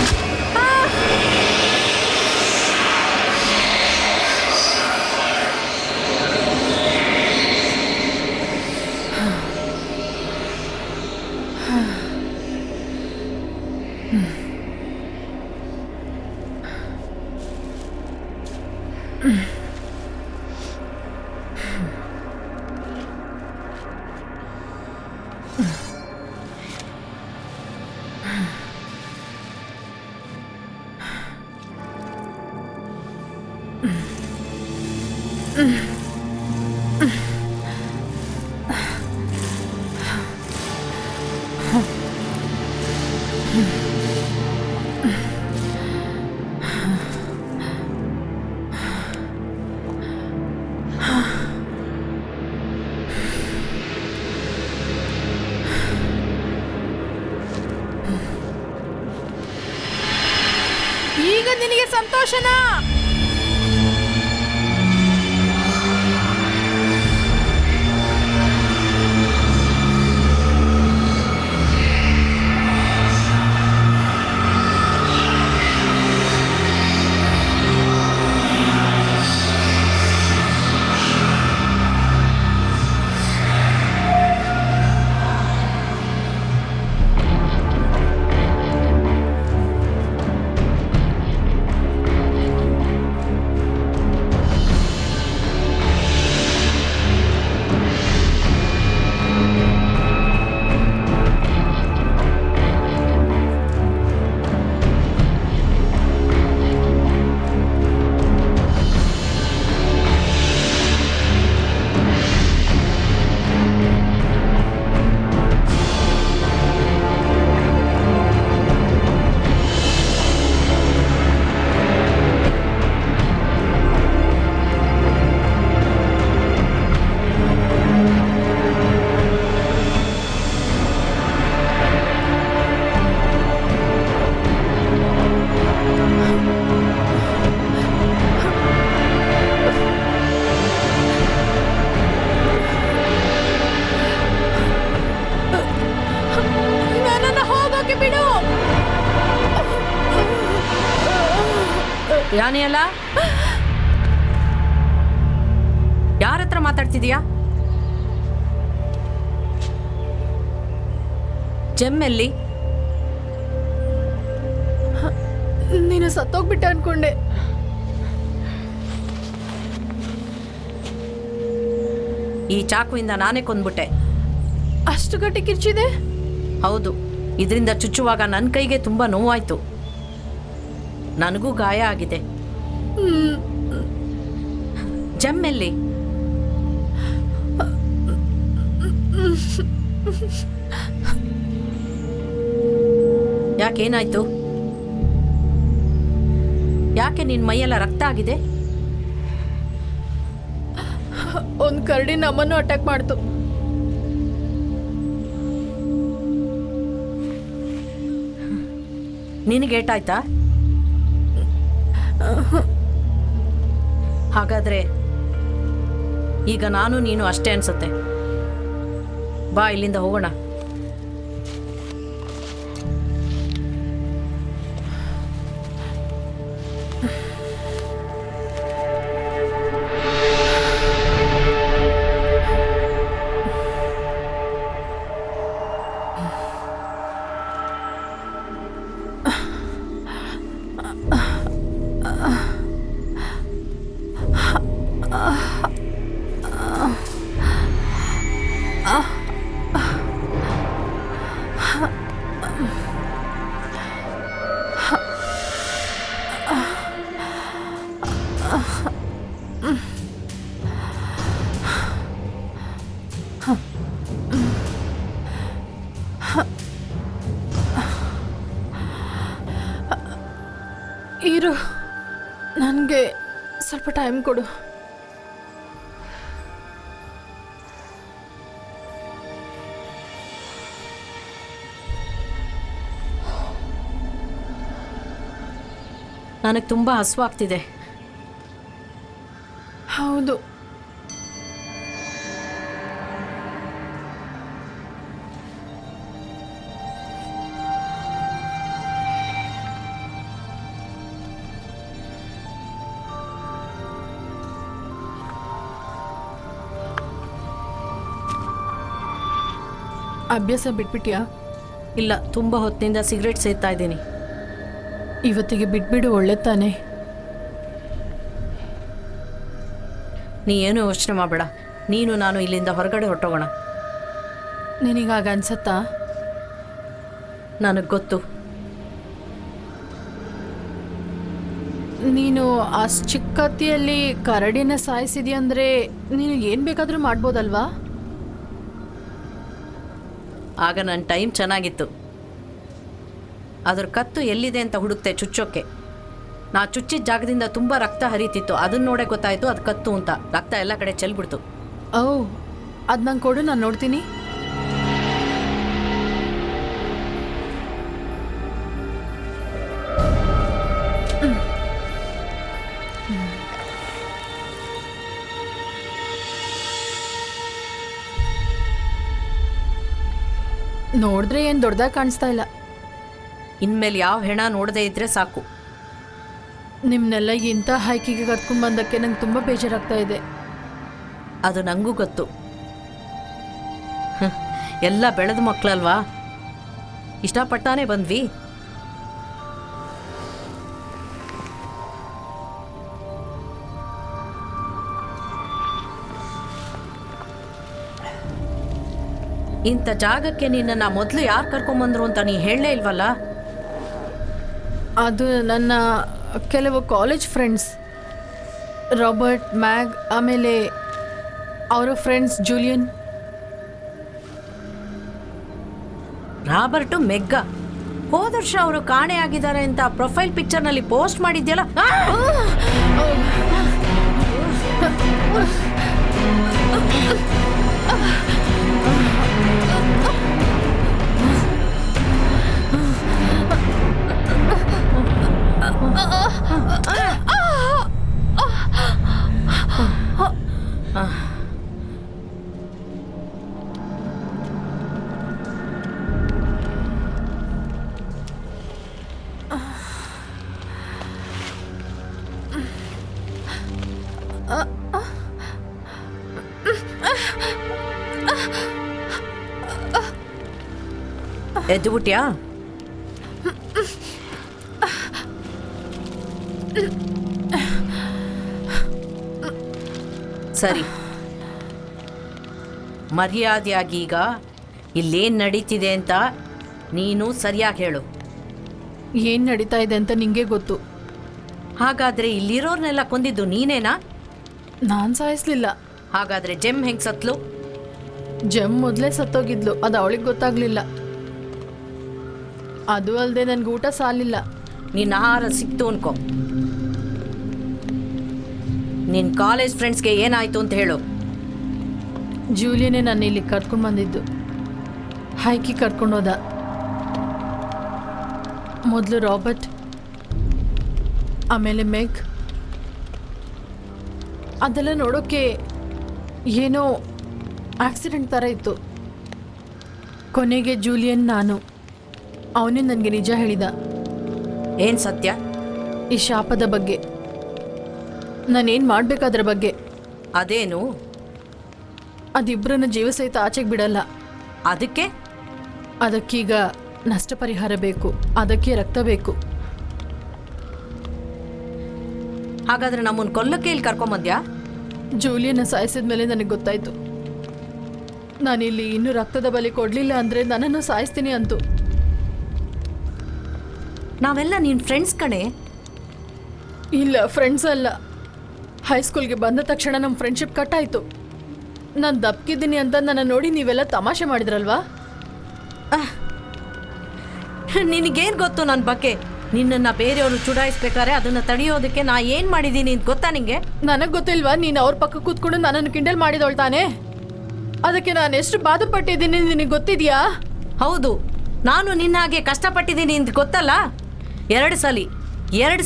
ಈಗ ನಿನಗೆ ಸಂತೋಷನಾ? ಯಾನೇ ಅಲ್ಲ, ಯಾರ ಹತ್ರ ಮಾತಾಡ್ತಿದೀಯಾ? ಜೆಮ್ ಎಲ್ಲಿ? ನೀನು ಸತ್ತೋಗ್ಬಿಟ್ಟೆ ಅನ್ಕೊಂಡೆ. ಈ ಚಾಕುವಿಂದ ನಾನೇ ಕೊಂದ್ಬಿಟ್ಟೆ. ಅಷ್ಟು ಗಟ್ಟಿ ಕಿರ್ಚಿದೆ? ಹೌದು, ಇದರಿಂದ ಚುಚ್ಚುವಾಗ ನನ್ನ ಕೈಗೆ ತುಂಬ ನೋವಾಯ್ತು. ನನಗೂ ಗಾಯ ಆಗಿದೆ. ಜಮ್ಮೆಲ್ಲಿ? ಯಾಕೇನಾಯ್ತು? ಯಾಕೆ ನಿನ್ನ ಮೈಯೆಲ್ಲ ರಕ್ತ ಆಗಿದೆ? ಒಂದು ಕರಡಿ ನಮ್ಮನ್ನು ಅಟ್ಯಾಕ್ ಮಾಡ್ತು. ನಿನಗೇಟಾಯ್ತಾ? ಹಾಗಾದ್ರೆ ಈಗ ನಾನು ನೀನು ಅಷ್ಟೇ ಅನ್ಸುತ್ತೆ. ಬಾ ಇಲ್ಲಿಂದ ಹೋಗೋಣ. ಇರು, ನನಗೆ ಸ್ವಲ್ಪ ಟೈಮ್ ಕೊಡು. ನನಗೆ ತುಂಬ ಹಸುವಾಗ್ತಿದೆ. ಹೌದು, ಅಭ್ಯಾಸ ಬಿಟ್ಬಿಟ್ಯಾ? ಇಲ್ಲ, ತುಂಬ ಹೊತ್ತಿನಿಂದ ಸಿಗರೇಟ್ ಸೇರ್ತಾ ಇದ್ದೀನಿ. ಇವತ್ತಿಗೆ ಬಿಟ್ಬಿಡು, ಒಳ್ಳೆ ತಾನೆ. ನೀ ಏನು ಯೋಚನೆ ಮಾಡಬೇಡ. ನೀನು ನಾನು ಇಲ್ಲಿಂದ ಹೊರಗಡೆ ಹೊರಟೋಗೋಣ. ನಿನಗಾಗ ಅನ್ಸತ್ತಾ? ನನಗೆ ಗೊತ್ತು. ನೀನು ಅಷ್ಟು ಚಿಕ್ಕ ಕತ್ತಿಯಲ್ಲಿ ಕರಡಿನ ಸಾಯಿಸಿದ್ಯಂದ್ರೆ ನೀನು ಏನು ಬೇಕಾದರೂ ಮಾಡ್ಬೋದಲ್ವಾ? ಆಗ ನನ್ನ ಟೈಮ್ ಚೆನ್ನಾಗಿತ್ತು. ಅದ್ರ ಕತ್ತು ಎಲ್ಲಿದೆ ಅಂತ ಹುಡುಕ್ತೆ ಚುಚ್ಚೋಕ್ಕೆ. ನಾ ಚುಚ್ಚಿದ ಜಾಗದಿಂದ ತುಂಬ ರಕ್ತ ಹರಿತಿತ್ತು. ಅದನ್ನ ನೋಡೇ ಗೊತ್ತಾಯಿತು ಅದು ಕತ್ತು ಅಂತ. ರಕ್ತ ಎಲ್ಲ ಕಡೆ ಚೆಲ್ಬಿಡ್ತು. ಓ, ಅದು ನಂಗೆ ಕೊಡು, ನಾನು ನೋಡ್ತೀನಿ. ನೋಡಿದ್ರೆ ಏನು ದೊಡ್ಡದಾಗಿ ಕಾಣಿಸ್ತಾ ಇಲ್ಲ. ಇನ್ಮೇಲೆ ಯಾವ ಹೆಣ ನೋಡದೇ ಇದ್ರೆ ಸಾಕು. ನಿಮ್ಮನ್ನೆಲ್ಲ ಇಂಥ ಹೈಕಿಗೆ ಕರ್ಕೊಂಡು ಬಂದಕ್ಕೆ ನಂಗೆ ತುಂಬ ಬೇಜಾರಾಗ್ತಾ ಇದೆ. ಅದು ನನಗೂ ಗೊತ್ತು. ಎಲ್ಲ ಬೆಳೆದ ಮಕ್ಕಳಲ್ವಾ, ಇಷ್ಟಪಟ್ಟಾನೇ ಬಂದ್ವಿ. ಇಂಥ ಜಾಗಕ್ಕೆ ನಿನ್ನನ್ನು ಮೊದಲು ಯಾರು ಕರ್ಕೊಂಬಂದ್ರು ಅಂತ ನೀ ಹೇಳಲೇ ಇಲ್ವಲ್ಲ? ಅದು ನನ್ನ ಕೆಲವು ಕಾಲೇಜ್ ಫ್ರೆಂಡ್ಸ್, ರಾಬರ್ಟ್, ಮ್ಯಾಗ್, ಆಮೇಲೆ ಅವರ ಫ್ರೆಂಡ್ಸ್ ಜೂಲಿಯನ್. ರಾಬರ್ಟು, ಮೆಗ್ಗ. ಹೋದ ವರ್ಷ ಅವರು ಕಾಣೆ ಆಗಿದ್ದಾರೆ ಅಂತ ಪ್ರೊಫೈಲ್ ಪಿಕ್ಚರ್ನಲ್ಲಿ ಪೋಸ್ಟ್ ಮಾಡಿದ್ಯಲ್ಲ. ಎದ್ದು ಬಿಟ್ಯಾ? ಸರಿ, ಮರ್ಯಾದೆಯಾಗಿ ಈಗ ಇಲ್ಲೇನು ನಡೀತಿದೆ ಅಂತ ನೀನು ಸರಿಯಾಗಿ ಹೇಳು. ಏನು ನಡೀತಾ ಇದೆ ಅಂತ ನಿಂಗೆ ಗೊತ್ತು. ಹಾಗಾದ್ರೆ ಇಲ್ಲಿರೋರ್ನೆಲ್ಲ ಕೊಂದಿದ್ದು ನೀನೇನಾ? ನಾನು ಸಾಯಿಸ್ಲಿಲ್ಲ. ಹಾಗಾದ್ರೆ ಜೆಮ್ ಹೆಂಗ್ ಸತ್ಲು? ಜಮ್ ಮೊದಲೇ ಸತ್ತೋಗಿದ್ಲು, ಅದು ಅವಳಿಗೆ ಗೊತ್ತಾಗ್ಲಿಲ್ಲ. ಅದು ಅಲ್ಲದೆ ನನ್ಗೆ ಊಟ ಸಾಲಿಲ್ಲ. ನಿನ್ನ ಆಹಾರ ಸಿಕ್ತು ಅನ್ಕೋ. ನಿನ್ನ ಕಾಲೇಜ್ ಫ್ರೆಂಡ್ಸ್ಗೆ ಏನಾಯ್ತು ಅಂತ ಹೇಳು. ಜೂಲಿಯನೇ ನನ್ನ ಇಲ್ಲಿ ಕರ್ಕೊಂಡು ಬಂದಿದ್ದು. ಹೈಕಿ ಕರ್ಕೊಂಡು ಹೋದ. ಮೊದಲು ರಾಬರ್ಟ್, ಆಮೇಲೆ ಮೆಗ್. ಅದೆಲ್ಲ ನೋಡೋಕ್ಕೆ ಏನೋ ಆಕ್ಸಿಡೆಂಟ್ ಥರ ಇತ್ತು. ಕೊನೆಗೆ ಜೂಲಿಯನ್ ನಾನು. ಅವನೇ ನನಗೆ ನಿಜ ಹೇಳಿದ. ಏನು ಸತ್ಯ? ಈ ಶಾಪದ ಬಗ್ಗೆ, ನಾನೇನು ಮಾಡಬೇಕಾದ್ರ ಬಗ್ಗೆ. ಅದೇನು? ಅದಿಬ್ಬರನ್ನ ಜೀವ ಸಹಿತ ಆಚೆಗೆ ಬಿಡಲ್ಲ. ಅದಕ್ಕೆ ಅದಕ್ಕೀಗ ನಷ್ಟ ಪರಿಹಾರ ಬೇಕು, ಅದಕ್ಕೆ ರಕ್ತ ಬೇಕು. ಹಾಗಾದ್ರೆ ನಮ್ಮನ್ನು ಕೊಲ್ಲಕ್ಕೆ ಇಲ್ಲಿ ಕರ್ಕೊಂಬಂದ್ಯಾ? ಜೂಲಿಯನ್ನ ಸಾಯಿಸಿದ ಮೇಲೆ ನನಗೆ ಗೊತ್ತಾಯ್ತು, ನಾನಿಲ್ಲಿ ಇನ್ನೂ ರಕ್ತದ ಬಲಿ ಕೊಡಲಿಲ್ಲ ಅಂದರೆ ನನ್ನನ್ನು ಸಾಯಿಸ್ತೀನಿ ಅಂತು. ನಾವೆಲ್ಲ ನಿನ್ನ ಫ್ರೆಂಡ್ಸ್ ಕಣೆ. ಇಲ್ಲ, ಫ್ರೆಂಡ್ಸ್ ಅಲ್ಲ. ಹೈಸ್ಕೂಲ್ಗೆ ಬಂದ ತಕ್ಷಣ ನಮ್ಮ ಫ್ರೆಂಡ್ಶಿಪ್ ಕಟ್ ಆಯಿತು. ನಾನು ದಪ್ಕಿದ್ದೀನಿ ಅಂತ ನನ್ನ ನೋಡಿ ನೀವೆಲ್ಲ ತಮಾಷೆ ಮಾಡಿದ್ರಲ್ವಾ? ನಿನಗೇನು ಗೊತ್ತು ನನ್ನ ಬಗ್ಗೆ? ನಿನ್ನನ್ನು ಬೇರೆಯವರು ಚುಡಾಯಿಸ್ಬೇಕಾದ್ರೆ ಅದನ್ನು ತಡೆಯೋದಕ್ಕೆ ನಾ ಏನು ಮಾಡಿದ್ದೀನಿ ಅಂತ ಗೊತ್ತಾ ನಿಂಗೆ? ನನಗೆ ಗೊತ್ತಿಲ್ವಾ? ನೀನು ಅವ್ರ ಪಕ್ಕ ಕೂತ್ಕೊಂಡು ನನ್ನನ್ನು ಕಿಂಡಲ್ ಮಾಡಿದೊಳ್ತಾನೆ. ಅದಕ್ಕೆ ನಾನು ಎಷ್ಟು ಬಾಧಪಟ್ಟಿದ್ದೀನಿ ನಿನಗೆ ಗೊತ್ತಿದೆಯಾ? ಹೌದು, ನಾನು ನಿನ್ನ ಹಾಗೆ ಕಷ್ಟಪಟ್ಟಿದ್ದೀನಿ ಅಂತ ಗೊತ್ತಲ್ಲ. ಎರಡು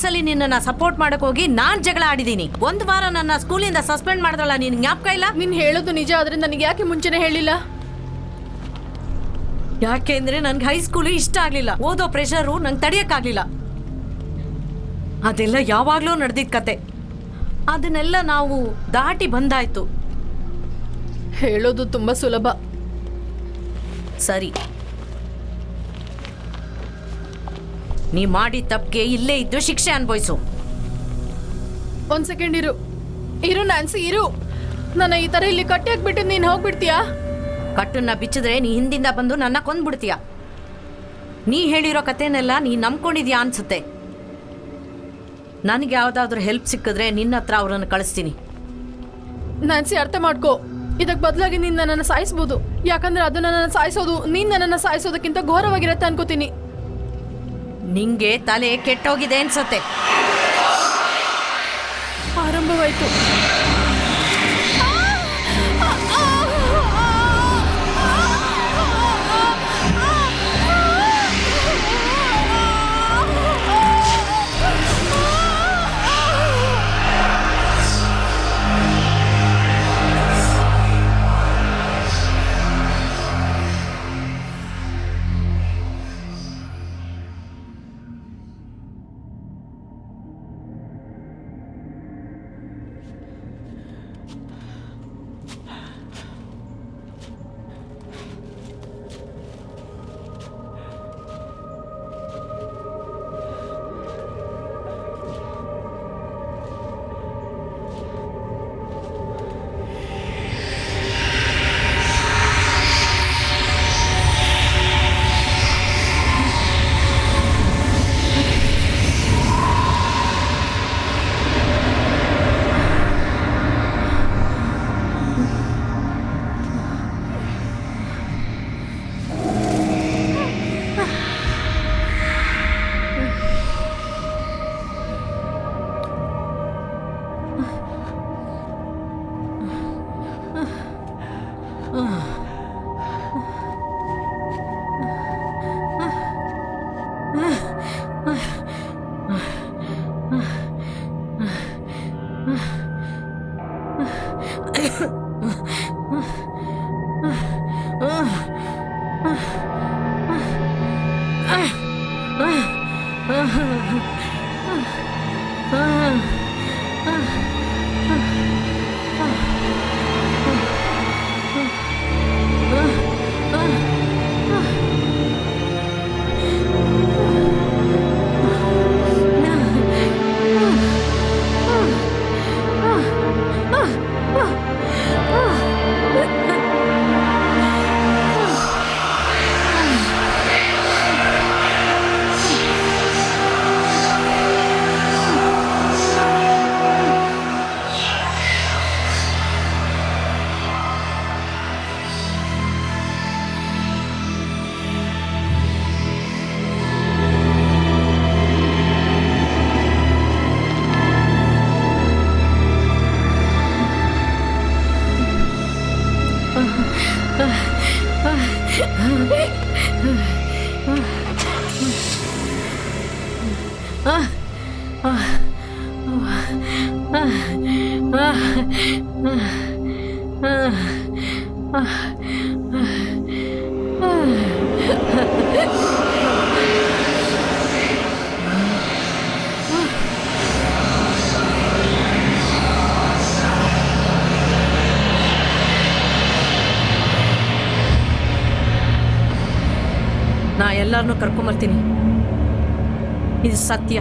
ಸಲ ನಿನ್ನನ್ನು ಸಪೋರ್ಟ್ ಮಾಡಕ್ ಹೋಗಿ ನಾನು ಜಗಳ ಆಡಿದ್ದೀನಿ. ಒಂದು ವಾರ ನನ್ನ ಸ್ಕೂಲಿಂದ ಸಸ್ಪೆಂಡ್ ಮಾಡಿದ್ರಲ್ಲ, ನಿನ್ ಜ್ಞಾಪಕ ಇಲ್ಲ? ನೀನು ಹೇಳೋದು ನಿಜ, ಆದರೆ ನನಗೆ ಯಾಕೆ ಮುಂಚೆನೇ ಹೇಳಿಲ್ಲ? ಯಾಕೆಂದ್ರೆ ನನ್ಗೆ ಹೈಸ್ಕೂಲು ಇಷ್ಟ ಆಗ್ಲಿಲ್ಲ. ಓದೋ ಪ್ರೆಷರು ನಂಗೆ ತಡಿಯಕ್ಕಾಗ್ಲಿಲ್ಲ. ಅದೆಲ್ಲ ಯಾವಾಗ್ಲೂ ನಡೆದಿದ್ದ ಕತೆ. ಅದನ್ನೆಲ್ಲ ನಾವು ದಾಟಿ ಬಂದಾಯ್ತು. ಹೇಳೋದು ತುಂಬ ಸುಲಭ. ಸರಿ, ನೀ ಮಾಡಿದ ತಪ್ಪಿಗೆ ಇಲ್ಲೇ ಇದ್ದು ಶಿಕ್ಷೆ ಅನ್ಭವಿಸು. ಒಂದು ಸೆಕೆಂಡ್ ಇರು ನ್ಯಾನ್ಸಿ, ಇರು. ನನ್ನ ಈ ಥರ ಇಲ್ಲಿ ಕಟ್ಟಿ ಹಾಕ್ಬಿಟ್ಟು ನೀನು ಹೋಗ್ಬಿಡ್ತೀಯಾ? ಕಟ್ಟನ್ನ ಬಿಚ್ಚಿದ್ರೆ ನೀ ಹಿಂದಿಂದ ಬಂದು ನನ್ನ ಕೊಂದ್ಬಿಡ್ತೀಯ. ನೀ ಹೇಳಿರೋ ಕತೆನೆಲ್ಲ ನೀ ನಂಬ್ಕೊಂಡಿದ್ಯಾ ಅನ್ಸುತ್ತೆ. ನನಗೆ ಯಾವ್ದಾದ್ರು ಹೆಲ್ಪ್ ಸಿಕ್ಕಿದ್ರೆ ನಿನ್ನ ಹತ್ರ ಅವ್ರನ್ನ ಕಳಿಸ್ತೀನಿ. ನ್ಯಾನ್ಸಿ, ಅರ್ಥ ಮಾಡ್ಕೋ. ಇದಕ್ಕೆ ಬದಲಾಗಿ ನೀನು ನನ್ನನ್ನು ಸಾಯಿಸ್ಬೋದು. ಯಾಕಂದ್ರೆ ಅದು ನನ್ನನ್ನು ಸಾಯಿಸೋದು ನೀನು ನನ್ನನ್ನು ಸಾಯಿಸೋದಕ್ಕಿಂತ ಘೋರವಾಗಿರತ್ತೆ ಅನ್ಕೋತೀನಿ. ನಿಂಗೆ ತಲೆ ಕೆಟ್ಟೋಗಿದೆ ಅನ್ಸತ್ತೆ. ಆರಂಭವಾಯ್ತು. ನಾ ಎಲ್ಲರನ್ನೂ ಕರ್ಕೊಂಬರ್ತೀನಿ. ಇದು ಸತ್ಯ.